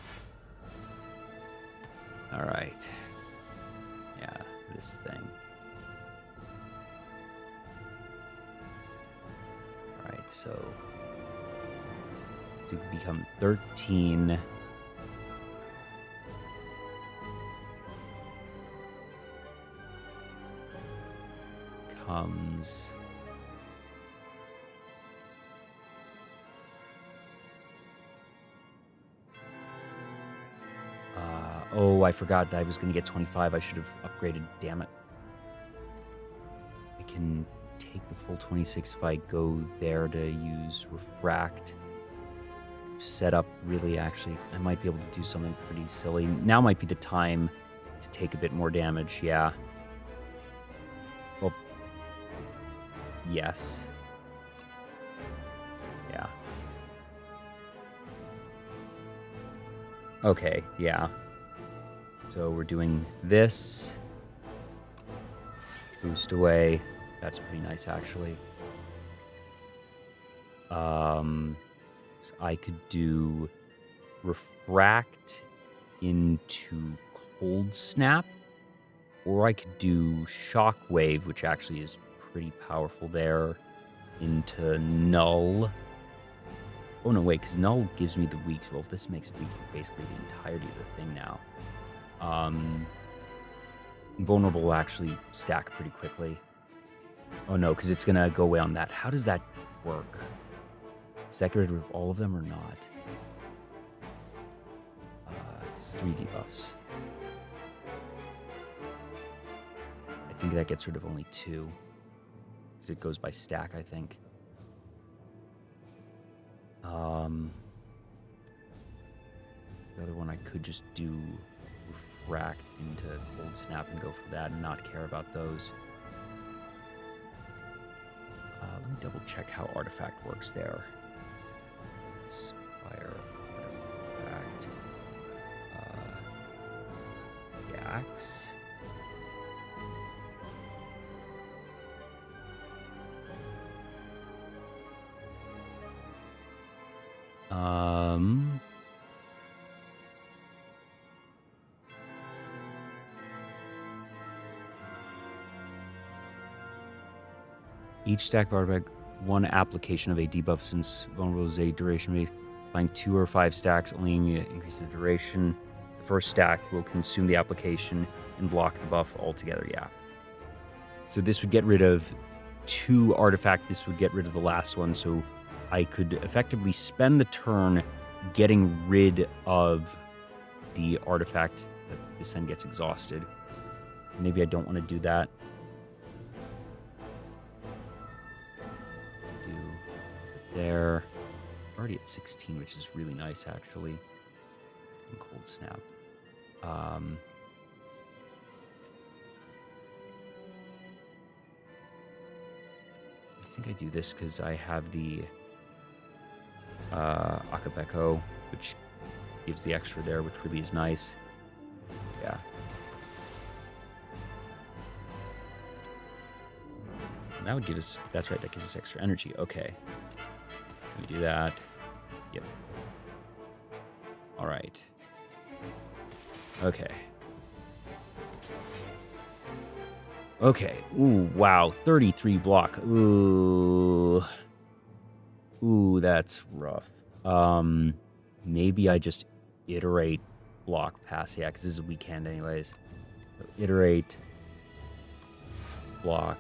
[SPEAKER 1] All right. Yeah, this thing. All right, so it could become 13. Comes... Oh, I forgot that I was going to get 25. I should have upgraded. Damn it. I can take the full 26 if I go there to use Refract. Set up, really, actually. I might be able to do something pretty silly. Now might be the time to take a bit more damage, yeah. Well, yes. Yeah. Okay, yeah. So we're doing this. Boost away. That's pretty nice, actually. So I could do Refract into Cold Snap, or I could do Shockwave, which actually is pretty powerful there, into Null. Oh, no, wait, because Null gives me the weak. Well, this makes it weak for basically the entirety of the thing now. Invulnerable will actually stack pretty quickly. Oh, no, because it's going to go away on that. How does that work? Does that get rid of all of them or not? It's 3 debuffs. I think that gets rid of only 2. Because it goes by stack, I think. The other one I could just do Refract into Cold Snap and go for that and not care about those. Let me double check how Artifact works there. Spire, Artifact, Yax. Each stack of artifact, 1 application of a debuff since vulnerable is a duration base. Applying 2 or 5 stacks only increases the duration. The first stack will consume the application and block the buff altogether. Yeah. So this would get rid of 2 artifact. This would get rid of the last one. So I could effectively spend the turn getting rid of the artifact that this then gets exhausted. Maybe I don't want to do that. Do there. Already at 16, which is really nice, actually. And Cold Snap. I think I do this because I have the Akabeko, which gives the extra there, which really is nice. Yeah. That would give us, that's right, that gives us extra energy. Okay. Can we do that? Yep. All right. Okay. Okay. Ooh, wow. 33 block. Ooh. Ooh, that's rough. Maybe I just iterate block pass. Yeah, because this is a weekend anyways. So iterate block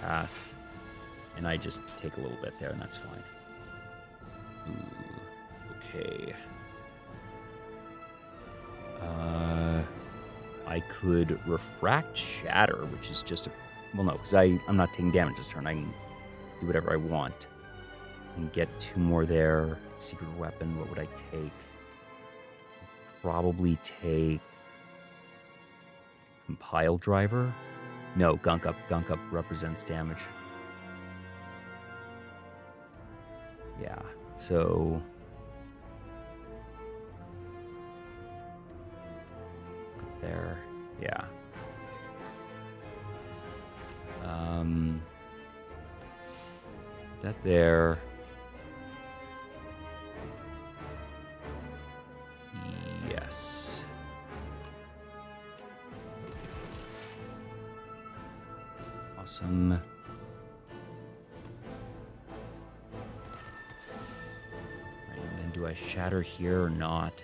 [SPEAKER 1] pass. And I just take a little bit there, and that's fine. Ooh, okay. I could Refract Shatter, which is just a... Well, no, because I'm not taking damage this turn. I can do whatever I want. And get 2 more there. Secret Weapon, what would I take? Probably take... Compile Driver? No, Gunk Up. Gunk Up represents damage. Yeah, so... There, yeah. That there. Yes. Awesome. Right, and then do I shatter here or not?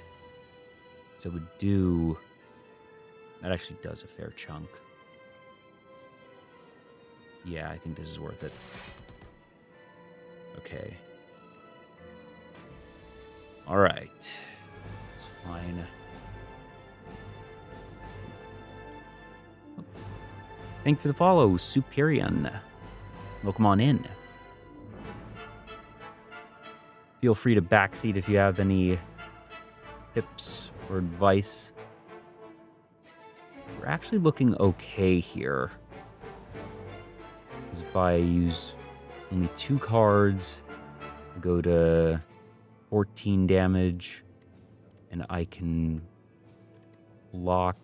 [SPEAKER 1] So it would do... That actually does a fair chunk. Yeah, I think this is worth it. Okay. All right. It's fine. thank you for the follow, Superion. Welcome on in. Feel free to backseat if you have any tips or advice. We're actually looking okay here. Because if I use only 2 cards, I go to 14 damage, and I can block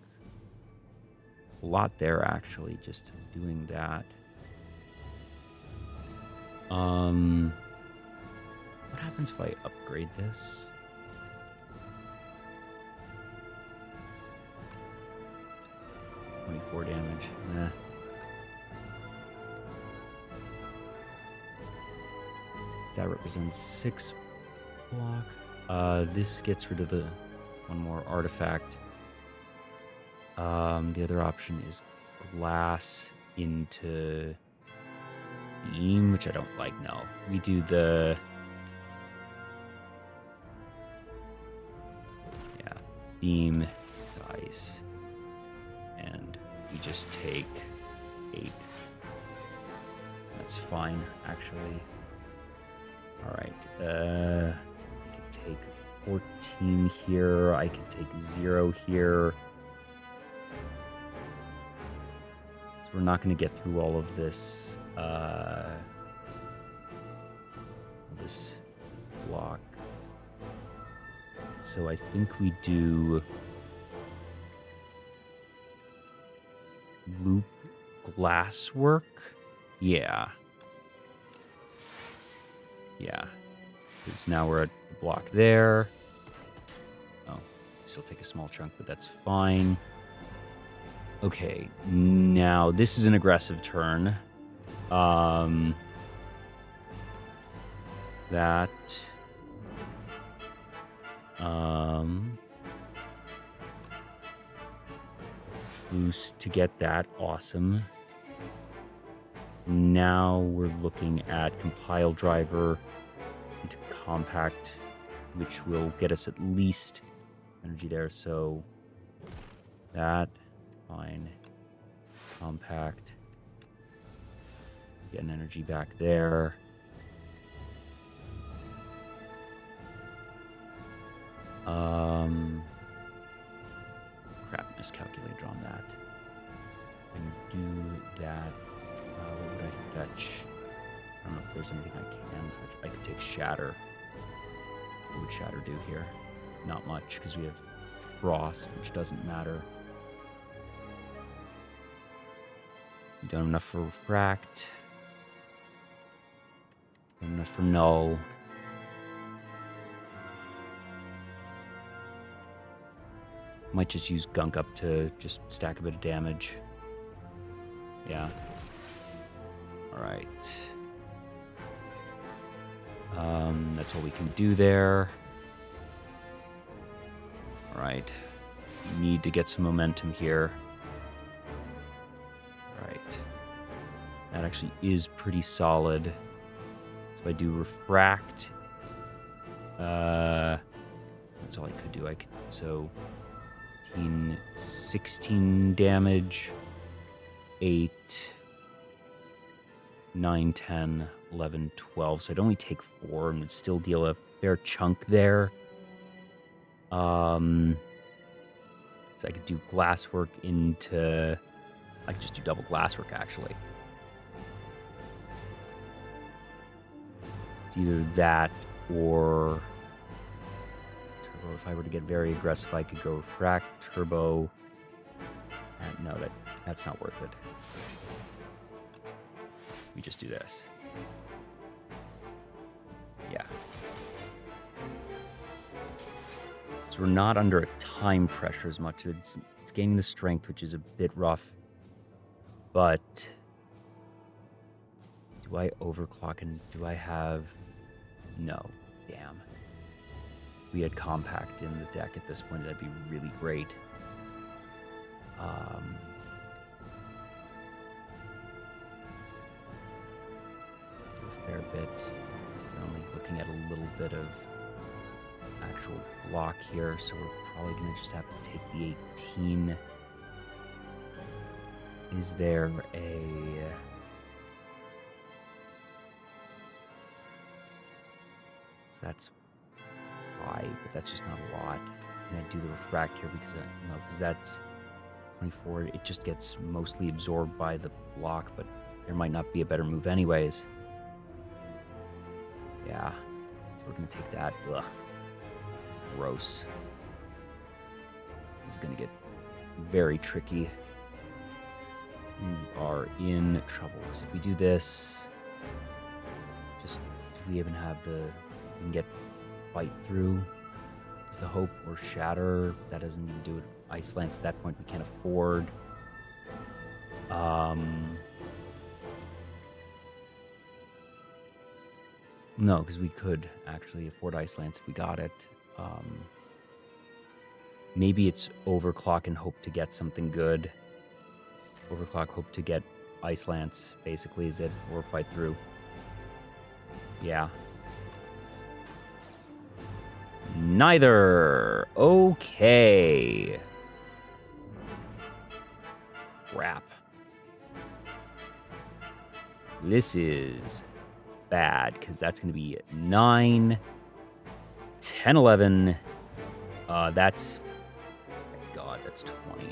[SPEAKER 1] a lot there, actually, just doing that. What happens if I upgrade this? .24 damage. Nah. That represents 6 block. This gets rid of the one more artifact. The other option is glass into beam, which I don't like. No, we do the beam dice, and we just take 8. That's fine, actually. All right, I can take 14 here. I can take 0 here. So we're not going to get through all of this. This block. So I think we do loop glasswork. Yeah. Yeah. Because now we're at the block there. Oh, still take a small chunk, but that's fine. Okay, now this is an aggressive turn. That boost to get that, awesome. Now we're looking at compile driver into compact, which will get us at least energy there. So that, fine, compact, get an energy back there. Crap, miscalculated on that. And do that. What would I fetch? I don't know if there's anything I can fetch. I could take Shatter. What would Shatter do here? Not much, because we have Frost, which doesn't matter. We don't have enough for Refract. Don't have enough for Null. Might just use Gunk Up to just stack a bit of damage. Yeah. Alright. That's all we can do there. Alright. Need to get some momentum here. Alright. That actually is pretty solid. So I do Refract. That's all I could do. So 16 damage, 8, 9, 10, 11, 12. So I'd only take 4 and would still deal a fair chunk there. So I could do glasswork into... I could just do double glasswork, actually. It's either that or... Turbo. If I were to get very aggressive, I could go Refract, Turbo. And no, that's not worth it. We just do this. Yeah. So we're not under a time pressure as much. It's gaining the strength, which is a bit rough. But do I overclock and do I have... No. Damn. We had compact in the deck at this point. That'd be really great. Do a fair bit. We're only looking at a little bit of actual block here, so we're probably going to just have to take the 18. Is there a... So that's 5, but that's just not a lot. And I do the refract here because that's 24. It just gets mostly absorbed by the block, but there might not be a better move anyways. Yeah, so we're gonna take that. Ugh, gross. This is gonna get very tricky. We are in trouble. So if we do this, just do we even have the... We can get fight through is the hope, or shatter. That doesn't even do it. Ice Lance at that point we can't afford. No, because we could actually afford Ice Lance if we got it. Maybe it's overclock and hope to get something good. Overclock, hope to get Ice Lance, basically, is it? Or fight through. Yeah. Neither. Okay. Crap. This is bad, because that's going to be 9, 10, 11. That's... God, that's 20.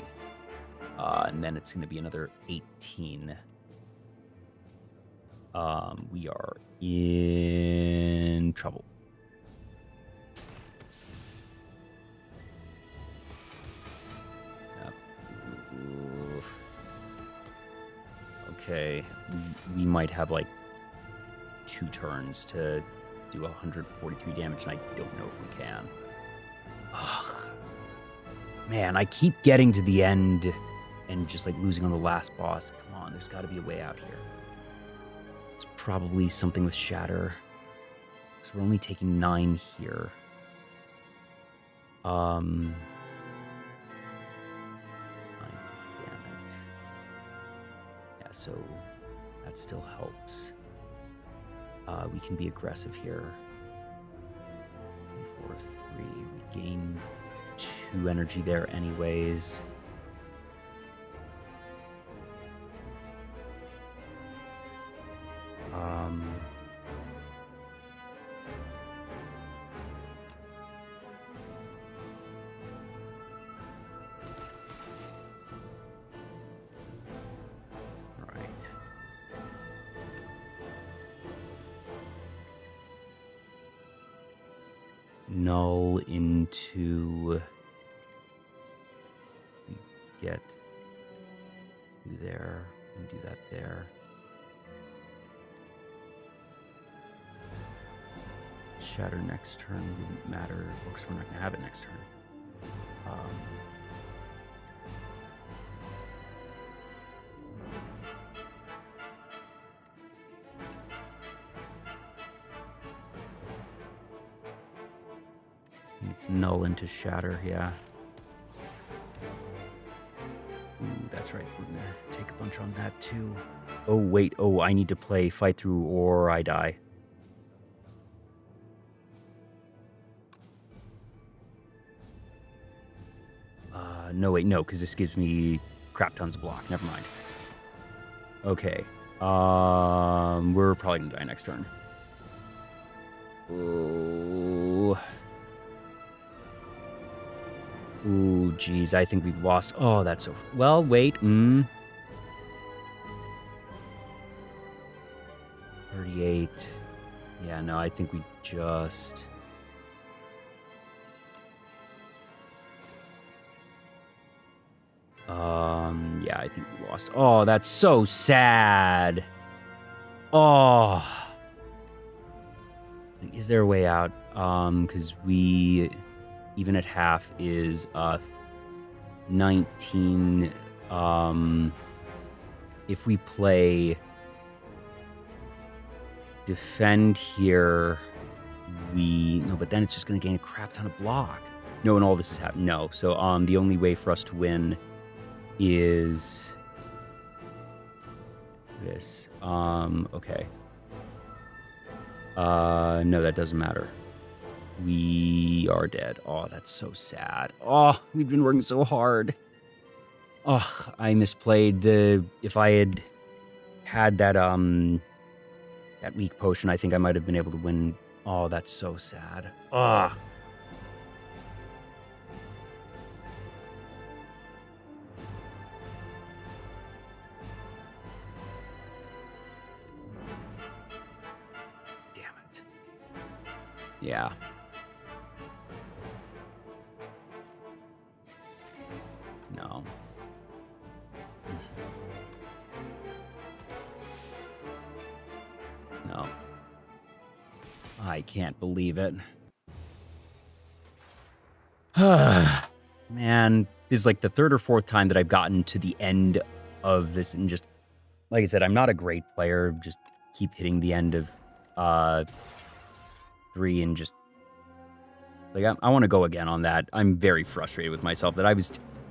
[SPEAKER 1] And then it's going to be another 18. We are in trouble. Okay, we might have like 2 turns to do 143 damage, and I don't know if we can. Ugh. Man, I keep getting to the end and just like losing on the last boss. Come on, there's got to be a way out here. It's probably something with Shatter. So we're only taking 9 here. 9 damage. Yeah, so that still helps. We can be aggressive here. 4, 3. We gain 2 energy there anyways. Alright. Null into... We get... Do there. And do that there. Shatter next turn wouldn't matter, because we're not going to have it next turn. It's null into shatter, yeah. Ooh, that's right, we're going to take a bunch on that too. Oh, wait, I need to play fight through or I die. No, wait, no, because this gives me crap tons of block. Never mind. Okay. We're probably going to die next turn. Ooh. Ooh, geez, I think we've lost. Oh, that's so... Well, wait. 38. Yeah, no, I think we just... Yeah, I think we lost. Oh, that's so sad. Oh. Is there a way out? Because we, even at half, is 19. If we play defend here, no, but then it's just going to gain a crap ton of block. No, and all this is happening. No, so the only way for us to win is this. Okay. No, that doesn't matter. We are dead. Oh, that's so sad. Oh, we've been working so hard. Oh, I misplayed the... If I had had that weak potion, I think I might have been able to win. Oh, that's so sad. Ugh. Damn it. Yeah. No. No. I can't believe it. Man, this is like the third or fourth time that I've gotten to the end of this, and just, like I said, I'm not a great player. Just keep hitting the end of 3 and just like I want to go again on that. I'm very frustrated with myself that I was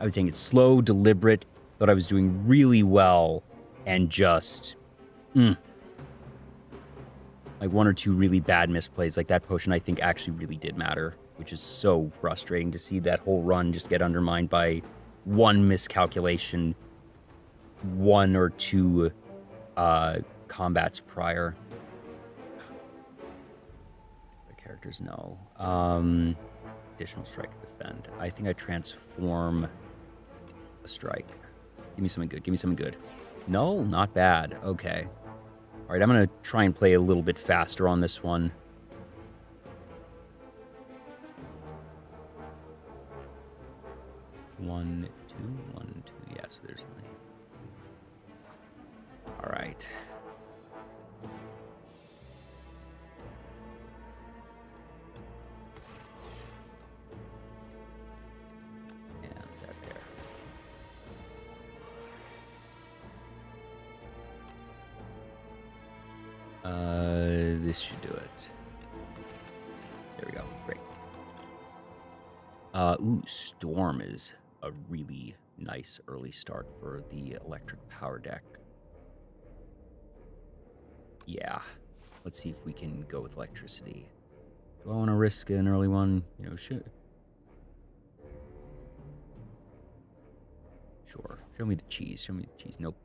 [SPEAKER 1] saying it's slow, deliberate, but I was doing really well, and just like 1 or 2 really bad misplays. Like that potion, I think actually really did matter, which is so frustrating to see that whole run just get undermined by 1 miscalculation, 1 or 2 combats prior. The characters know. Additional strike to defend. I think I transform a strike. Give me something good. Give me something good. No, not bad. Okay. All right, I'm going to try and play a little bit faster on this one. One, two. Yeah, so there's something. All right. And that there. This should do it. There we go. Great. Ooh, Storm is a really nice early start for the electric power deck. Yeah. Let's see if we can go with electricity. Do I want to risk an early one? You know, Sure. Show me the cheese. Nope.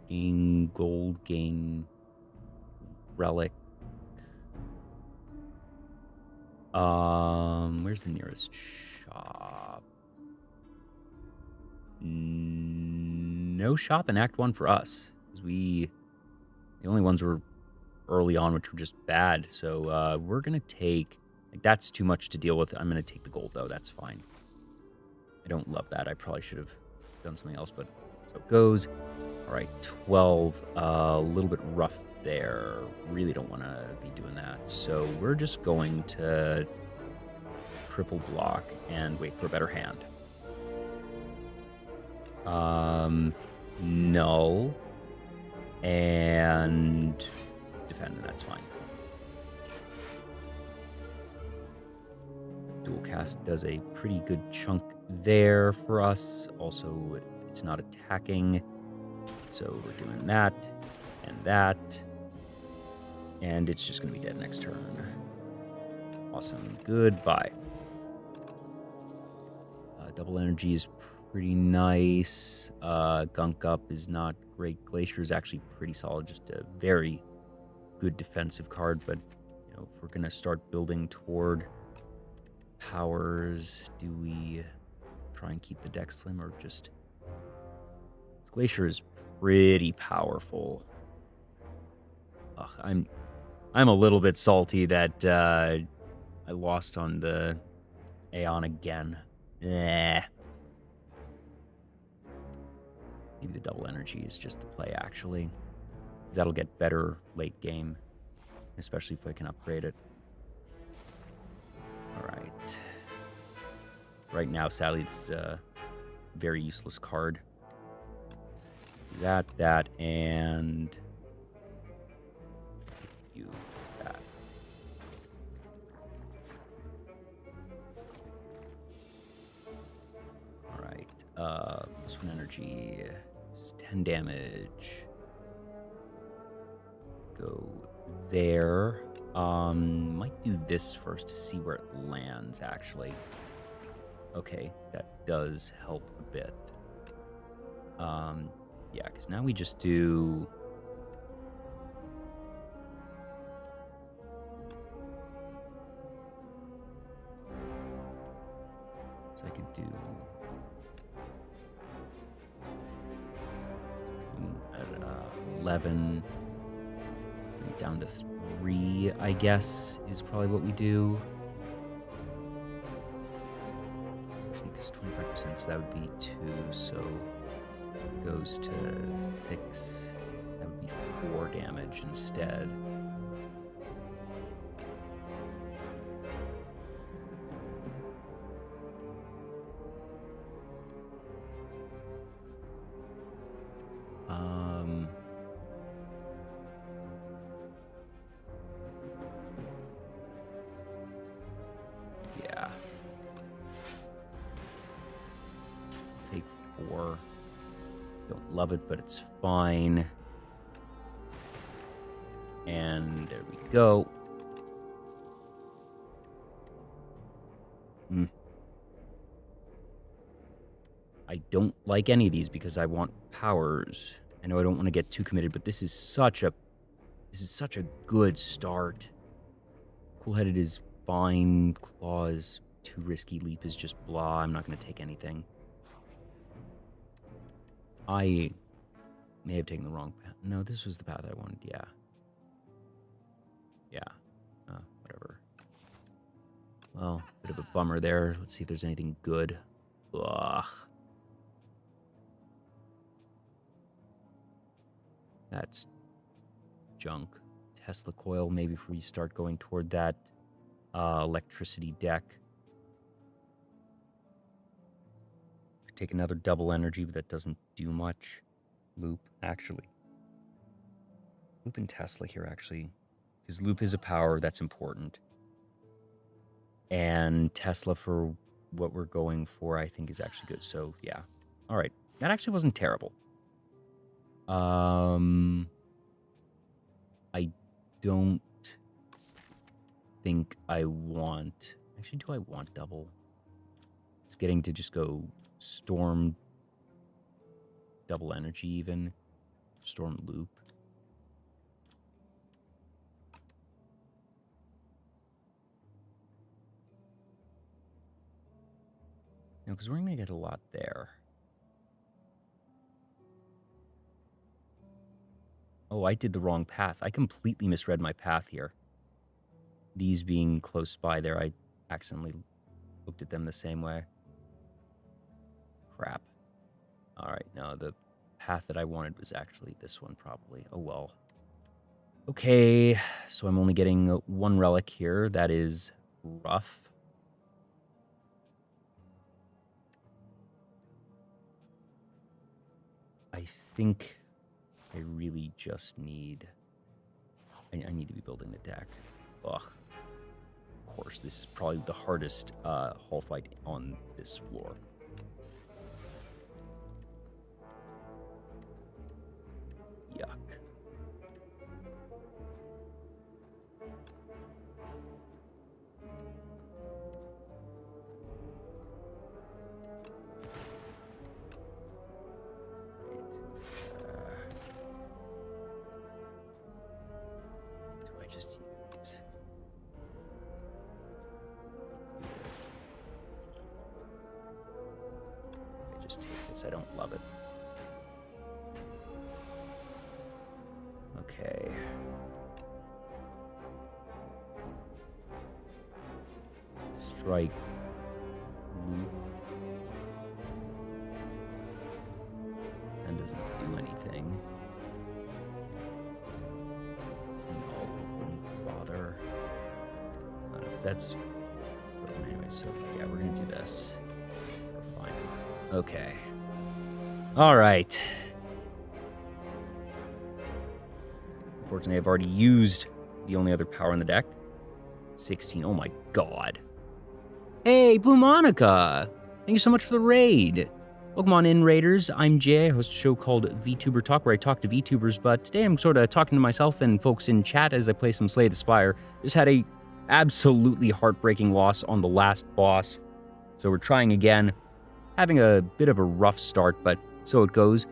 [SPEAKER 1] Gain gold, gain relic. Where's the nearest shop? No shop in Act 1 for us. The only ones were early on, which were just bad. So we're going to take... Like, that's too much to deal with. I'm going to take the gold, though. That's fine. I don't love that. I probably should have done something else, but so it goes. All right, 12. A little bit rough there. Really don't want to be doing that. So we're just going to triple block and wait for a better hand. No. And defend, and that's fine. Dual cast does a pretty good chunk there for us. Also, it's not attacking. So we're doing that and that. And it's just going to be dead next turn. Awesome. Goodbye. Double energy is pretty nice. Gunk up is not great. Glacier is actually pretty solid. Just a very good defensive card. But, you know, if we're going to start building toward powers, do we try and keep the deck slim or just... Glacier is pretty powerful. Ugh, I'm a little bit salty that I lost on the Aeon again. Maybe the double energy is just the play, actually. That'll get better late game, especially if I can upgrade it. All right. Right now, sadly, it's a very useless card. That, and you that. All right. This one energy. This is 10 damage. Go there. Might do this first to see where it lands, actually. Okay, that does help a bit. Yeah, because now we just do... So I could do... at 11, down to 3, I guess, is probably what we do. Actually, because 25%, so that would be 2, so it goes to 6. That would be 4 damage instead. Yeah. Take 4. Don't love it, but it's fine. And there we go. I don't like any of these because I want powers. I know I don't want to get too committed, but this is such a good start. Cool-headed is fine. Claws, too risky. Leap is just blah. I'm not going to take anything. I may have taken the wrong path. No, this was the path I wanted. Yeah. Yeah. Whatever. Well, bit of a bummer there. Let's see if there's anything good. Ugh. That's junk. Tesla coil, maybe if we start going toward that electricity deck. Take another double energy, but that doesn't do much. Loop, actually. Loop and Tesla here, actually. Because Loop is a power that's important. And Tesla, for what we're going for, I think is actually good. So, yeah. All right. That actually wasn't terrible. I don't think I want... Actually, do I want double? It's getting to just go Storm, double energy even. Storm Loop. No, because we're going to get a lot there. Oh, I did the wrong path. I completely misread my path here. These being close by there, I accidentally looked at them the same way. Crap. All right, no, the path that I wanted was actually this one, probably. Oh, well. Okay, so I'm only getting 1 relic here. That is rough. I think I really just need... I need to be building the deck. Ugh. Of course, this is probably the hardest hull fight on this floor. Yuck. I don't love it. Okay. Strike. Loop. And doesn't do anything. No, wouldn't bother. That's... Anyway, so yeah, we're gonna do this. We're fine. Okay. All right. Unfortunately, I've already used the only other power in the deck. 16. Oh my god. Hey, Blue Monica! Thank you so much for the raid. Welcome on in, Raiders. I'm Jay. I host a show called Vtuber Talk, where I talk to VTubers, but today I'm sort of talking to myself and folks in chat as I play some Slay the Spire. Just had a absolutely heartbreaking loss on the last boss. So we're trying again, having a bit of a rough start, but so it goes.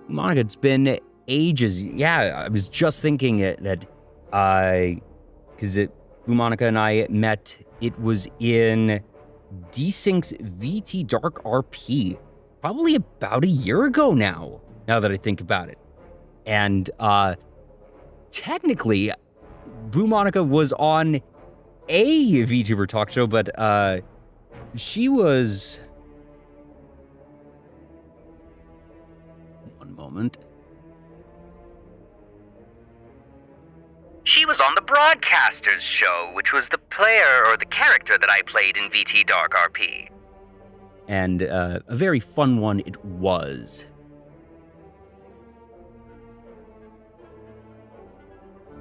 [SPEAKER 1] Monica, it's been ages. Yeah, I was just thinking that because Blue Monica and I met, it was in Desync's VT Dark RP, probably about a year ago now that I think about it. And technically, Blue Monica was on a VTuber talk show, but she was... One moment. She was on the Broadcasters show, which was the player or the character that I played in VT Dark RP. And a very fun one it was.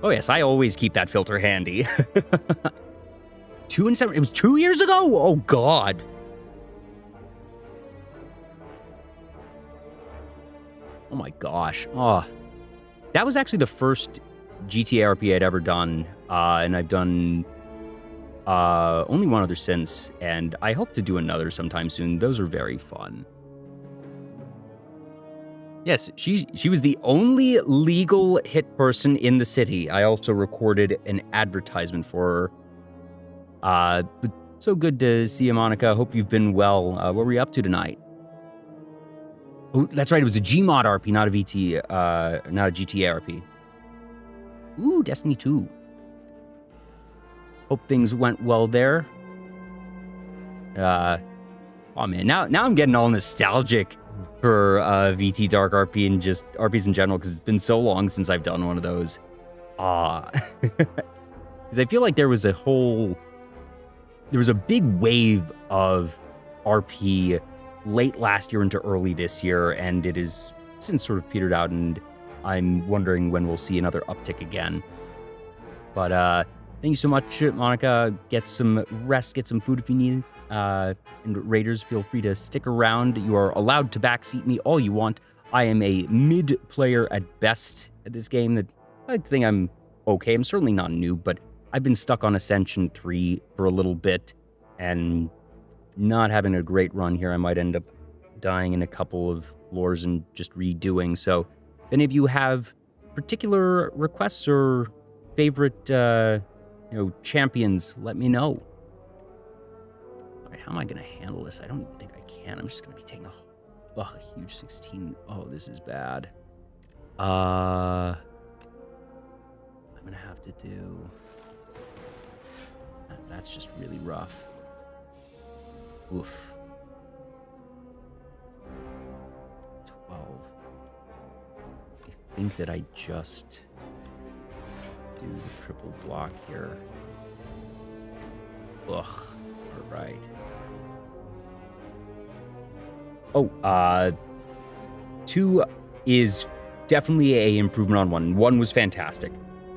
[SPEAKER 1] Oh yes, I always keep that filter handy. 2 and 7, it was 2 years ago? Oh God. Oh my gosh. Oh, that was actually the first GTA RP I'd ever done, and I've done only one other since, and I hope to do another sometime soon. Those are very fun. Yes, she was the only legal hit person in the city. I also recorded an advertisement for her. But so good to see you, Monica. Hope you've been well. What were you up to tonight? Oh, that's right. It was a Gmod RP, not a VT, not a GTA RP. Ooh, Destiny 2. Hope things went well there. Oh man, now I'm getting all nostalgic for VT Dark RP and just RPs in general, because it's been so long since I've done one of those. Because I feel like there was a big wave of RP late last year into early this year, and it is since sort of petered out, and I'm wondering when we'll see another uptick again. But thank you so much, Monica. Get some rest, get some food if you need. And Raiders, feel free to stick around. You are allowed to backseat me all you want. I am a mid player at best at this game. I think I'm okay. I'm certainly not new, but I've been stuck on Ascension 3 for a little bit and not having a great run here. I might end up dying in a couple of floors and just redoing. So if any of you have particular requests or favorite champions, let me know. All right, how am I going to handle this? I don't even think I can. I'm just going to be taking a huge 16. Oh, this is bad. I'm going to have to do... That's just really rough. Oof. 12. I think that I just do the triple block here. Ugh. All right. Oh, 2 is definitely a improvement on 1. 1 was fantastic,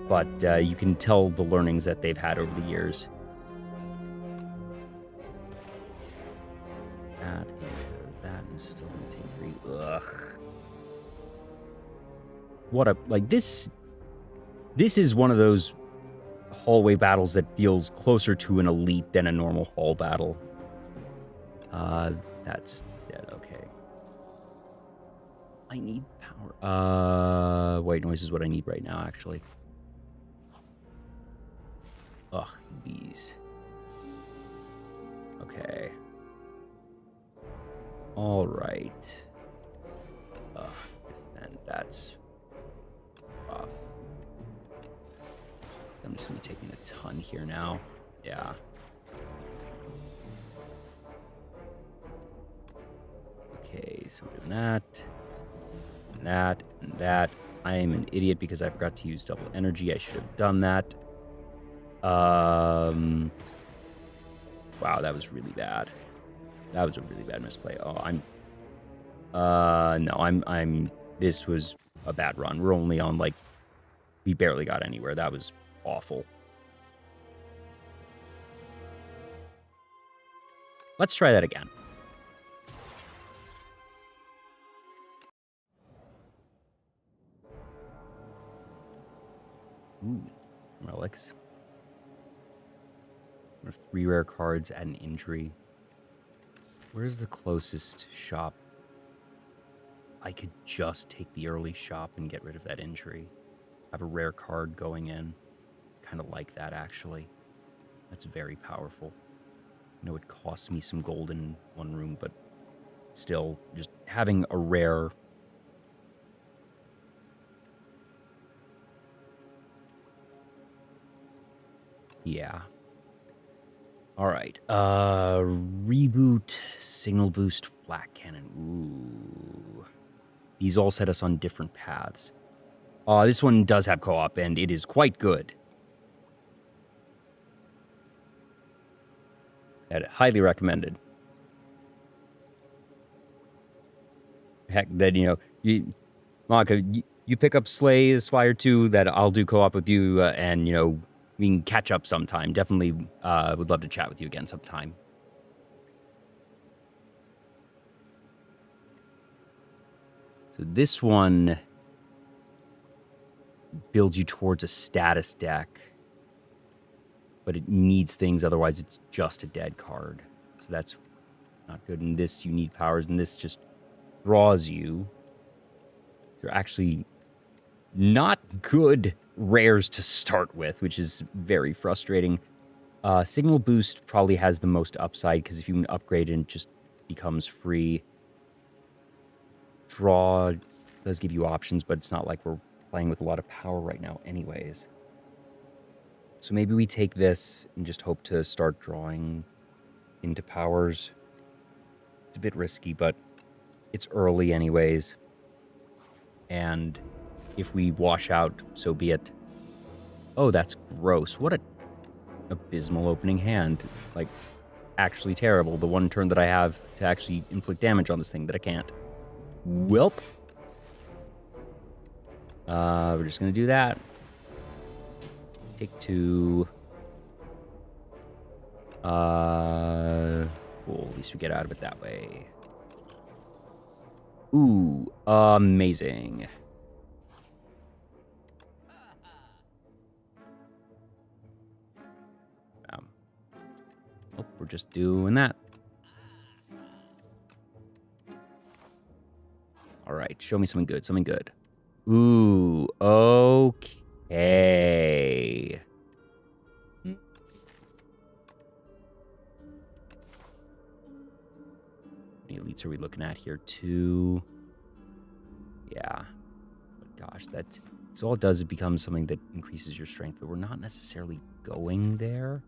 [SPEAKER 1] but you can tell the learnings that they've had over the years. That is still gonna take 3. Ugh. What a, like, this is one of those hallway battles that feels closer to an elite than a normal hall battle. That's dead. Okay. I need power. White noise is what I need right now, actually. Ugh, these. Okay. All right. Ugh, and that's rough. I'm just gonna be taking a ton here now. Yeah. Okay, so we're doing that, and that, and that. I am an idiot because I forgot to use double energy. I should have done that. Wow, that was really bad. That was a really bad misplay. Oh, this was a bad run. We're only on, like, we barely got anywhere. That was awful. Let's try that again. Ooh, relics. We have 3 rare cards at an injury. Where's the closest shop? I could just take the early shop and get rid of that injury. Have a rare card going in. Kind of like that, actually. That's very powerful. I know it costs me some gold in one room, but still, just having a rare... Yeah. All right. Reboot, signal boost, flak cannon. Ooh. These all set us on different paths. This one does have co-op, and it is quite good. I'd highly recommended. Heck, then, Monica, you pick up Spire 2, that I'll do co-op with you, and, we can catch up sometime. Definitely would love to chat with you again sometime. So this one builds you towards a status deck, but it needs things, otherwise it's just a dead card. So that's not good. And this, you need powers, and this just draws you. They're actually not good rares to start with, which is very frustrating. Signal Boost probably has the most upside, because if you can upgrade it, it just becomes free. Draw does give you options, but it's not like we're playing with a lot of power right now anyways. So maybe we take this and just hope to start drawing into powers. It's a bit risky, but it's early anyways. And if we wash out, so be it. Oh, that's gross. What a abysmal opening hand. Like, actually terrible. The one turn that I have to actually inflict damage on this thing that I can't. Welp. We're just going to do that. Take 2. Cool. At least we get out of it that way. Ooh, amazing. Oh, we're just doing that. All right, show me something good, something good. Ooh, okay. How many elites are we looking at here? 2. Yeah. But gosh, that's... So all it does, it becomes something that increases your strength, but we're not necessarily going there.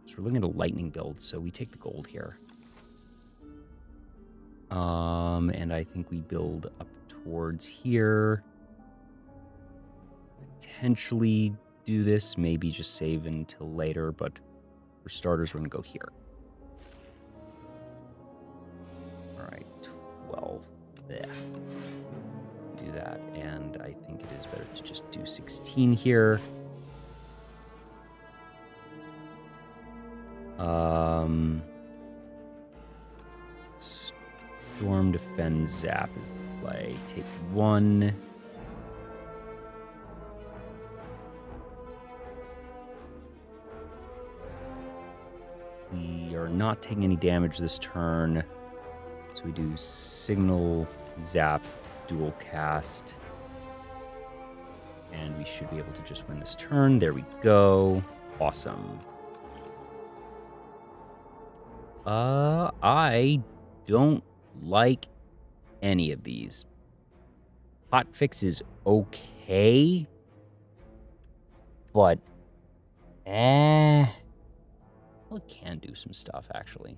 [SPEAKER 1] So we're looking at a lightning build, so we take the gold here. And I think we build up towards here. Potentially do this, maybe just save until later, but for starters, we're gonna go here. All right, 12. Yeah. Do that, and I think it is better to just do 16 here. Storm, defend, zap is the play. Take 1. We are not taking any damage this turn. So we do signal, zap, dual cast. And we should be able to just win this turn. There we go. Awesome. I don't like any of these. Hot fix is okay, but well, it can do some stuff actually.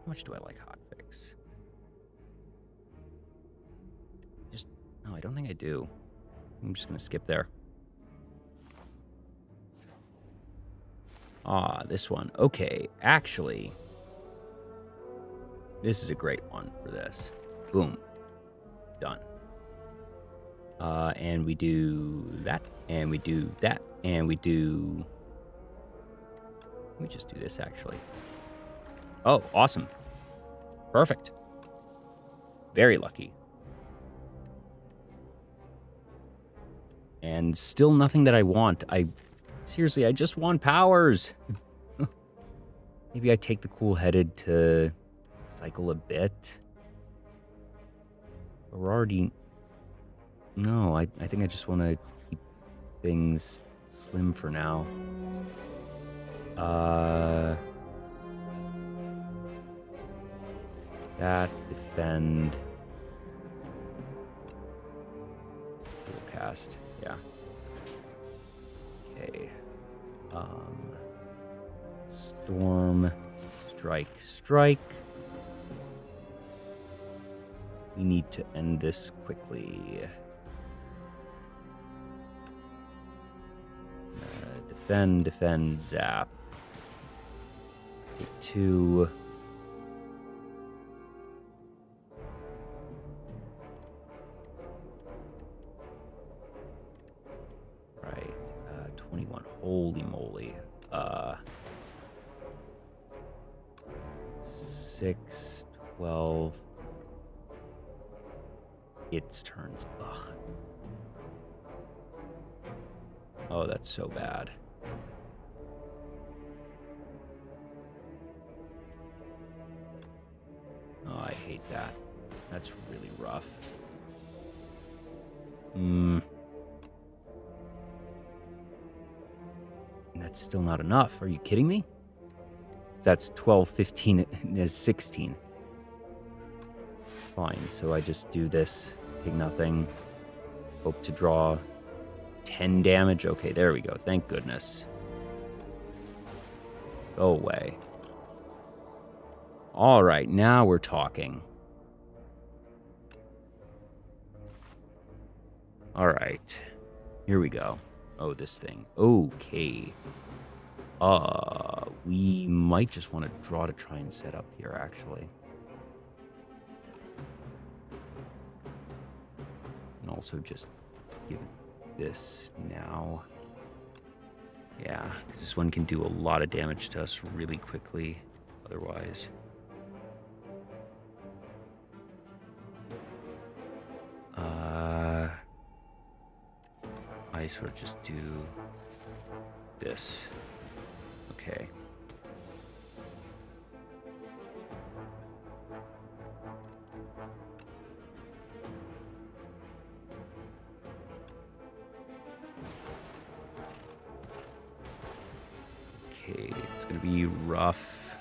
[SPEAKER 1] How much do I like hot fix? No, I don't think I do. I'm just gonna skip there. This one. Okay, actually, this is a great one for this. Boom. Done. And we do that, and we do that, and we do... Let me just do this, actually. Oh, awesome. Perfect. Very lucky. And still nothing that I want. Seriously, I just want powers. Maybe I take the cool-headed to cycle a bit. But we're already... No, I think I just want to keep things slim for now. That, defend... Cast, yeah. Okay. Storm, strike. We need to end this quickly. Defend, zap. Take 2. Right, 21. Holy moly. 6, 12. Its turns. Ugh. Oh, that's so bad. Oh, I hate that. That's really rough. And that's still not enough. Are you kidding me? That's 12, 15, is 16. Fine, so I just do this, take nothing, hope to draw 10 damage. Okay, there we go. Thank goodness. Go away. All right, now we're talking. All right, here we go. Oh, this thing. Okay. We might just want to draw to try and set up here, actually. And also just give it this now. Yeah, because this one can do a lot of damage to us really quickly otherwise. I sort of just do this. Okay. Okay, it's gonna be rough.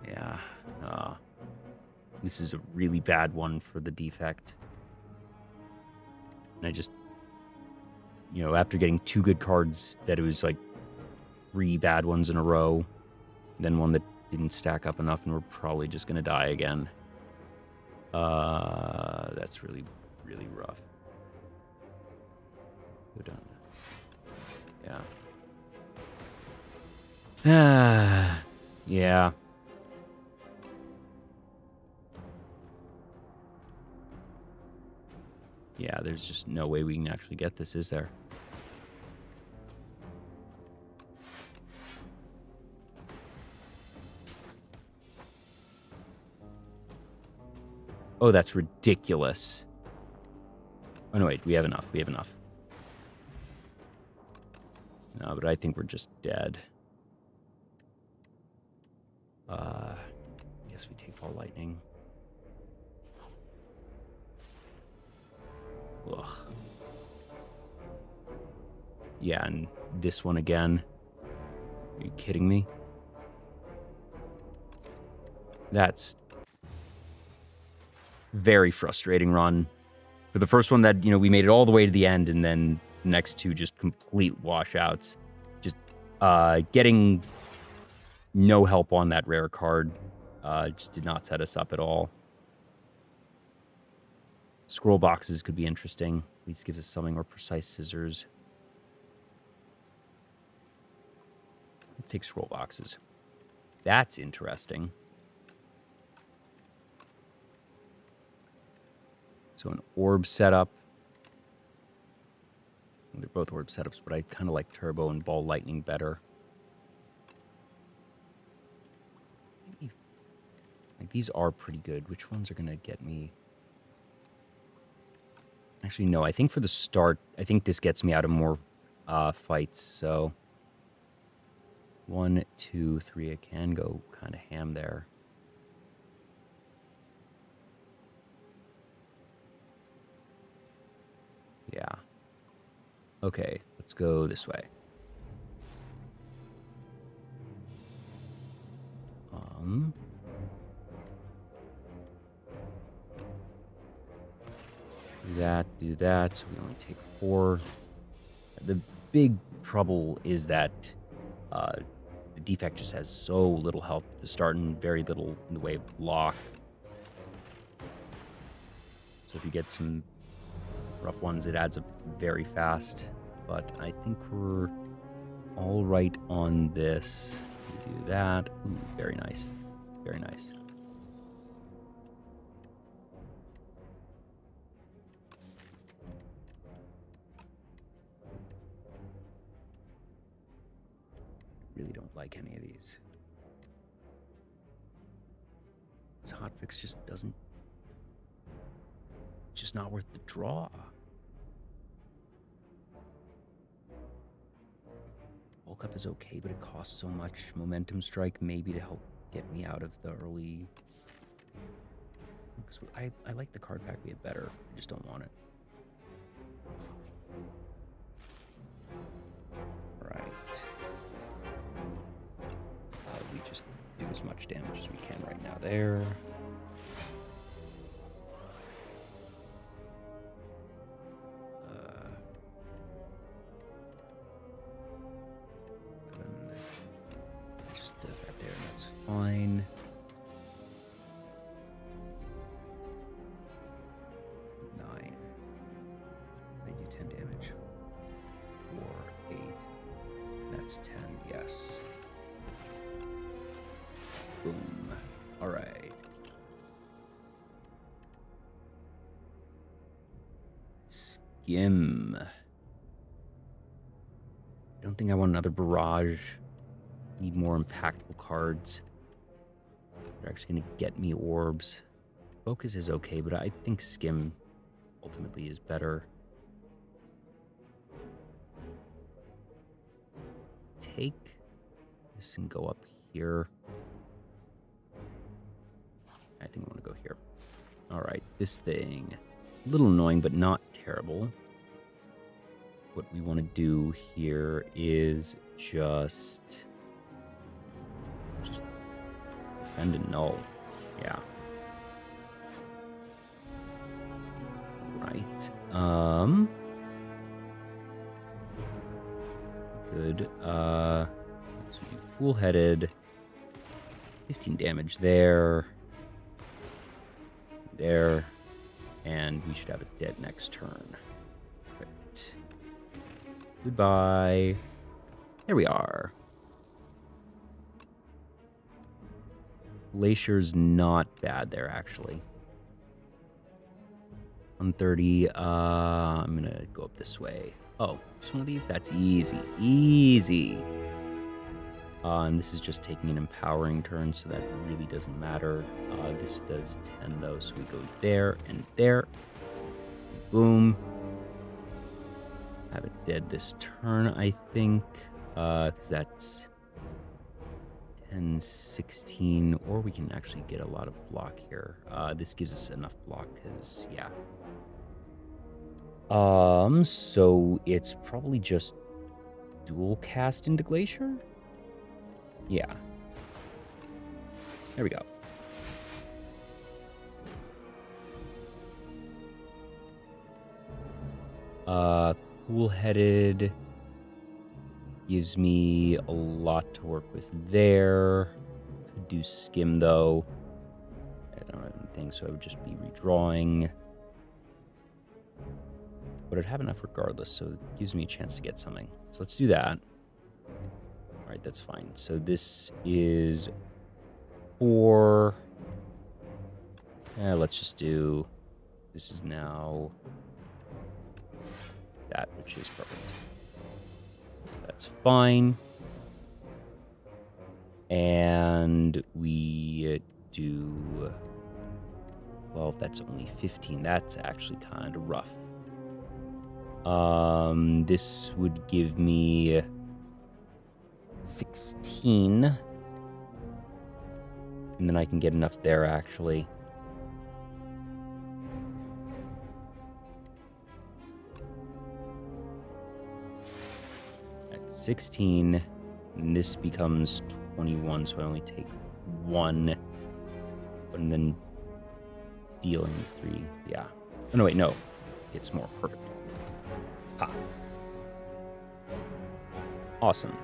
[SPEAKER 1] Yeah. This is a really bad one for the defect. And I just, after getting 2 good cards, that it was like 3 bad ones in a row, then one that didn't stack up enough, and we're probably just gonna die again. That's really, really rough. Go down. Yeah. Yeah. Yeah, there's just no way we can actually get this, is there? Oh, that's ridiculous. Oh, no, wait, we have enough. No, but I think we're just dead. I guess we take ball lightning. Ugh. Yeah, and this one again. Are you kidding me? That's very frustrating run. For the first one that, we made it all the way to the end, and then the next 2 just complete washouts. Just getting no help on that rare card just did not set us up at all. Scroll boxes could be interesting. At least gives us something, or precise scissors. Let's take scroll boxes. That's interesting. So an orb setup. They're both orb setups, but I kind of like turbo and ball lightning better. Like, these are pretty good. Which ones are going to get me? Actually, no. I think for the start, I think this gets me out of more fights, so... 1, 2, 3. I can go kind of ham there. Yeah. Okay, let's go this way. Do that. So we only take 4. The big trouble is that the defect just has so little health at the start and very little in the way of block. So if you get some rough ones, it adds up very fast. But I think we're all right on this. We do that. Ooh, very nice. Very nice. Really don't like any of these. This hotfix just doesn't... It's just not worth the draw. Bulk up is okay, but it costs so much. Momentum strike maybe to help get me out of the early... Because I like the card pack we have better. I just don't want it. Right. We just do as much damage as we can right now there. Just does that there, and that's fine. 9. They do 10 damage. 4, 8. That's 10, yes. Boom. All right. Skim. I don't think I want another barrage. Need more impactful cards. They're actually going to get me orbs. Focus is okay, but I think Skim ultimately is better. Take this and go up here. I think I want to go here. All right, this thing, a little annoying, but not terrible. What we want to do here is just defend and null. Yeah. Right. Good. So we do cool-headed. 15 damage there. There. And we should have it dead next turn. Perfect. Goodbye. There we are. Glacier's not bad there, actually. 130. I'm gonna go up this way. Oh, just one of these? That's easy. Easy. And this is just taking an empowering turn, so that really doesn't matter. This does 10, though, so we go there and there. Boom. Have it dead this turn, I think, because that's 10, 16, or we can actually get a lot of block here. This gives us enough block, because, yeah. So it's probably just dual cast into Glacier? Yeah. There we go. Cool-headed gives me a lot to work with there. Could do Skim, though. I don't have anything, so I would just be redrawing. But I'd have enough regardless, so it gives me a chance to get something. So let's do that. All right, that's fine. So this is 4. Let's just do... This is now... that, which is perfect. That's fine. And we do... Well, if that's only 15, that's actually kind of rough. This would give me 16. And then I can get enough there, actually. At 16, and this becomes 21, so I only take 1. And then dealing 3, yeah. Oh, no, wait, no. It's more perfect. Ha. Awesome.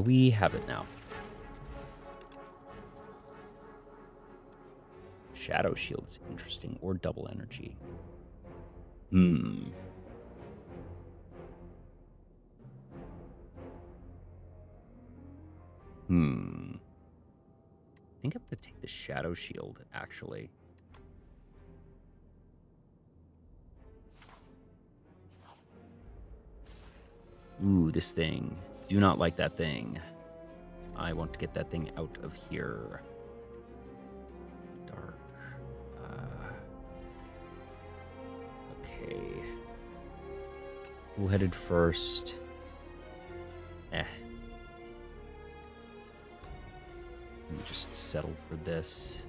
[SPEAKER 1] We have it now. Shadow Shield is interesting, or double energy. I think I'm going to take the Shadow Shield, actually. Ooh, this thing. Do not like that thing. I want to get that thing out of here. Dark. Okay. Cool-headed first. Let me just settle for this.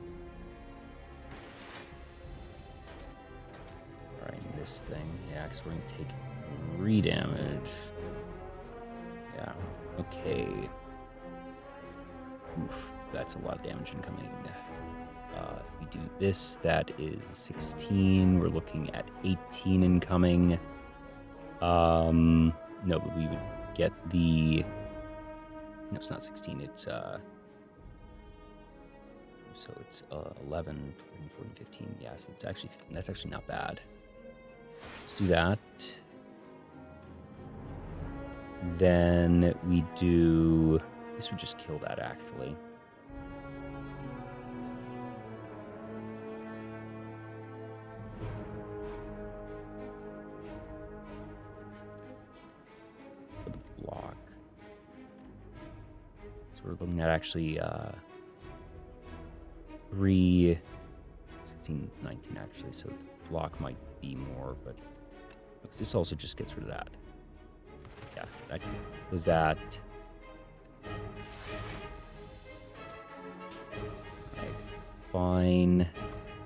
[SPEAKER 1] Alright, this thing. Yeah, because we're going to take 3 damage. Yeah, okay. Oof, that's a lot of damage incoming. If we do this, that is 16. We're looking at 18 incoming. No, but we would get the... No, it's not 16. It's, so it's 11, 13, 14, 15. Yeah, so it's actually, that's actually not bad. Let's do that. Then we do... This would just kill that, actually. For the block. So we're looking at actually 3, 16, 19, actually. So the block might be more, but this also just gets rid of that. Yeah, that was that. Right, fine.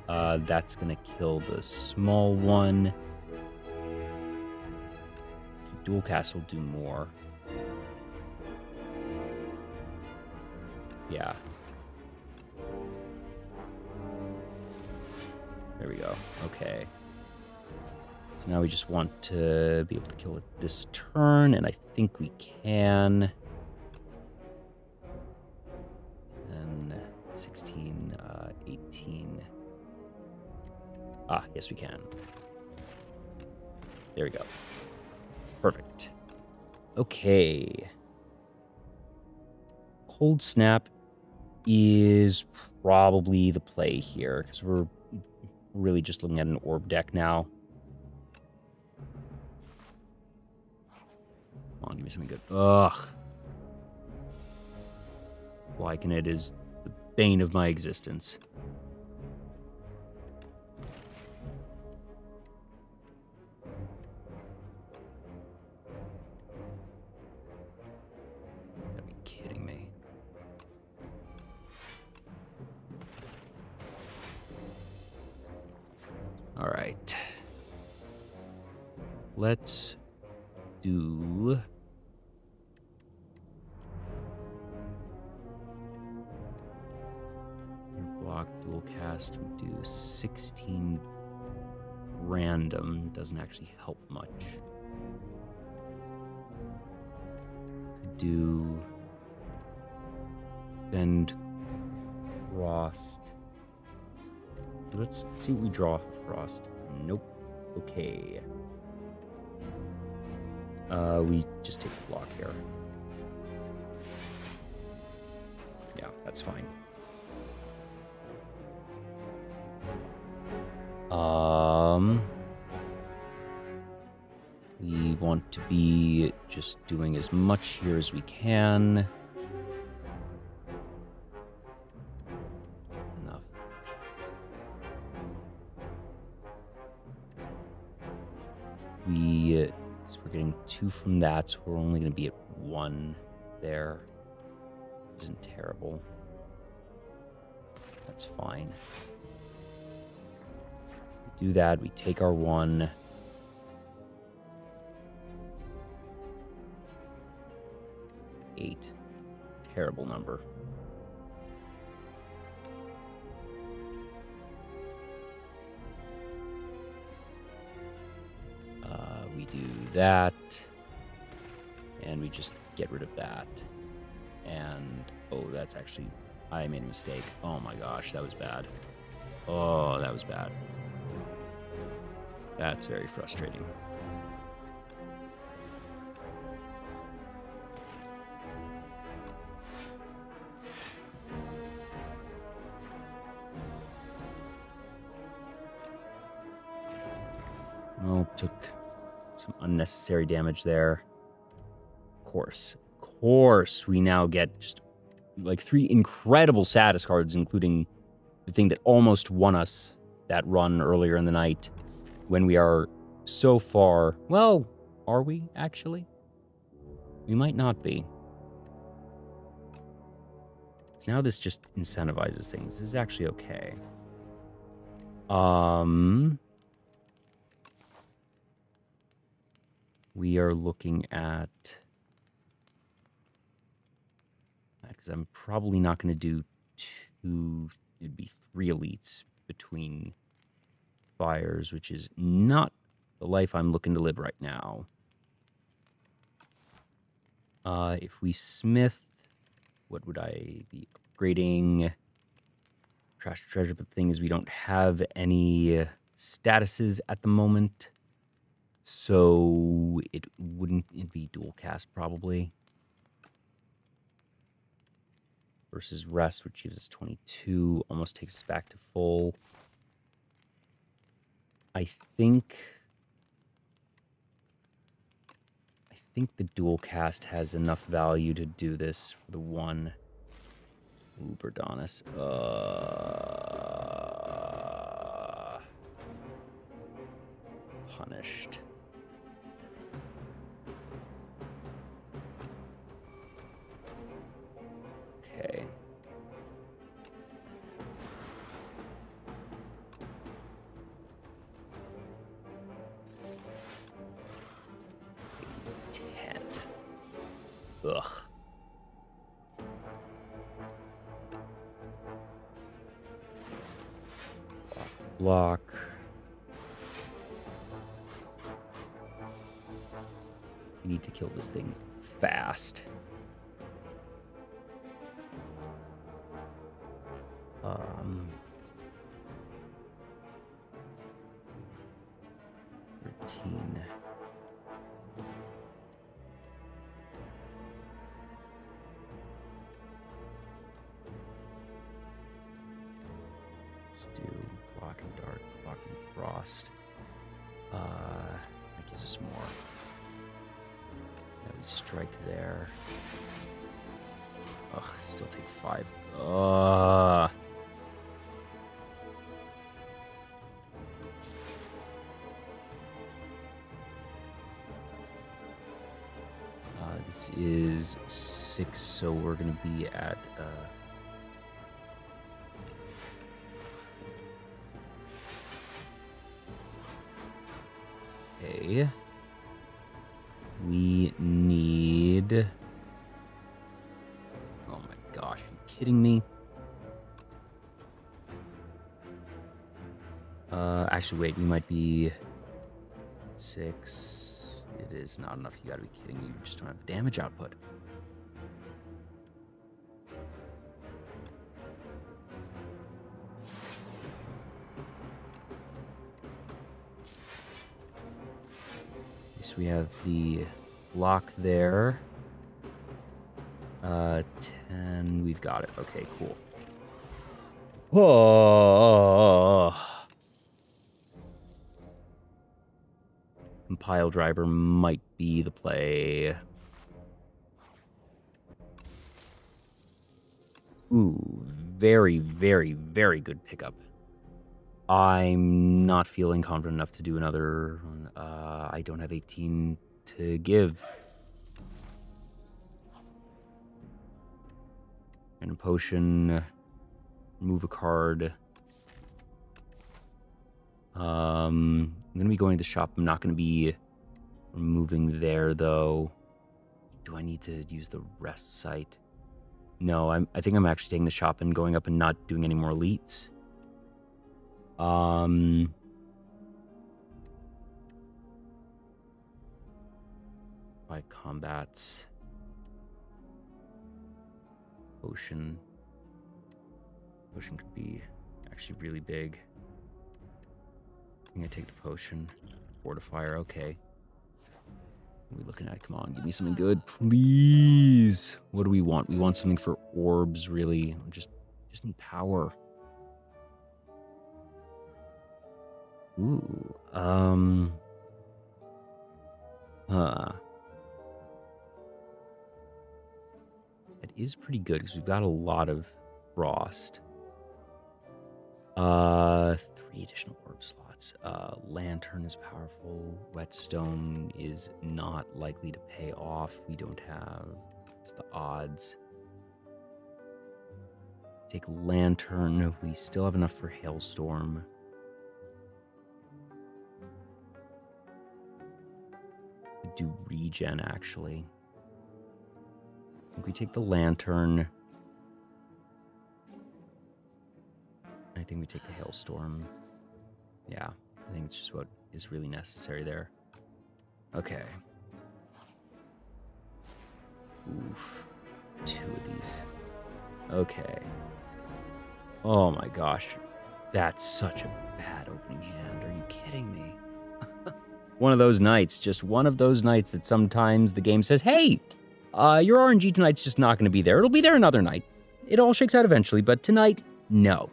[SPEAKER 1] That's gonna kill the small one. Dual cast will do more. Yeah. There we go. Okay. So now we just want to be able to kill it this turn, and I think we can. And 16, 18. Ah, yes we can. There we go. Perfect. Okay. Cold Snap is probably the play here, because we're really just looking at an orb deck now. Come on, give me something good. Ugh. Lycanid is the bane of my existence. You gotta be kidding me. All right. Let's do... Block, dual cast, we do 16 random. Doesn't actually help much. Could do Bend, Frost. Let's see what we draw for Frost. Nope. Okay. We just take the block here. Yeah, that's fine. We want to be just doing as much here as we can. Enough. We're getting 2 from that, so we're only going to be at 1 there. isn't terrible. That's fine. We do that. We take our 1. Eight. Terrible number. We do that. And we just get rid of that. And, oh, that's actually... I made a mistake. Oh my gosh, that was bad. Oh, that was bad. That's very frustrating. Oh, took some unnecessary damage there. Of course, we now get just like 3 incredible status cards, including the thing that almost won us that run earlier in the night, when we are so far... Well, are we, actually? We might not be. So now this just incentivizes things. This is actually okay. We are looking at... Because I'm probably not going to do 2... It'd be 3 elites between Spires, which is not the life I'm looking to live right now. If we smith, what would I be upgrading? Trash treasure, but the thing is we don't have any statuses at the moment. So it'd be dual cast probably. Versus rest, which gives us 22, almost takes us back to full. I think the dual cast has enough value to do this for the 1. Ooh, Berdonis. Punished. Okay. Ugh. Block. We need to kill this thing fast. 13. Do block and dark, block and frost. That gives us more. That we strike there. Ugh, still take 5. This is 6, so we're gonna be at okay. We need... Oh my gosh, are you kidding me? Actually, wait, we might be 6. It is not enough. You gotta be kidding me. You just don't have the damage output. So we have the block there. 10. We've got it. Okay, cool. Oh. Compile driver might be the play. Ooh, very, very, very good pickup. I'm not feeling confident enough to do another one. I don't have 18 to give. And a potion. Remove a card. I'm going to be going to the shop. I'm not going to be removing there, though. Do I need to use the rest site? No, I think I'm actually taking the shop and going up and not doing any more elites. By combats. Potion. Potion could be actually really big. I'm gonna take the potion. Fortifier, okay. What are we looking at? Come on, give me something good, please. What do we want? We want something for orbs, really. Just need power. Ooh, It is pretty good because we've got a lot of frost. 3 additional orb slots. Lantern is powerful. Whetstone is not likely to pay off. We don't have just the odds. Take Lantern. We still have enough for Hailstorm. Could do regen, actually. I think we take the Lantern. I think we take the Hailstorm. Yeah, I think it's just what is really necessary there. Okay. Oof. 2 of these. Okay. Oh my gosh. That's such a bad opening hand. Are you kidding me? One of those nights, just one of those nights that sometimes the game says, hey, your RNG tonight's just not going to be there. It'll be there another night. It all shakes out eventually, but tonight, no.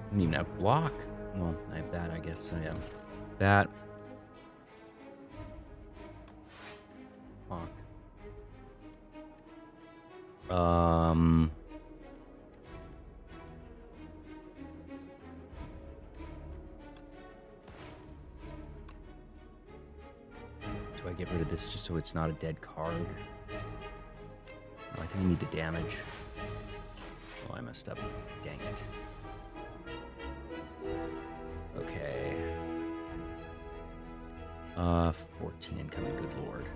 [SPEAKER 1] I don't even have block. Well, I have that, I guess. So yeah, that. Fuck. Do I get rid of this just so it's not a dead card? No, I think I need the damage. Oh, I messed up. Dang it. Okay. 14 incoming, good lord.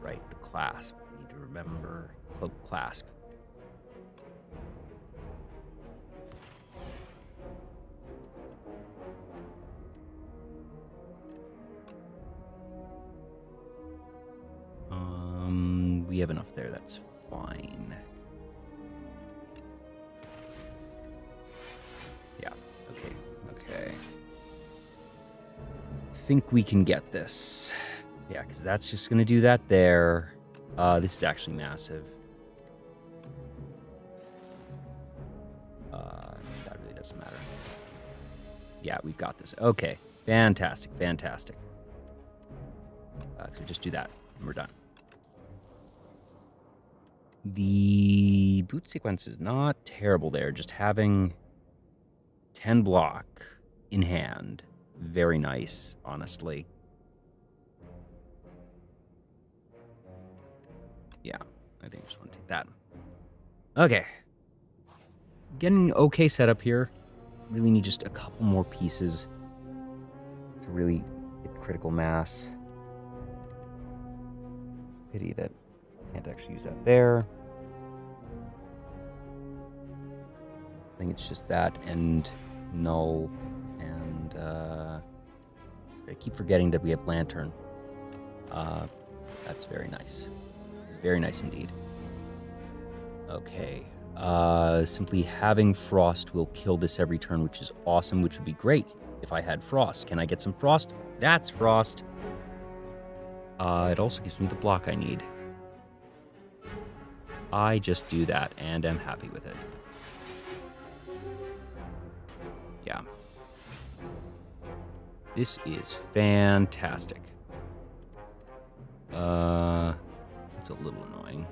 [SPEAKER 1] Right, the clasp. I need to remember. Cloak clasp. We have enough there, that's fine. Yeah, okay. Think we can get this. Yeah, because that's just going to do that there. This is actually massive. That really doesn't matter. Yeah, we've got this. Okay, fantastic. So just do that, and we're done. The boot sequence is not terrible there. Just having 10 block in hand. Very nice, honestly. Yeah, I think I just want to take that. Okay. Getting okay setup here. Really need just a couple more pieces to really hit critical mass. Pity that I can't actually use that there. I think it's just that and null and I keep forgetting that we have lantern. That's very nice. Very nice indeed. Okay. Simply having frost will kill this every turn, which is awesome, which would be great if I had frost. Can I get some frost? That's frost. It also gives me the block I need. I just do that, and I'm happy with it. Yeah. This is fantastic. It's a little annoying.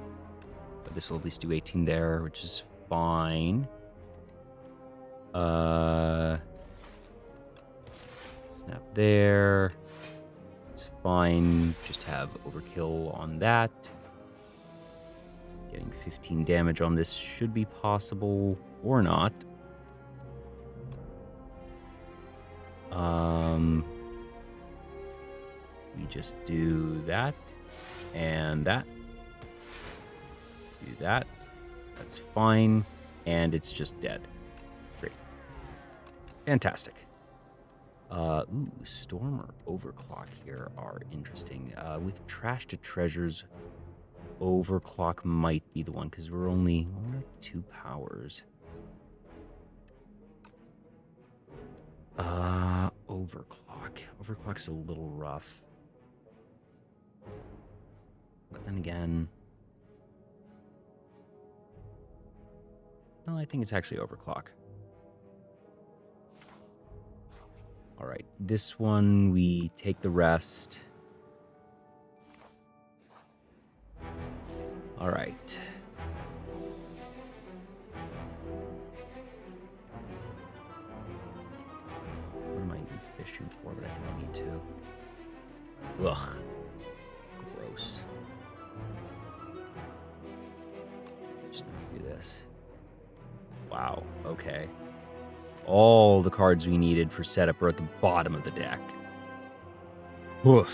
[SPEAKER 1] But this will at least do 18 there, which is fine. Snap there. It's fine. Just have overkill on that. Getting 15 damage on this should be possible, or not. We just do that, and that. Do that. That's fine, and it's just dead. Great. Fantastic. Ooh, Storm or Overclock here are interesting. With Trash to Treasures, Overclock might be the one, because we're only 1 or 2 powers. Overclock. Overclock's a little rough. But then again... No, I think it's actually Overclock. Alright, this one, we take the rest. Alright. What am I even fishing for? But I think I need to. Ugh. Gross. Just do this. Wow, okay. All the cards we needed for setup are at the bottom of the deck. Oof.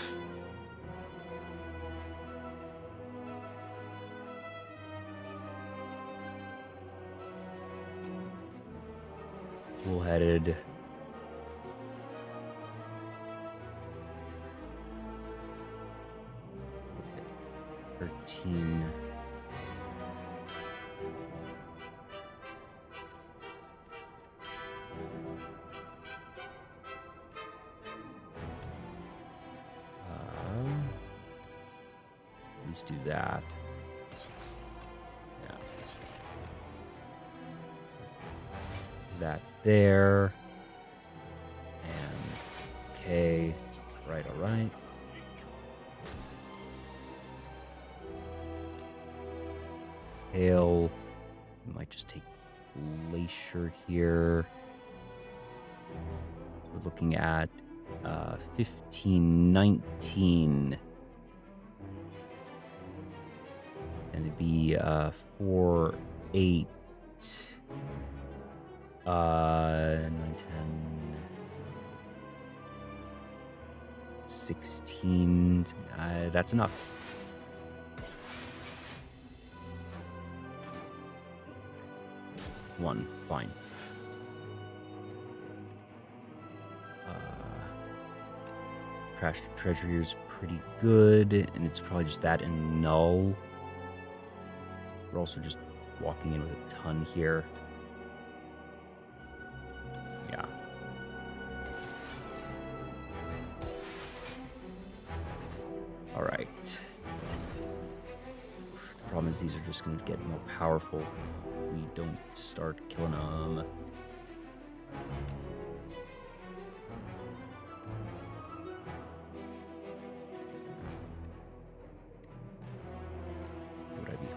[SPEAKER 1] Cool-headed. Look at 13. Let's do that. Yeah. That there. And okay. Right, all right. Hail. We might just take Glacier here. We're looking at 15, 19. And it'd be 4, 8, 9, 10, 16. That's enough. One, fine. Crash to Treasure here is pretty good, and it's probably just that and null. We're also just walking in with a ton here. Yeah. All right. The problem is these are just going to get more powerful. We don't start killing them.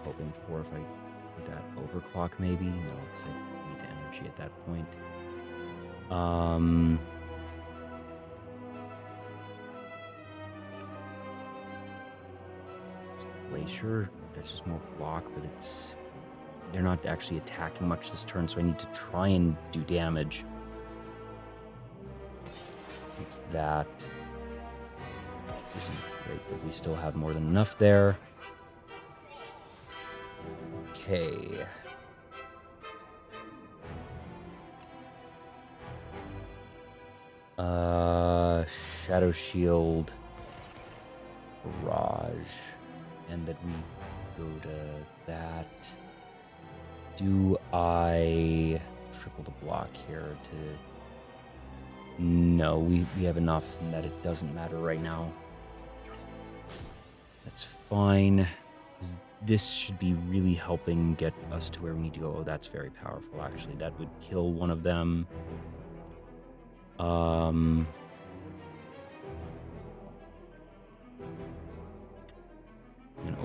[SPEAKER 1] Hoping for if I put that overclock maybe? No, because I need the energy at that point. Glacier, that's just more block, but they're not actually attacking much this turn, so I need to try and do damage. It's that. Isn't great, but we still have more than enough there. Okay. Shadow Shield, Barrage, and then we go to that. Do I triple the block here to... No, we have enough in that it doesn't matter right now. That's fine. This should be really helping get us to where we need to go. Oh, that's very powerful, actually. That would kill one of them.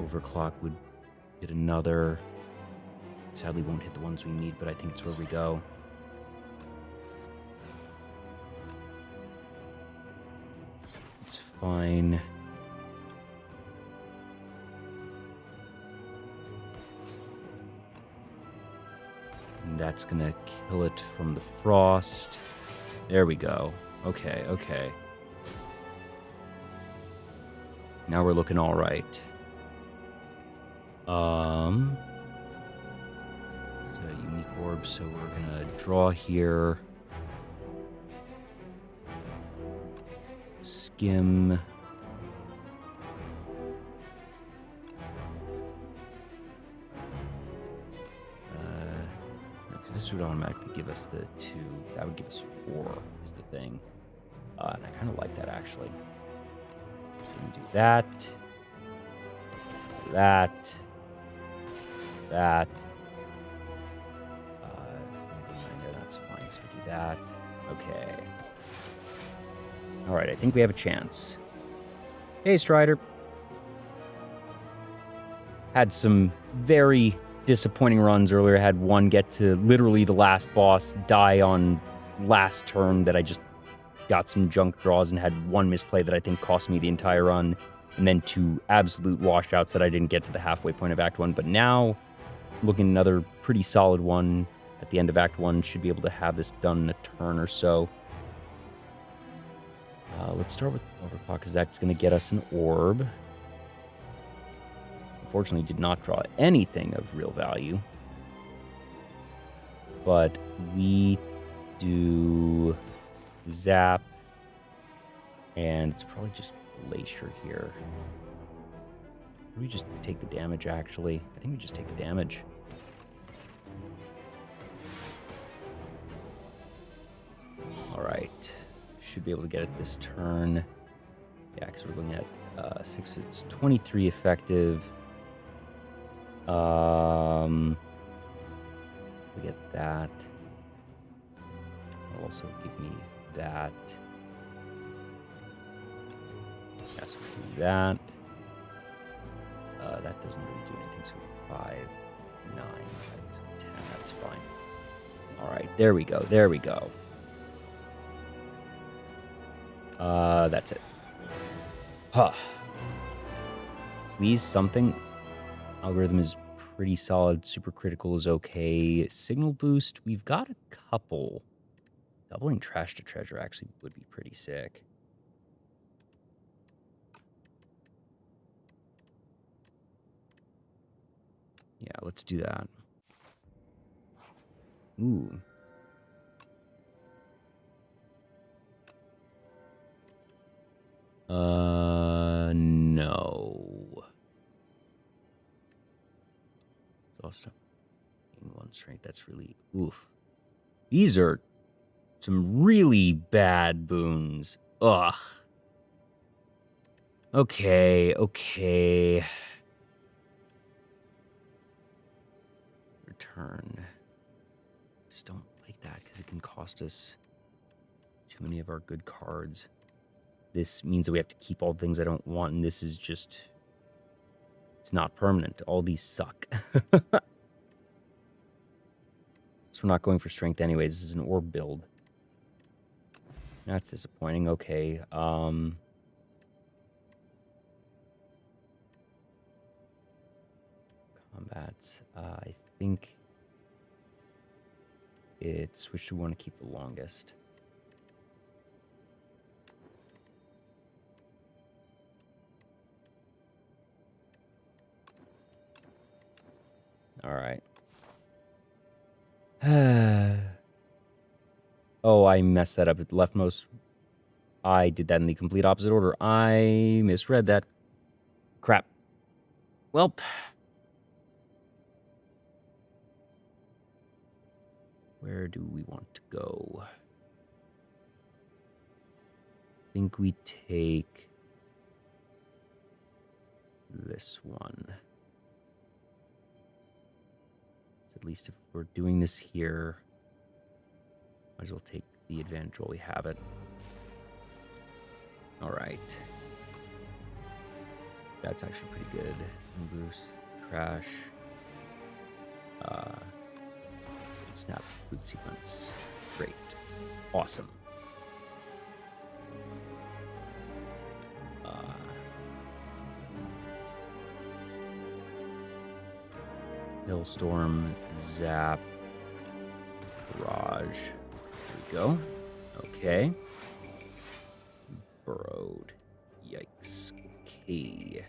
[SPEAKER 1] overclock would get another. Sadly, won't hit the ones we need, but I think it's where we go. It's fine. And that's gonna kill it from the frost. There we go. Okay, okay. Now we're looking all right. So unique orb, so we're gonna draw here. Skim. Because this would automatically give us the 2. That would give us 4 is the thing. And I kind of like that, actually. So we do that. That. That. That's fine, so we do that. Okay. Alright, I think we have a chance. Hey, Strider. Had some very disappointing runs earlier. Had one get to literally the last boss, die on last turn that I just got some junk draws and had one misplay that I think cost me the entire run. And then 2 absolute washouts that I didn't get to the halfway point of Act 1. But now, looking at another pretty solid one at the end of Act 1. Should be able to have this done in a turn or so. Let's start with Overclock, because that's going to get us an orb. Unfortunately, did not draw anything of real value. But we do Zap. And it's probably just Glacier here. We just take the damage, actually. I think we just take the damage. Alright. Should be able to get it this turn. Yeah, because we're looking at 6, it's 23 effective. We get that. It'll also give me that. Yes, we do that. That doesn't really do anything, so 5, 9, so 10, that's fine. Alright, there we go, there we go. That's it. Huh. Squeeze something. Algorithm is pretty solid. Super critical is okay. Signal boost, we've got a couple. Doubling trash to treasure actually would be pretty sick. Yeah, let's do that. Ooh. No. Also, in 1 strength, that's really oof. These are some really bad boons. Ugh. Okay, okay. Return. Just don't like that because it can cost us too many of our good cards. This means that we have to keep all the things I don't want, and this is just... It's not permanent. All these suck. So we're not going for strength anyways. This is an orb build. That's disappointing. Okay. Combats. I think it's which we want to keep the longest. All right. Oh, I messed that up at the leftmost. I did that in the complete opposite order. I misread that. Crap. Welp. Where do we want to go? I think we take this one. So at least if we're doing this here, might as well take the advantage while we have it. All right. That's actually pretty good. Boost, crash. Snap boot sequence. Great. Awesome. Hailstorm, zap, barrage. There we go. Okay. Burrowed. Yikes. Okay.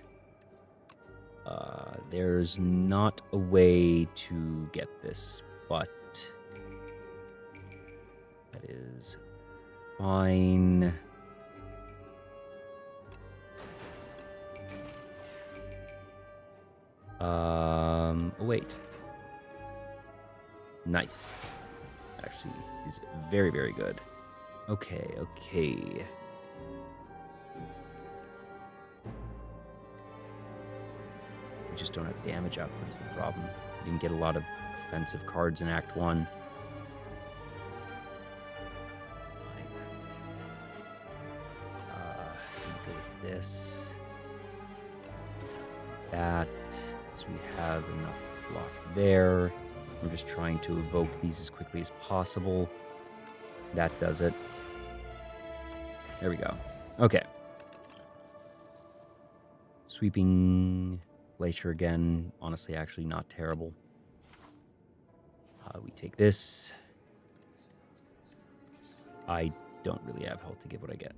[SPEAKER 1] There's not a way to get this, but that is fine. Oh, wait. Nice. Actually, he's very, very good. Okay, okay. We just don't have damage output is the problem. We didn't get a lot of offensive cards in Act 1. Go with this. That. So we have enough block there. I'm just trying to evoke these as quickly as possible. That does it. There we go. Okay. Sweeping Glacier again. Honestly, actually not terrible. We take this. I don't really have health to give what I get.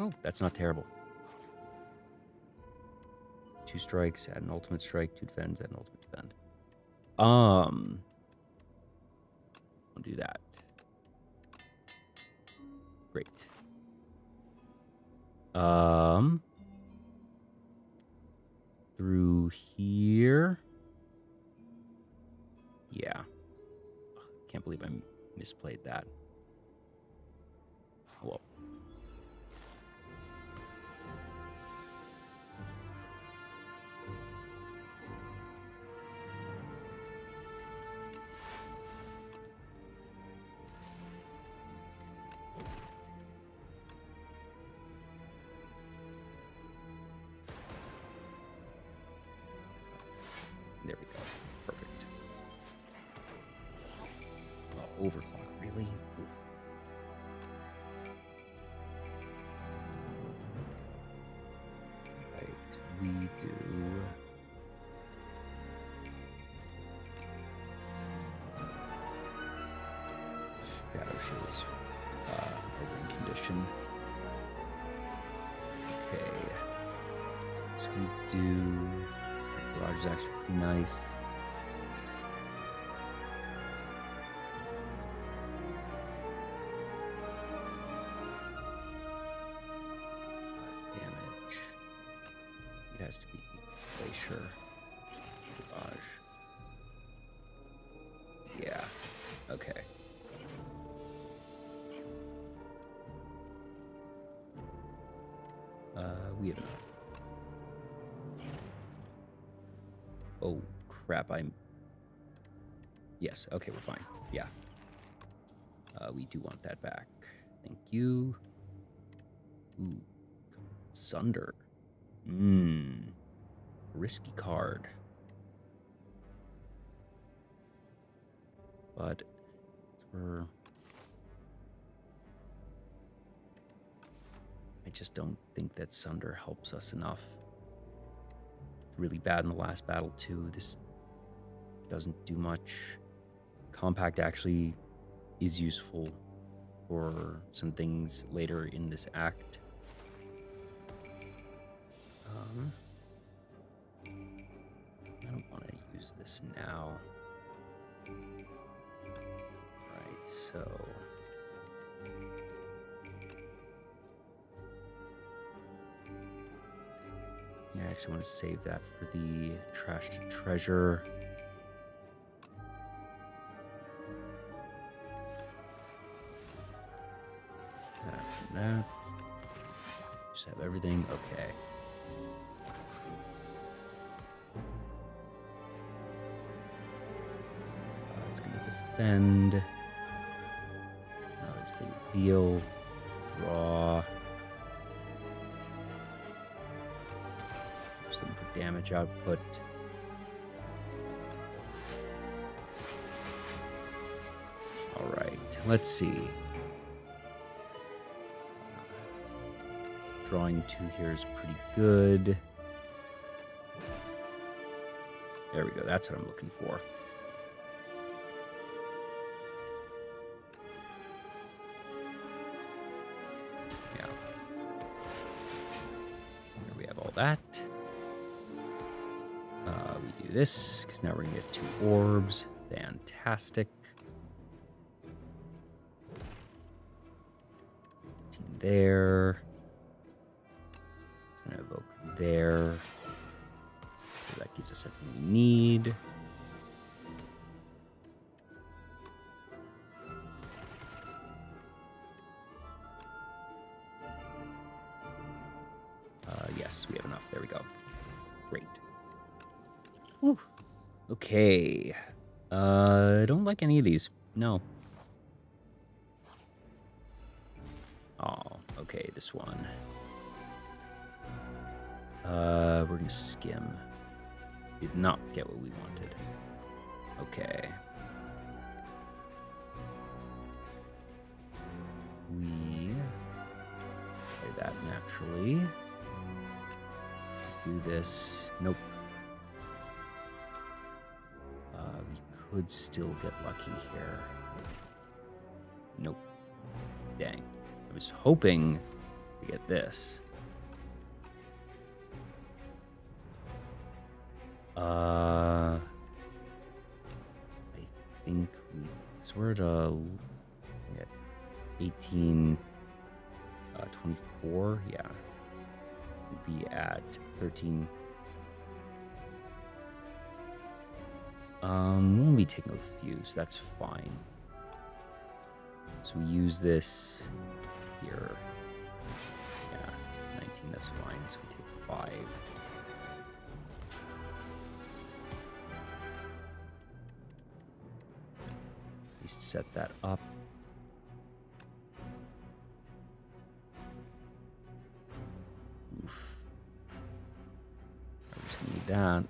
[SPEAKER 1] Oh, that's not terrible. 2 strikes, add an ultimate strike, 2 defends, add an ultimate defend. I'll do that. Great. Through here. Yeah. Can't believe I misplayed that. Well. There we go. Perfect. Oh, overclock, really? Oof. Right, we do... Shadow Shield's open condition. Okay. So we do... Garage is actually pretty nice. Damage. It has to be Glacier. Garage. Yeah. Okay. We have enough. Oh, crap, Yes, okay, we're fine. Yeah. We do want that back. Thank you. Ooh. Sunder. Risky card. But I just don't think that Sunder helps us enough. Really bad in the last battle too. This doesn't do much. Compact actually is useful for some things later in this act. I don't want to use this now. Right, so I actually want to save that for the trash to treasure. That. Just have everything. Okay. It's going to defend. Not as big a deal. Draw. Just looking for damage output. All right, let's see. Drawing 2 here is pretty good. There we go. That's what I'm looking for. Yeah. Here we have all that. We do this, because now we're going to get 2 orbs. Fantastic. There. It's going to evoke there. So that gives us everything we need. Yes, we have enough. There we go. Great. Whew. Okay. I don't like any of these. No. Oh, okay, this one. We're gonna skim. Did not get what we wanted. Okay. We play that naturally. Do this. Nope. We could still get lucky here. Nope. Dang. I was hoping to get this. I think so we're at 18, 24, yeah. We'd be at 13. We'll be taking a few, so that's fine. So we use this here. Yeah, 19, that's fine. So we take 5. At least set that up. Oof. I just need that.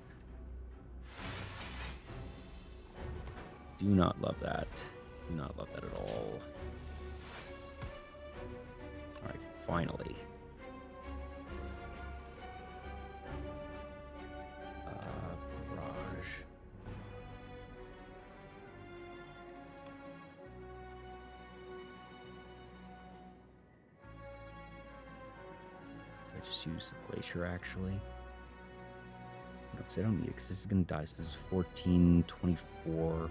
[SPEAKER 1] Do not love that. Do not love that at all. Alright, finally. Barrage. I just use the glacier actually. No, because I don't need it, because this is going to die. So this is 14, 24.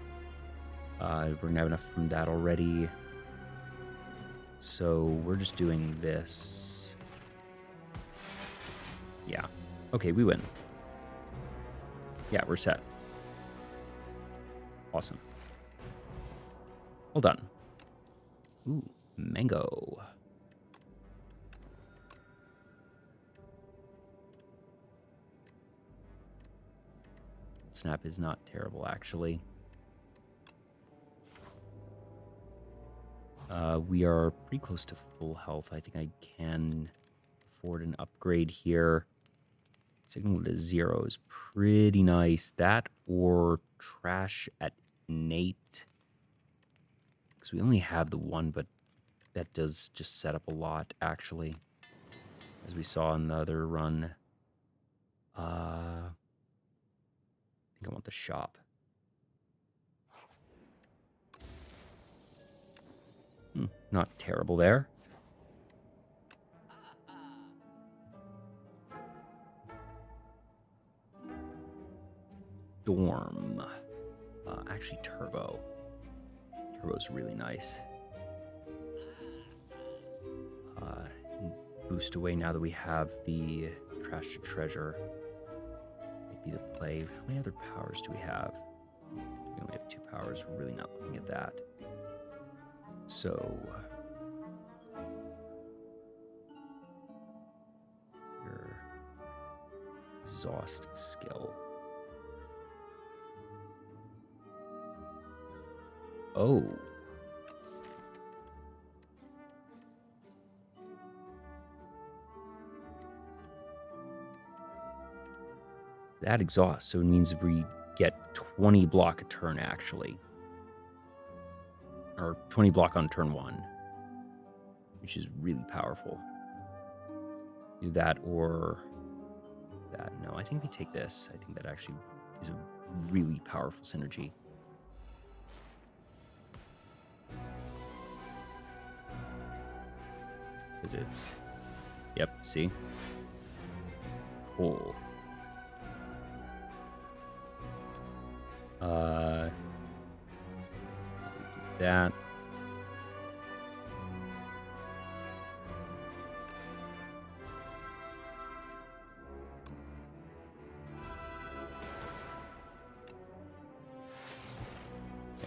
[SPEAKER 1] We're going to have enough from that already. So we're just doing this. Yeah. Okay, we win. Yeah, we're set. Awesome. Well done. Ooh, mango. Snap is not terrible, actually. We are pretty close to full health. I think I can afford an upgrade here. Signal to 0 is pretty nice. That or trash at innate. Because we only have the one, but that does just set up a lot, actually. As we saw in the other run. I think I want the shop. Not terrible there. Dorm. Actually, Turbo. Turbo's really nice. Boost away now that we have the Trash to Treasure. Might be the play. How many other powers do we have? We only have 2 powers. We're really not looking at that. So your exhaust skill. Oh. That exhaust, so it means we get 20 block a turn, actually. Or 20 block on turn 1, which is really powerful. Do that or that. No, I think we take this. I think that actually is a really powerful synergy. Because it's... Yep, see? Cool. That.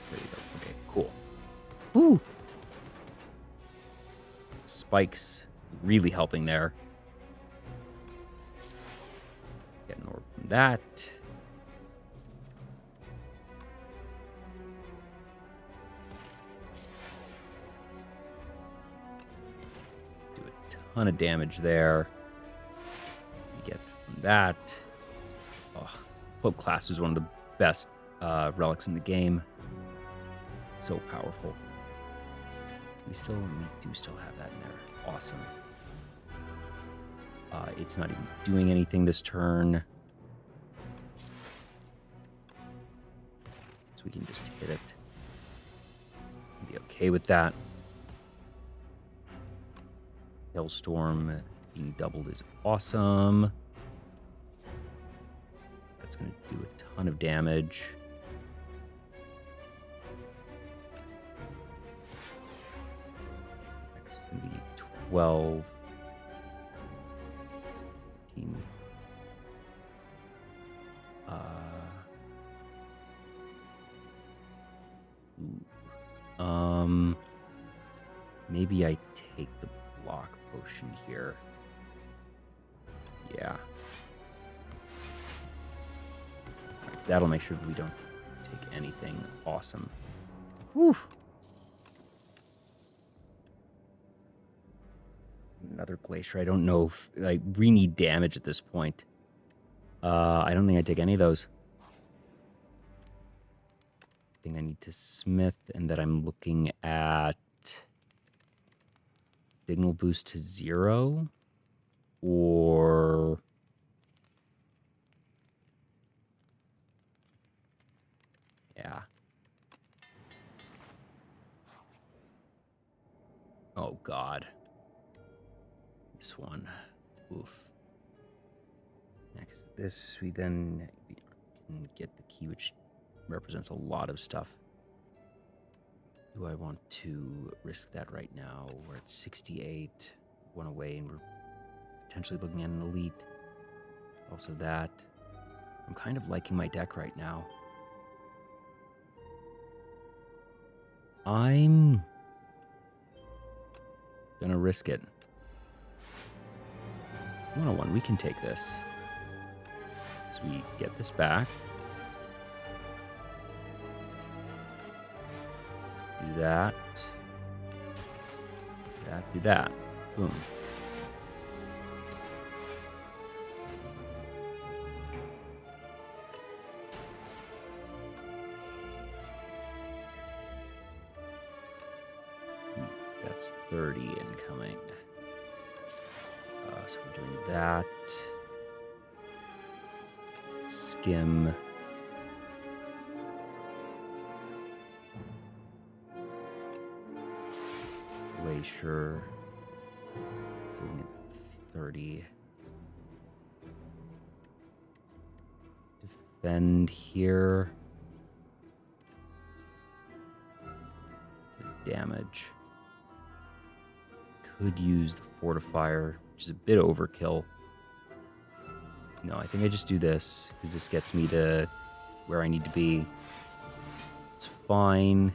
[SPEAKER 1] There you go. Okay, cool. Woo! Spikes really helping there. Get an orb from that. Do a ton of damage there. You get from that. Oh, Cloak Class is one of the best relics in the game. So powerful. We do still have that in there. Awesome. It's not even doing anything this turn. So we can just hit it. Be okay with that. Hailstorm being doubled is awesome. That's going to do a ton of damage. Next is going to be 12. 15. Maybe I take the block potion here. Yeah. Right, so that'll make sure that we don't take anything. Awesome. Woo! Another glacier. I don't know if we need damage at this point. I don't think I take any of those. I think I need to smith, and that I'm looking at signal boost to 0 or yeah. Oh God. This one. Oof. Next this we then can get the key, which represents a lot of stuff. Do I want to risk that right now? We're at 68, one away, and we're potentially looking at an elite. Also that. I'm kind of liking my deck right now. I'm gonna risk it. 101, we can take this. So we get this back. Do that. Do that. Boom. That's 30 incoming. So we're doing that. Skim. Glacier. Doing it 30. Defend here. Damage. Could use the fortifier, which is a bit overkill. No, I think I just do this, because this gets me to where I need to be. It's fine.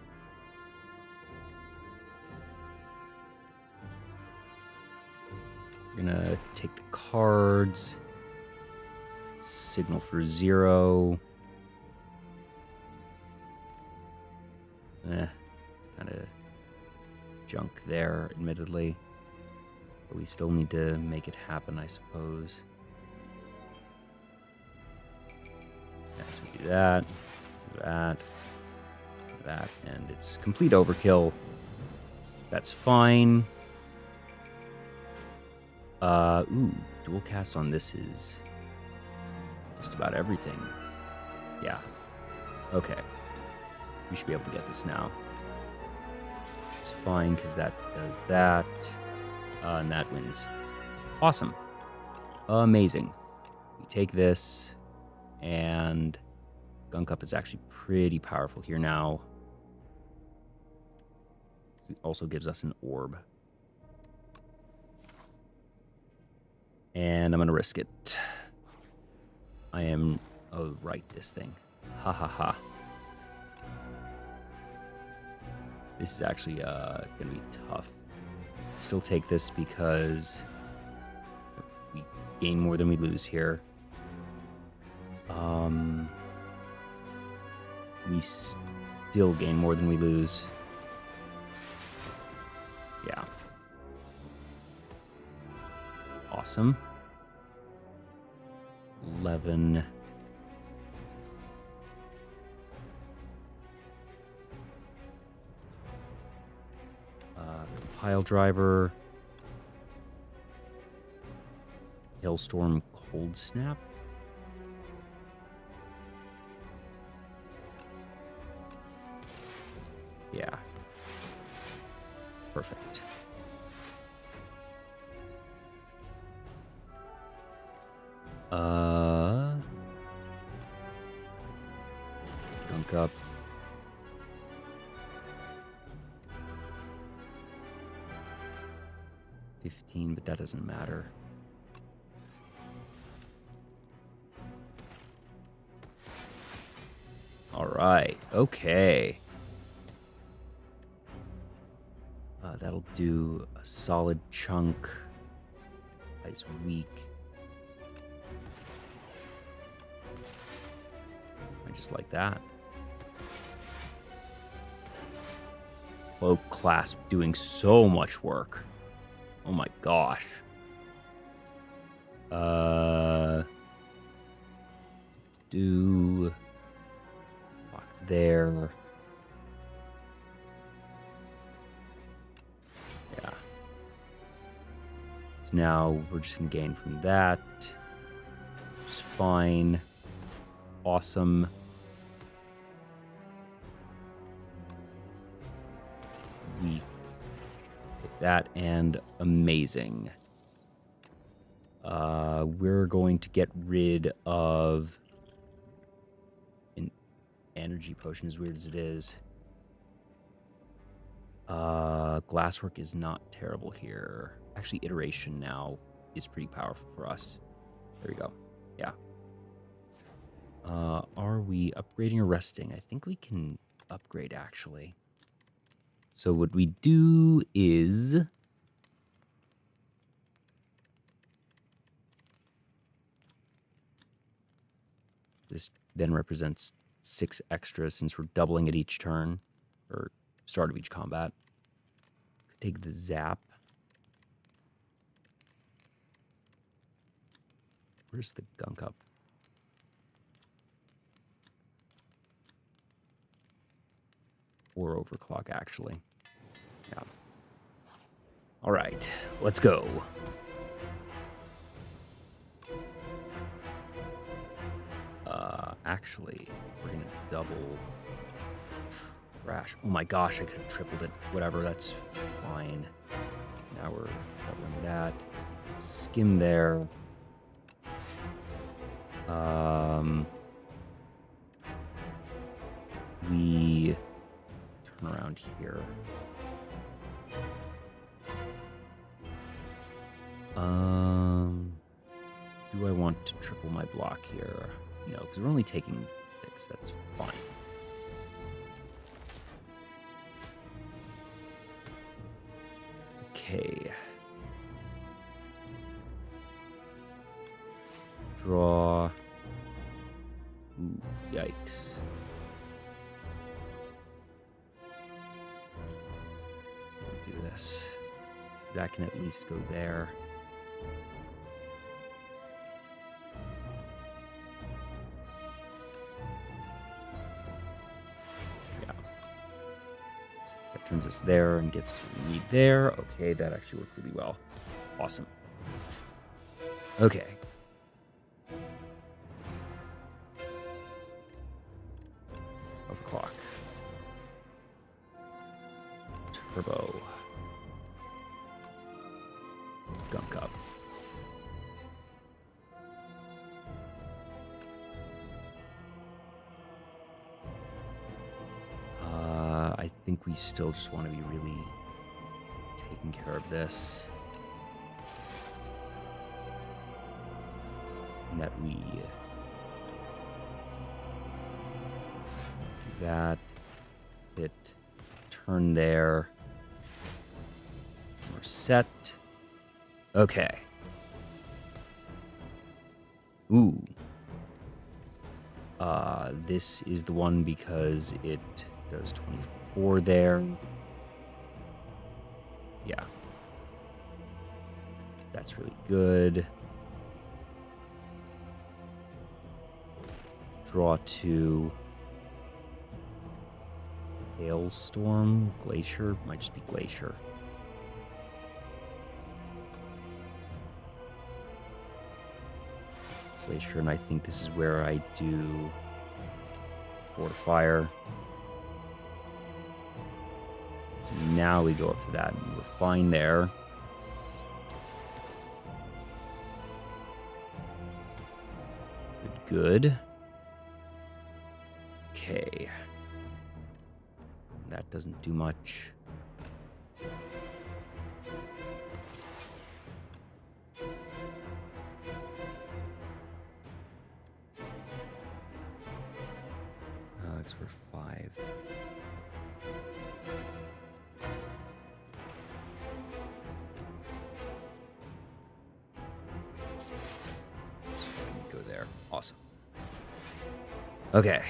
[SPEAKER 1] We're gonna take the cards. Signal for 0. It's kind of junk there, admittedly. But we still need to make it happen, I suppose. Yes, we do that, that, that, and it's complete overkill. That's fine. Ooh, dual cast on this is just about everything. Yeah. Okay. We should be able to get this now. It's fine because that does that. And that wins. Awesome. Amazing. We take this, and Gunk Up is actually pretty powerful here now. It also gives us an orb. And I'm going to risk it. I am... Oh, right, this thing. Ha ha ha. This is actually going to be tough. Still take this because we gain more than we lose here. We still gain more than we lose. Yeah. Awesome. 11. Compile driver. Hailstorm cold snap. Yeah. Perfect. Gunk Up. But that doesn't matter. All right. Okay. That'll do a solid chunk. Is weak. I just like that. Cloak Clasp doing so much work. Oh my gosh. Do lock there. Yeah. So now we're just gonna gain from that. Just fine. Awesome. Weak. Take that and amazing. We're going to get rid of an energy potion, as weird as it is. Glasswork is not terrible here. Actually, iteration now is pretty powerful for us. There we go. Yeah. Are we upgrading or resting? I think we can upgrade, actually. So what we do is... This then represents 6 extra since we're doubling it each turn, or start of each combat. Take the zap. Where's the Gunk Up? Or overclock, actually. Yeah. All right, let's go. Actually, we're gonna double trash. Oh my gosh, I could have tripled it. Whatever, that's fine. So now we're doubling that. Skim there. We turn around here. Do I want to triple my block here? No, because we're only taking 6. That's fine. Okay. Draw. Ooh, yikes. Do this. That can at least go there. Turns us there and gets us what we need there. Okay, that actually worked really well. Awesome. Okay. Overclock. Turbo. Gunk up. I think we still just want to be really taking care of this. And that we do that. Hit turn there. We're set. Okay. Ooh. This is the one because it does 24 there. Yeah. That's really good. Draw 2. Hailstorm, Glacier, might just be Glacier. Glacier, and I think this is where I do Fortifier. So now we go up to that, and we're fine there. Good. Okay. That doesn't do much. Because we're 5. Let's go there. Awesome. Okay.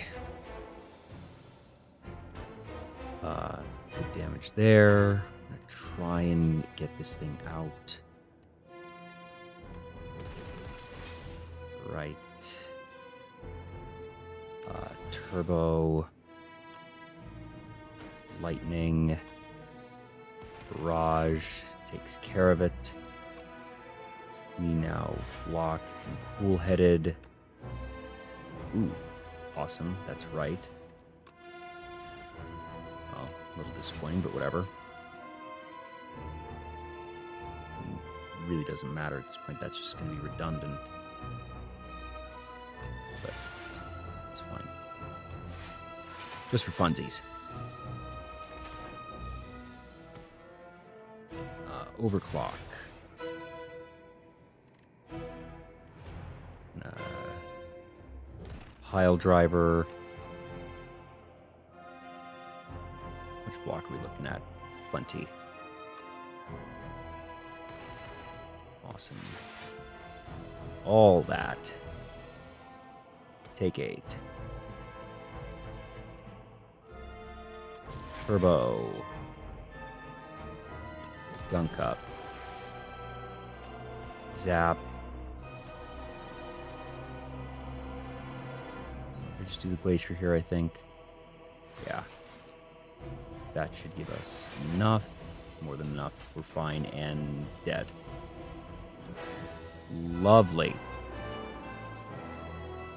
[SPEAKER 1] Good damage there. I'm gonna try and get this thing out. Right. Turbo. Lightning. Barrage takes care of it. We now block and cool-headed. Ooh, awesome. That's right. Oh, a little disappointing, but whatever. It really doesn't matter at this point. That's just going to be redundant. But it's fine. Just for funsies. Overclock. Pile driver. Which block are we looking at? Plenty. Awesome. All that. Take 8. Turbo. Gunk up. Zap. I just do the glacier here, I think. Yeah. That should give us enough. More than enough. We're fine and dead. Lovely.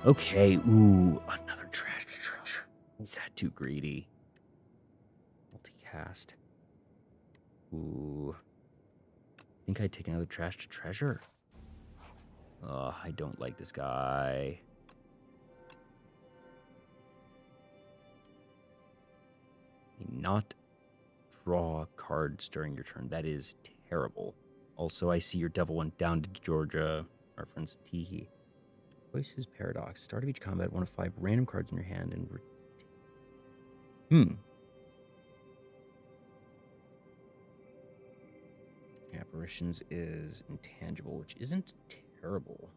[SPEAKER 1] Okay. Ooh, another trash treasure. Is that too greedy? Multicast. Ooh. I think I'd take another trash to treasure. I don't like this guy. Not draw cards during your turn. That is terrible. Also, I see your devil went down to Georgia. Reference Teehee. Voices Paradox. Start of each combat, 1 of 5 random cards in your hand and... Apparitions is intangible, which isn't terrible.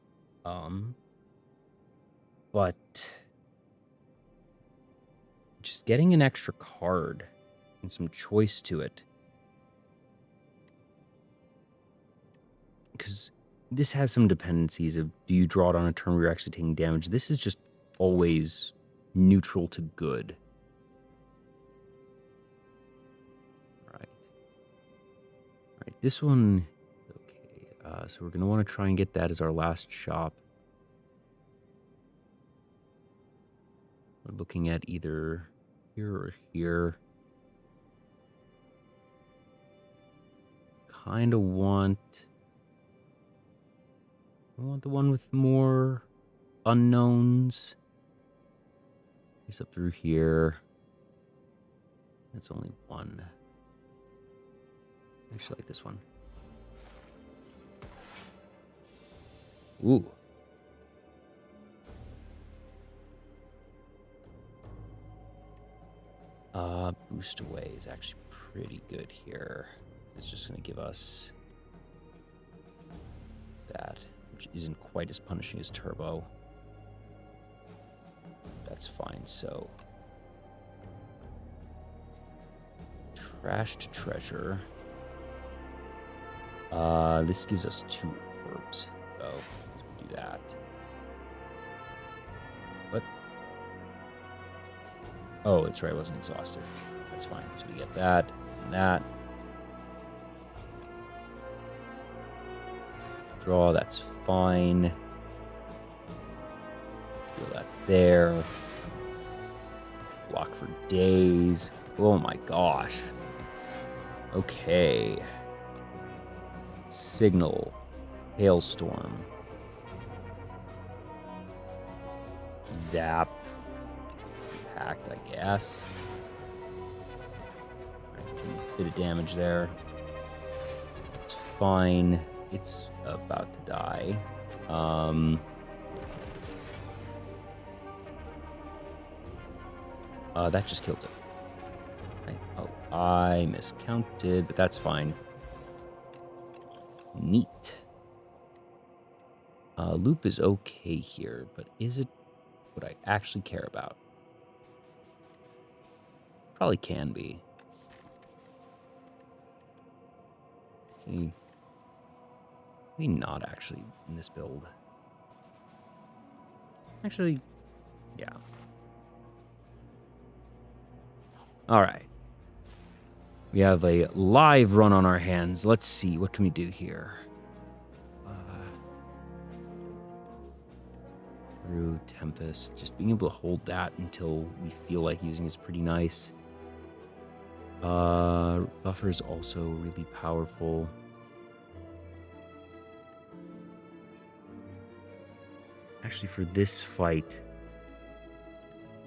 [SPEAKER 1] But just getting an extra card and some choice to it. Because this has some dependencies of, do you draw it on a turn where you're actually taking damage? This is just always neutral to good. this one... Okay, so we're going to want to try and get that as our last shop. We're looking at either here or here. Kind of want... I want the one with more unknowns. It's up through here. That's only one. I actually like this one. Ooh. Boost away is actually pretty good here. It's just going to give us that, which isn't quite as punishing as turbo. That's fine. So, trash to treasure. This gives us 2 orbs, so let's do that. What? Oh, it's right. I wasn't exhausted. That's fine. So we get that and that. Draw. That's fine. Feel that there. Block for days. Oh my gosh. Okay. Signal. Hailstorm. Zap. Impact, I guess. A bit of damage there. It's fine. It's about to die. That just killed it. Right. Oh, I miscounted, but that's fine. Neat. Loop is okay here, but is it what I actually care about? Probably can be. Okay. Maybe not actually in this build. Actually, yeah. All right. We have a live run on our hands. Let's see. What can we do here? Through Tempest. Just being able to hold that until we feel like using is pretty nice. Buffer is also really powerful. Actually, for this fight,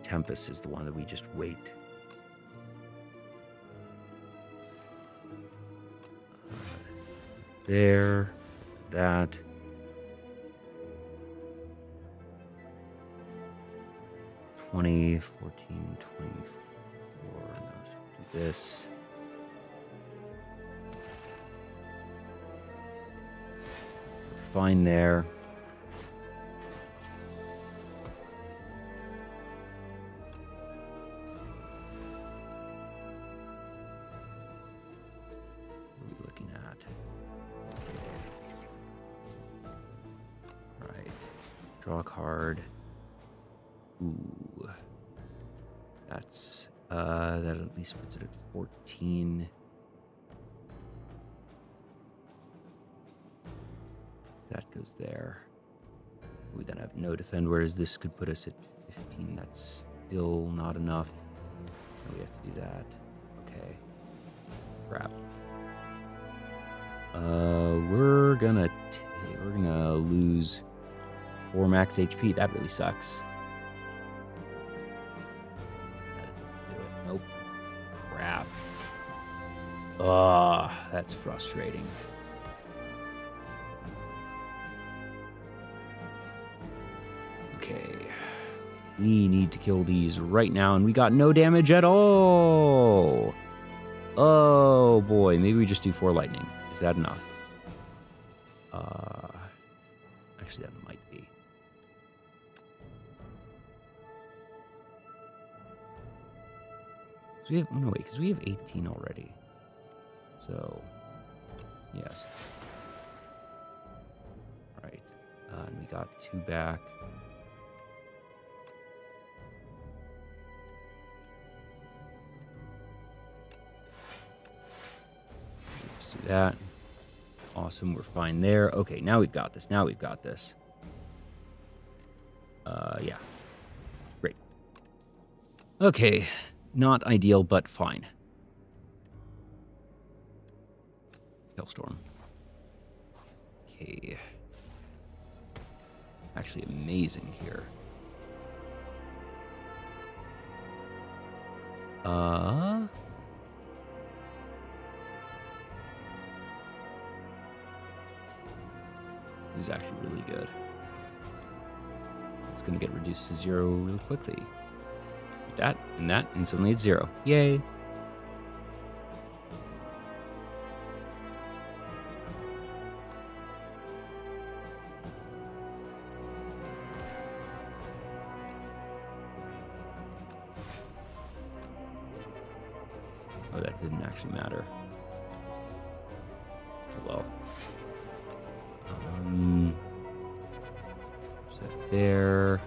[SPEAKER 1] Tempest is the one that we just wait. There, that. $20, $14, $24. Now let's do this. We're fine there. Draw a card. Ooh. That's, that at least puts it at 14. That goes there. We then have no defend, whereas this could put us at 15. That's still not enough. We have to do that. Okay. Crap. We're gonna lose 4 max HP. That really sucks. That doesn't do it. Nope. Crap. Ugh, that's frustrating. Okay. We need to kill these right now, and we got no damage at all. Oh boy, maybe we just do 4 lightning. Is that enough? Actually, that might be. So we have, no wait, because we have 18 already. So, yes. All right, and we got 2 back. Let's do that. Awesome, we're fine there. Okay, now we've got this. Now we've got this. Yeah. Great. Okay, not ideal, but fine. Hailstorm. Okay. Actually amazing here. This is actually really good. It's going to get reduced to 0 real quickly. That, and suddenly it's 0. Yay! Oh, that didn't actually matter. Oh, well. Set there.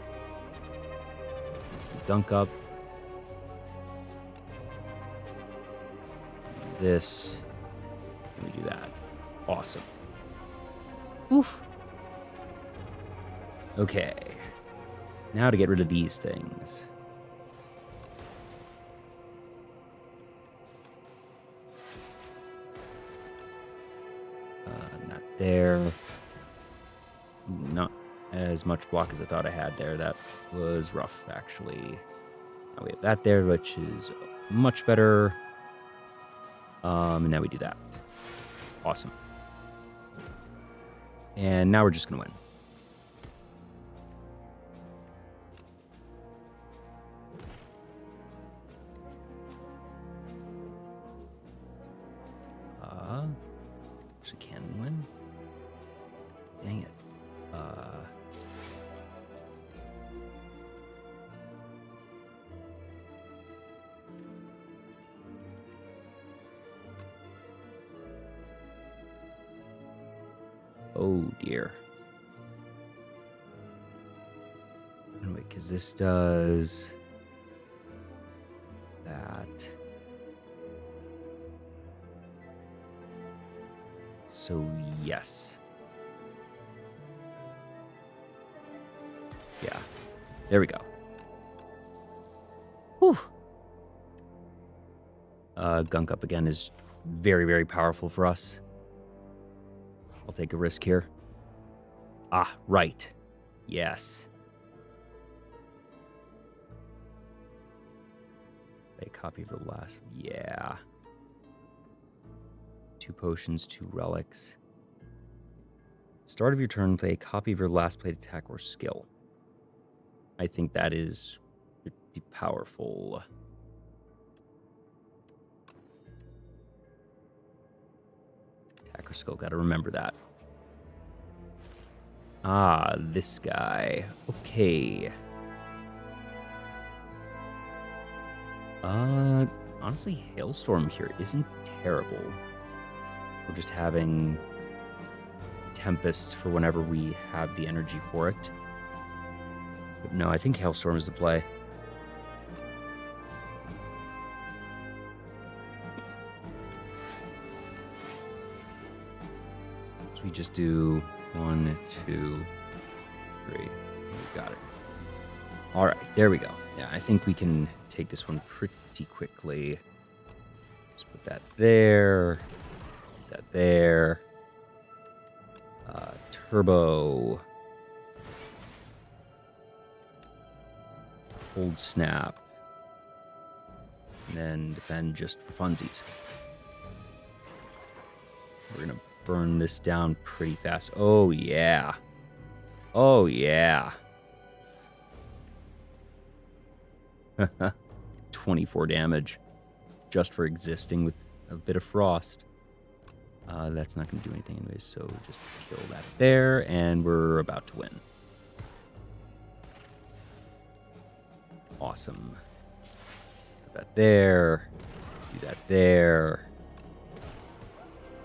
[SPEAKER 1] Dunk up. This. Let me do that. Awesome. Oof. Okay. Now to get rid of these things. Not there. Not as much block as I thought I had there. That was rough, actually. Now we have that there, which is much better. And now we do that. Awesome. And now we're just going to win. Actually can win. Dang it. Oh dear. Anyway, because this does that. So, yes. Yeah. There we go. Whew. Gunk up again is very, very powerful for us. I'll take a risk here. Ah, right. Yes. A copy of the last. Yeah. 2 potions, 2 relics. Start of your turn, play a copy of your last played attack or skill. I think that is pretty powerful. Attack or skill, gotta remember that. Ah, this guy. Okay. Honestly, Hailstorm here isn't terrible. We're just having Tempest for whenever we have the energy for it. But no, I think Hailstorm is the play. So we just do 1, 2, 3. We got it. All right, there we go. Yeah, I think we can take this one pretty quickly. Just put that there. That there. Turbo. Hold snap. And then defend just for funsies. We're going to burn this down pretty fast. Oh, yeah. Oh, yeah. 24 damage just for existing with a bit of frost. That's not going to do anything anyways, so just kill that there, and we're about to win. Awesome. Put that there. Do that there.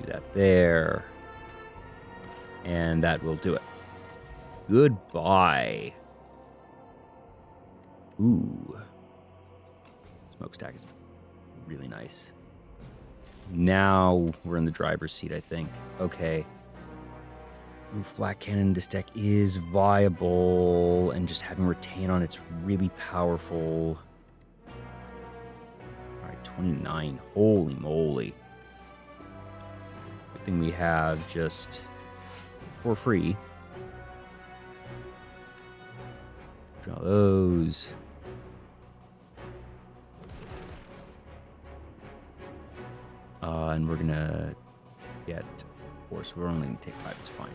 [SPEAKER 1] Do that there. And that will do it. Goodbye. Ooh. Smokestack is really nice. Now we're in the driver's seat, I think. Okay. Ooh, flat cannon, this deck is viable, and just having retain on it's really powerful. All right, 29. Holy moly. Good thing we have just for free. Draw those. And we're gonna get 4, so we're only gonna take 5. It's fine.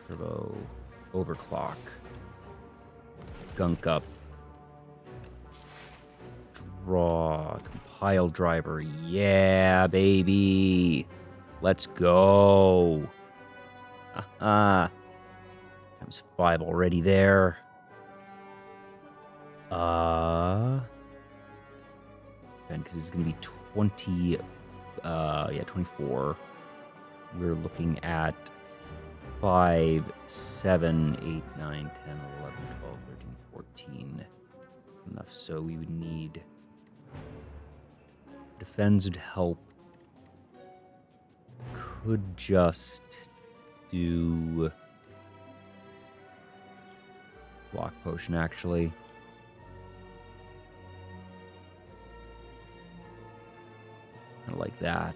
[SPEAKER 1] Turbo, overclock, gunk up, draw, compile driver. Yeah, baby. Let's go. Times 5 already there. And because it's gonna be 20. 24. We're looking at 5, 7, 8, 9, 10, 11, 12, 13, 14. Enough, so we would need... Defends would help. Could just do... Block potion, actually. Kind of like that.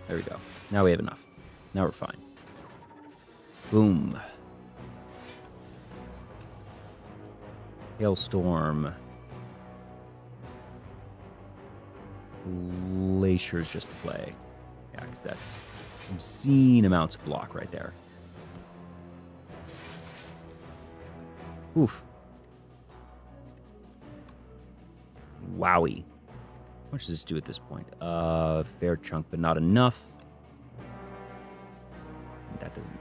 [SPEAKER 1] There we go. Now we have enough. Now we're fine. Boom. Hailstorm. Glacier's just to play. Yeah, because that's obscene amounts of block right there. Oof. Wowie. How much does this do at this point? Fair chunk, but not enough. That doesn't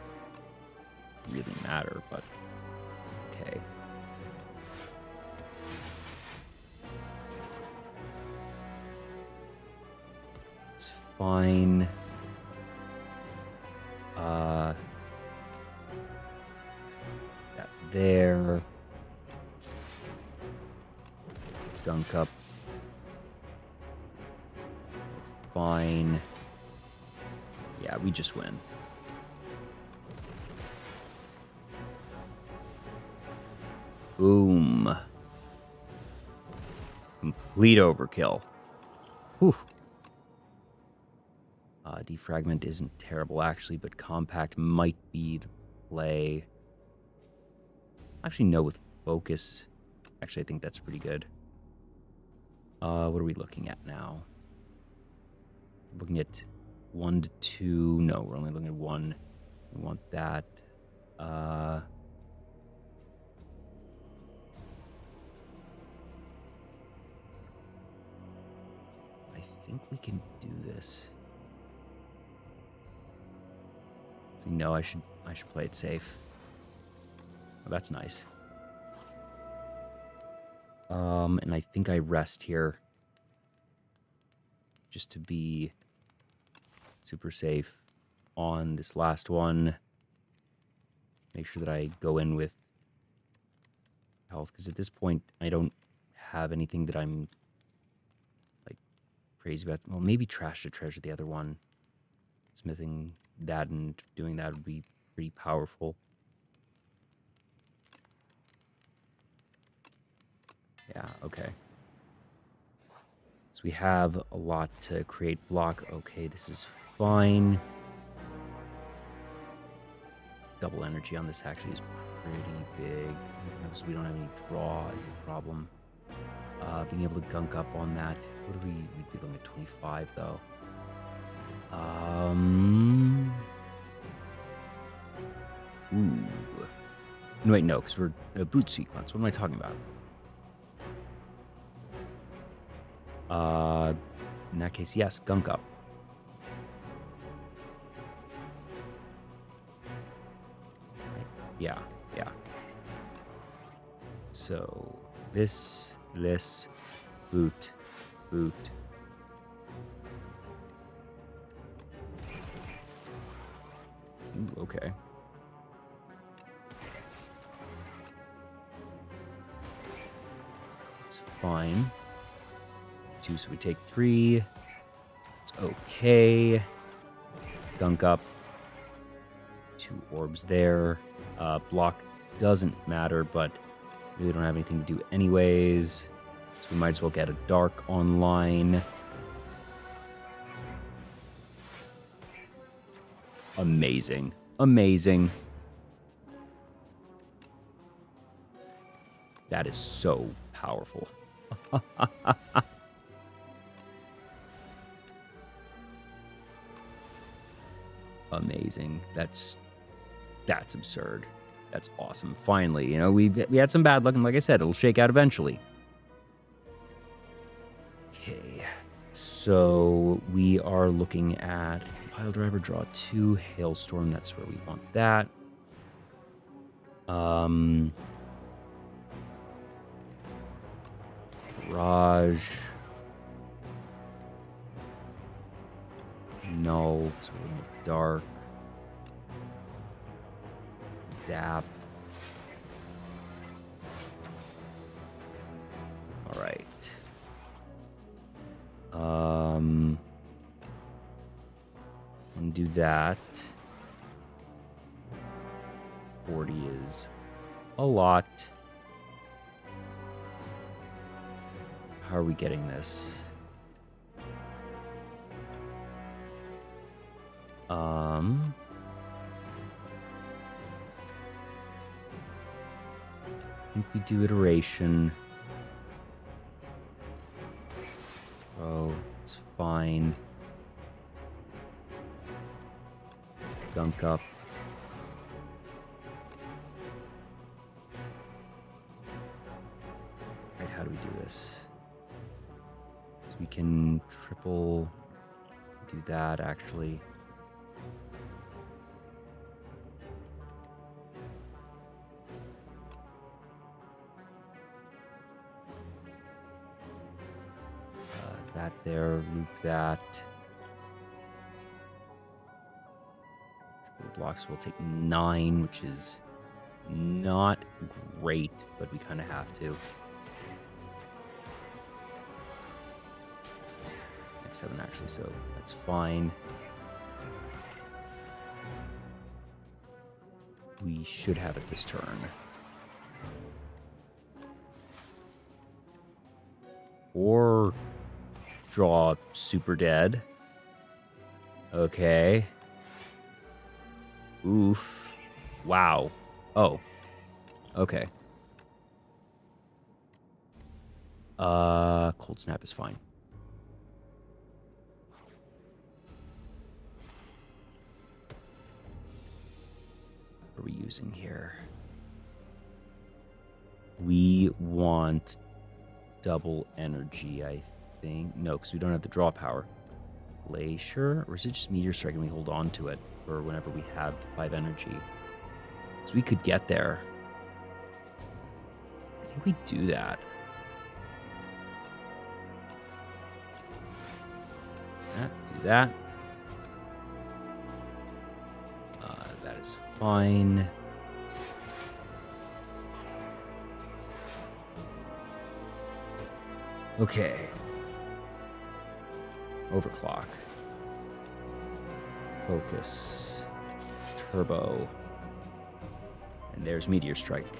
[SPEAKER 1] really matter, but okay. It's fine. That there. Gunk up. Fine. Yeah, we just win. Boom. Complete overkill. Whew. Defragment isn't terrible, actually, but compact might be the play. Actually, no, with focus. Actually, I think that's pretty good. What are we looking at now? Looking at 1 to 2. No, we're only looking at 1. We want that. I think we can do this. No, I should play it safe. Oh, that's nice. And I think I rest here just to be super safe on this last one. Make sure that I go in with health, because at this point I don't have anything that I'm like crazy about. Well, maybe trash to treasure the other one. Smithing that and doing that would be pretty powerful. Yeah, okay. So we have a lot to create block. Okay, this is fine. Double energy on this actually is pretty big. So we don't have any draw is the problem. Being able to gunk up on that. What do we'd be looking at 25 though. Ooh. No, wait, no, because we're a boot sequence. What am I talking about? In that case, yes, gunk up. Yeah, yeah. So, this, Boot. Boot. Ooh, okay. It's fine. 2, so we take 3. It's okay. Gunk up. 2 orbs there. Block doesn't matter, but really don't have anything to do anyways. So we might as well get a dark online. Amazing. Amazing. That is so powerful. Amazing. That's absurd. That's awesome. Finally, you know, we had some bad luck, and like I said, it'll shake out eventually. Okay, so we are looking at pile driver, draw 2, hailstorm. That's where we want that. Barrage. No, so we're in the dark. Zap. All right. And do that. 40 is a lot. How are we getting this? I think we do iteration. Oh, it's fine. Gunk up. Right, how do we do this? So we can triple do that actually. That there, loop that. Blocks will take 9, which is not great, but we kind of have to. Next 7 actually, so that's fine. We should have it this turn. Or draw super dead. Okay. Oof. Wow. Oh. Okay. Cold snap is fine. What are we using here? We want double energy, I think. No, because we don't have the draw power. Glacier? Or is it just Meteor Strike and we hold on to it for whenever we have the 5 energy? So we could get there. I think we do that. Do that. That is fine. Okay. Overclock. Focus. Turbo. And there's Meteor Strike.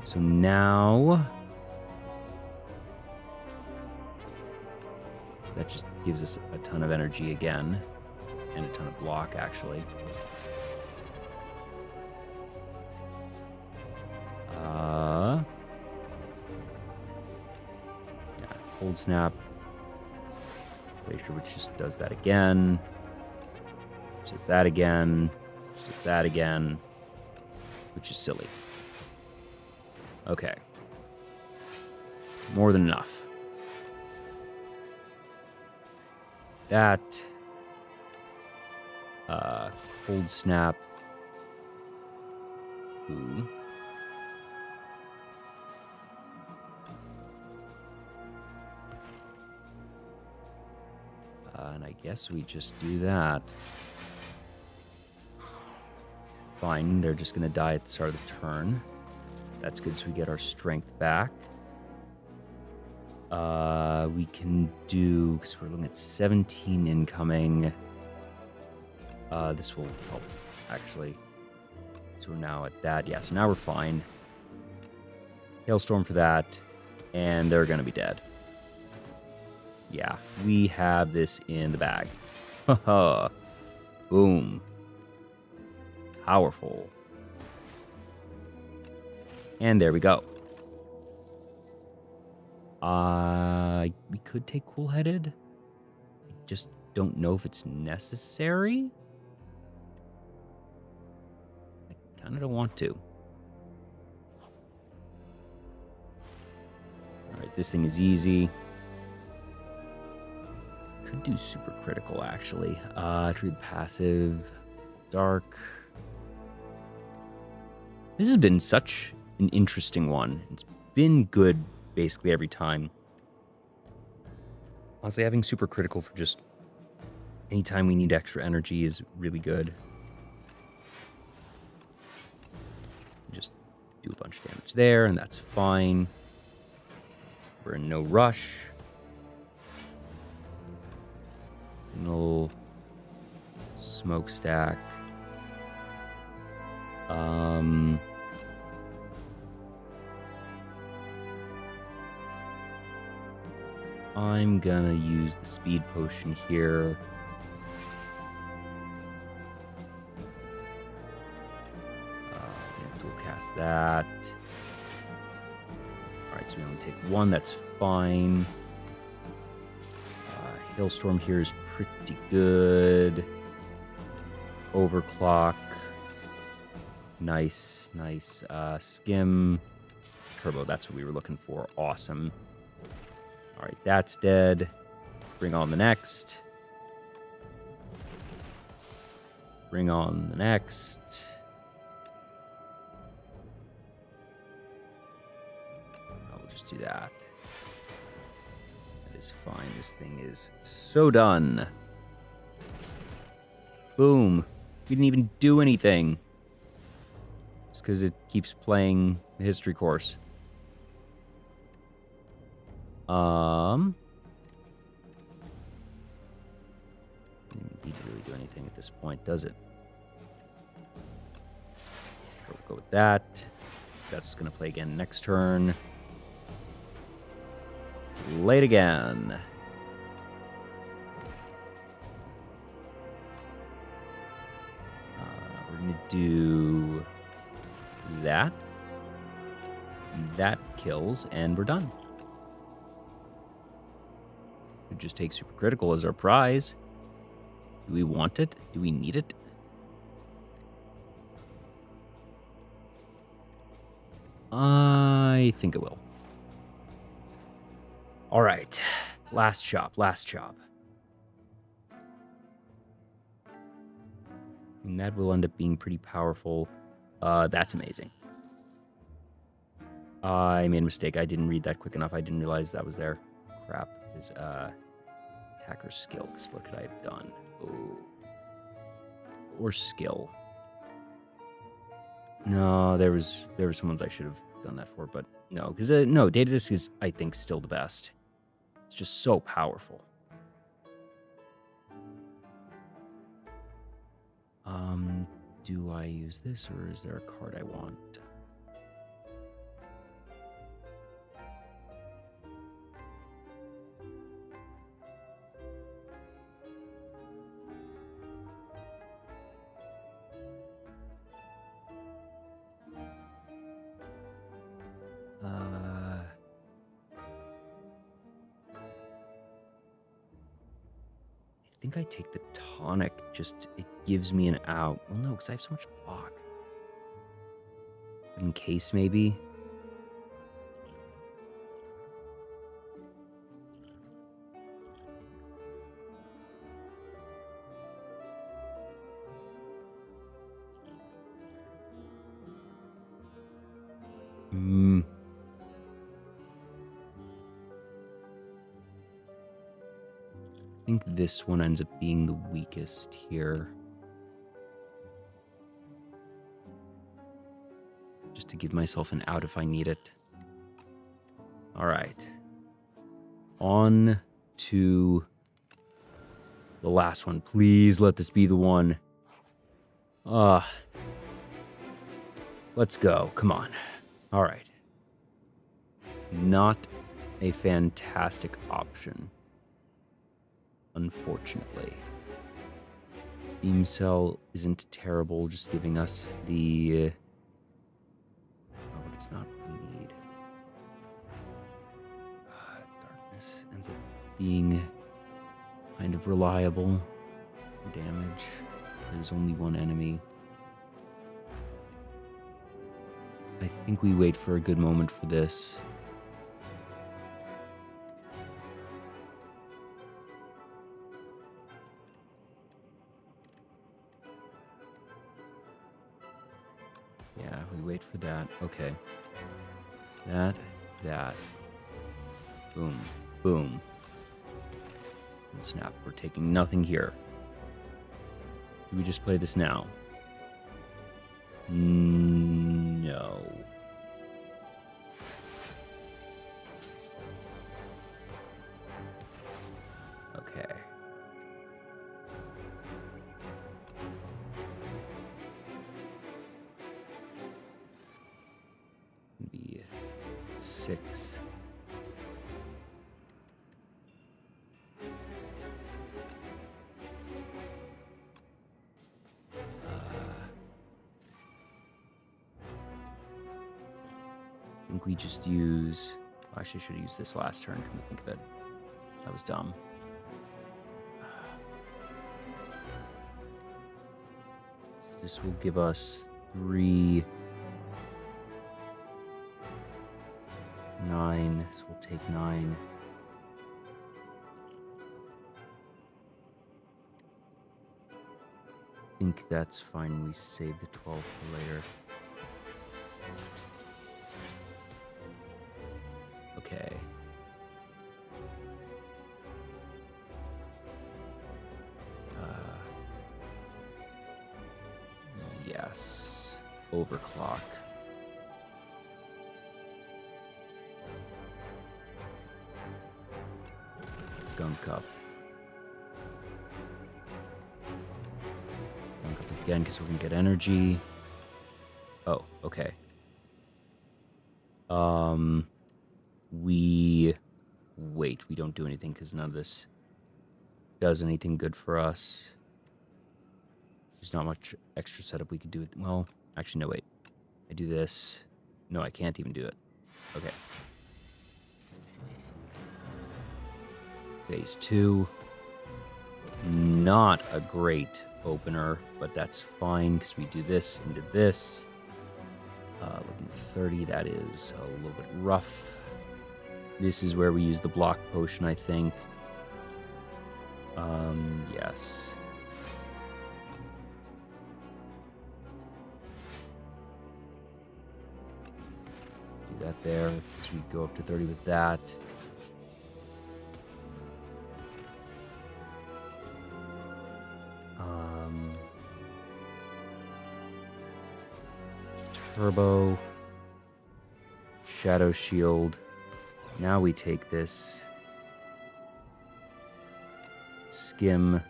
[SPEAKER 1] So now that just gives us a ton of energy again. And a ton of block, actually. Yeah, Cold Snap. Glacier, which just does that again. Which does that again. Which does that again. Which is silly. Okay. More than enough. That. Cold Snap. Ooh. guess we just do that. Fine, they're just going to die at the start of the turn. That's good, so we get our strength back. We can do, because we're looking at 17 incoming. This will help, actually. So we're now at that. Yeah, so now we're fine. Hailstorm for that, and they're going to be dead. Yeah, we have this in the bag. Haha. Boom. Powerful. And there we go. We could take Cool-Headed. I just don't know if it's necessary. I kind of don't want to. Alright, this thing is easy. Could do super critical, actually. Treat passive. Dark. This has been such an interesting one. It's been good basically every time. Honestly, having super critical for just anytime we need extra energy is really good. Just do a bunch of damage there, and that's fine. We're in no rush. No smokestack. I'm gonna use the speed potion here. Dual cast that. Alright, so we only take one, that's fine. Hailstorm here is pretty good. Overclock. Nice, nice. Skim. Turbo, that's what we were looking for. Awesome. Alright, that's dead. Bring on the next. Bring on the next. I'll just do that. That is fine. This thing is so done. Boom. We didn't even do anything. Just because it keeps playing the history course. Didn't need to really do anything at this point, does it? We'll go with that. That's what's going to play again next turn. Late again. We're going to do that. That kills, and we're done. We just take super critical as our prize. Do we want it? Do we need it? I think it will. All right. Last chop, last chop. And that will end up being pretty powerful. That's amazing. I made a mistake. I didn't read that quick enough. I didn't realize that was there. Crap. Is attacker skill. What could I have done? Oh. Or skill. No, there were some ones I should have done that for, but no, because no, data disk is, I think, still the best. It's just so powerful. Do I use this, or is there a card I want? I think I take the tonic, just it gives me an out. Well, no, because I have so much block. In case, maybe. think this one ends up being the weakest here. Just to give myself an out if I need it. All right. On to the last one. Please let this be the one. Let's go. Come on. All right. Not a fantastic option, unfortunately. Beam cell isn't terrible, just giving us the... oh, but it's not what we need. Darkness ends up being kind of reliable for damage. There's only one enemy. I think we wait for a good moment for this. Yeah, we wait for that. Okay. That. Boom. Boom. Snap. We're taking nothing here. Do we just play this now? No. Okay. Be 6. I think we just use... actually, I should have used this last turn, come to think of it. That was dumb. This will give us 3... 9. So we'll take 9. I think that's fine. We save the 12 for later. Okay. Yes. Overclock. Gunk up. Gunk up again because we're going to get energy. Oh, okay. We wait. We don't do anything because none of this does anything good for us. There's not much extra setup we could do. Well, actually, no, wait. I do this. No, I can't even do it. Okay. Phase 2. Not a great opener, but that's fine because we do this into this. Looking at 30, that is a little bit rough. This is where we use the block potion, I think. Yes. Do that there, because we go up to 30 with that. Turbo. Shadow Shield. Now we take this. Skim.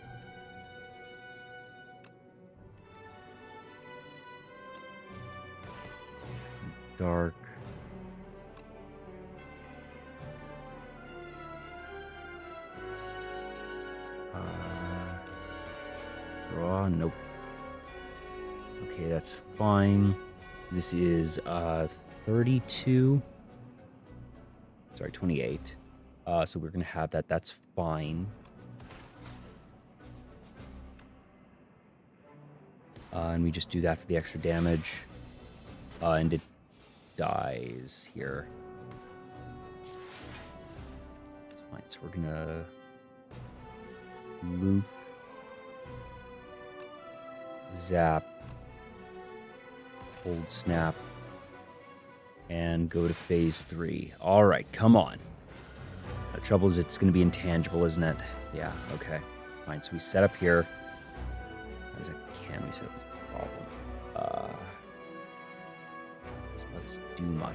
[SPEAKER 1] Dark. Draw. Nope. Okay, that's fine. This is 32. Sorry, 28. So we're going to have that. That's fine. And we just do that for the extra damage. And it dies here. That's fine. So we're going to loop. Zap. Hold snap. And go to phase 3. All right, come on. The trouble is it's going to be intangible, isn't it? Yeah, okay. Fine, so we set up here. As can we set up is the problem. Doesn't let us do much.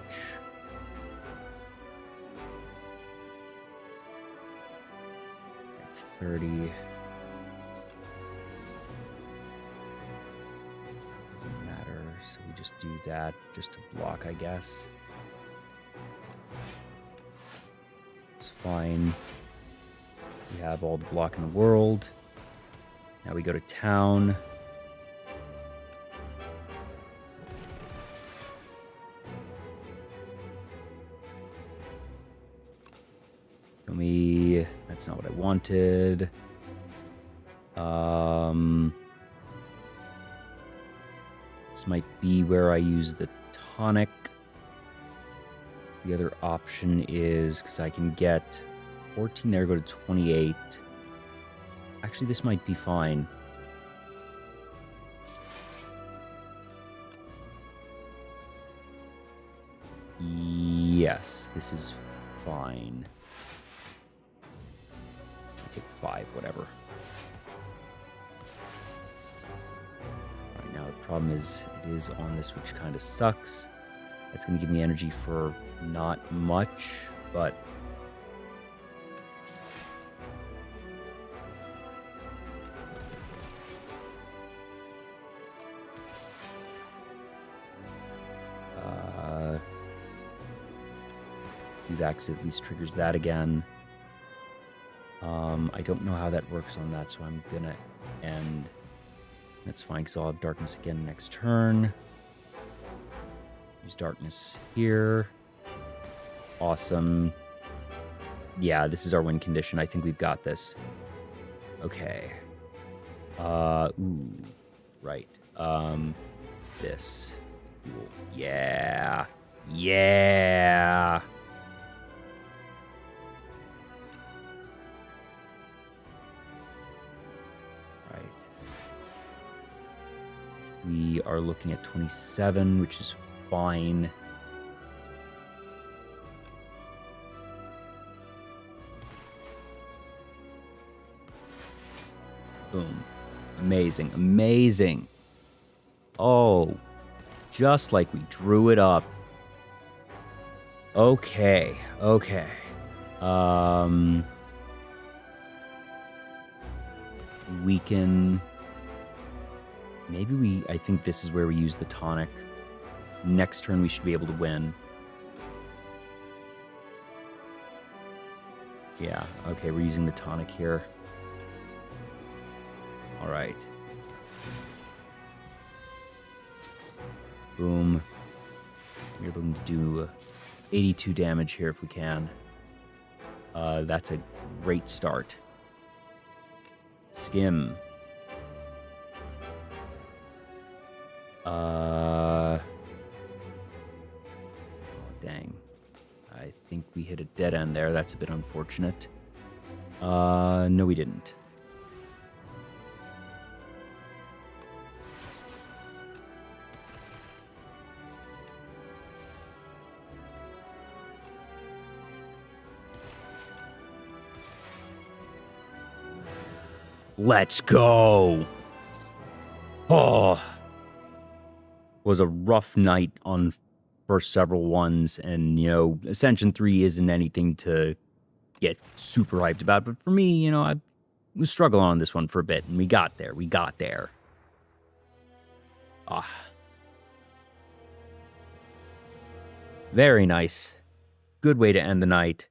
[SPEAKER 1] 30. Doesn't matter, so we just do that just to block, I guess. It's fine. We have all the block in the world. Now we go to town. That's not what I wanted. This might be where I use the tonic. The other option is, because I can get 14 there, go to 28. Actually, this might be fine. Yes, this is fine. I'll take 5, whatever. Alright, now the problem is, it is on this, which kind of sucks. That's going to give me energy for not much, but... do that, because it at least triggers that again. I don't know how that works on that, so I'm going to end. That's fine, because I'll have darkness again next turn. Use darkness here. Awesome. Yeah, this is our win condition. I think we've got this. Okay. Ooh. Right. This. Cool. Yeah. Yeah. Right. We are looking at 27, which is fine. Boom. Amazing. Amazing. Oh, just like we drew it up. Okay. Okay. We can... Maybe I think this is where we use the tonic. Next turn, we should be able to win. Yeah, okay, we're using the tonic here. All right. Boom. We're looking to do 82 damage here if we can. That's a great start. Skim. Oh, dang. I think we hit a dead end there. That's a bit unfortunate. No, we didn't. Let's go. Oh. Was a rough night on first several ones, and, you know, Ascension 3 isn't anything to get super hyped about, but for me, you know, I was struggling on this one for a bit, and we got there. We got there. Ah. Very nice. Good way to end the night.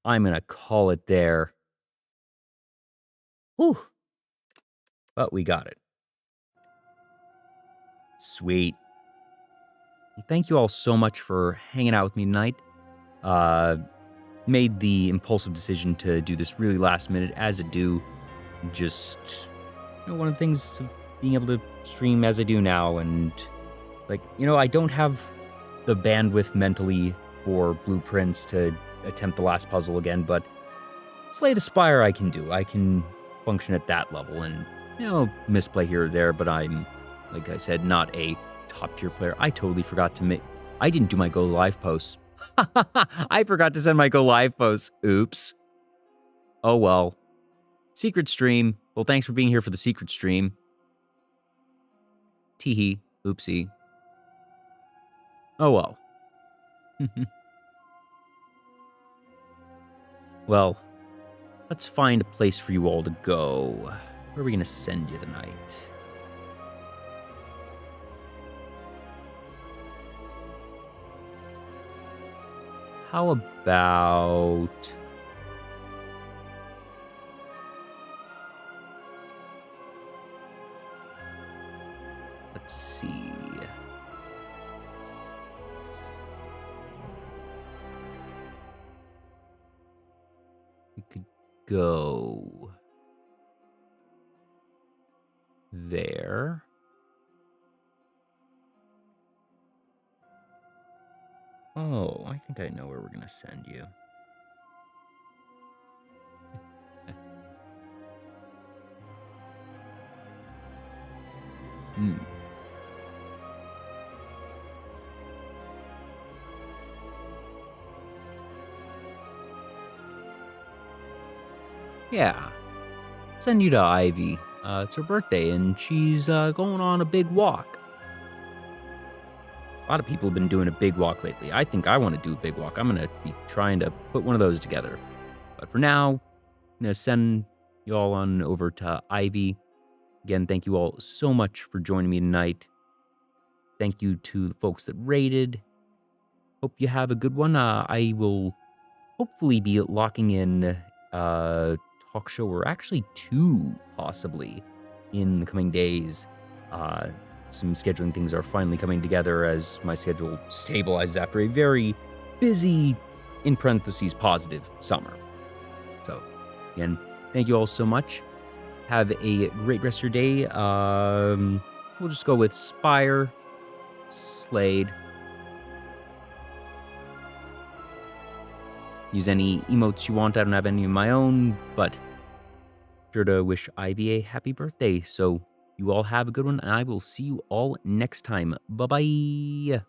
[SPEAKER 1] I'm going to call it there. Whew. But we got it. Sweet. Thank you all so much for hanging out with me tonight. Made the impulsive decision to do this really last minute, as I do. Just, you know, one of the things of being able to stream as I do now, and, like, you know, I don't have the bandwidth mentally for blueprints to attempt the last puzzle again, but Slay the Spire I can do. I can function at that level, and, you know, misplay here or there, but I'm, like I said, not a top-tier player. I totally forgot to make... I didn't do my go live posts. I forgot to send my go live posts. Oops. Oh well. Secret stream. Well, thanks for being here for the secret stream. Teehee. Oopsie. Oh well. Well, let's find a place for you all to go. Where are we going to send you tonight? How about... Let's see. We could go there. Oh, I think I know where we're going to send you. Yeah. Send you to Ivy. It's her birthday, and she's going on a big walk. A lot of people have been doing a big walk lately. I think I want to do a big walk. I'm going to be trying to put one of those together. But for now, I'm going to send you all on over to Ivy. Again, thank you all so much for joining me tonight. Thank you to the folks that rated. Hope you have a good one. I will hopefully be locking in talk show, or actually two possibly, in the coming days. Some scheduling things are finally coming together as my schedule stabilizes after a very busy, in parentheses, positive summer. So, again, thank you all so much. Have a great rest of your day. We'll just go with Spire, Slade. Use any emotes you want. I don't have any of my own, but sure to wish Ivy a happy birthday. So you all have a good one, and I will see you all next time. Bye-bye.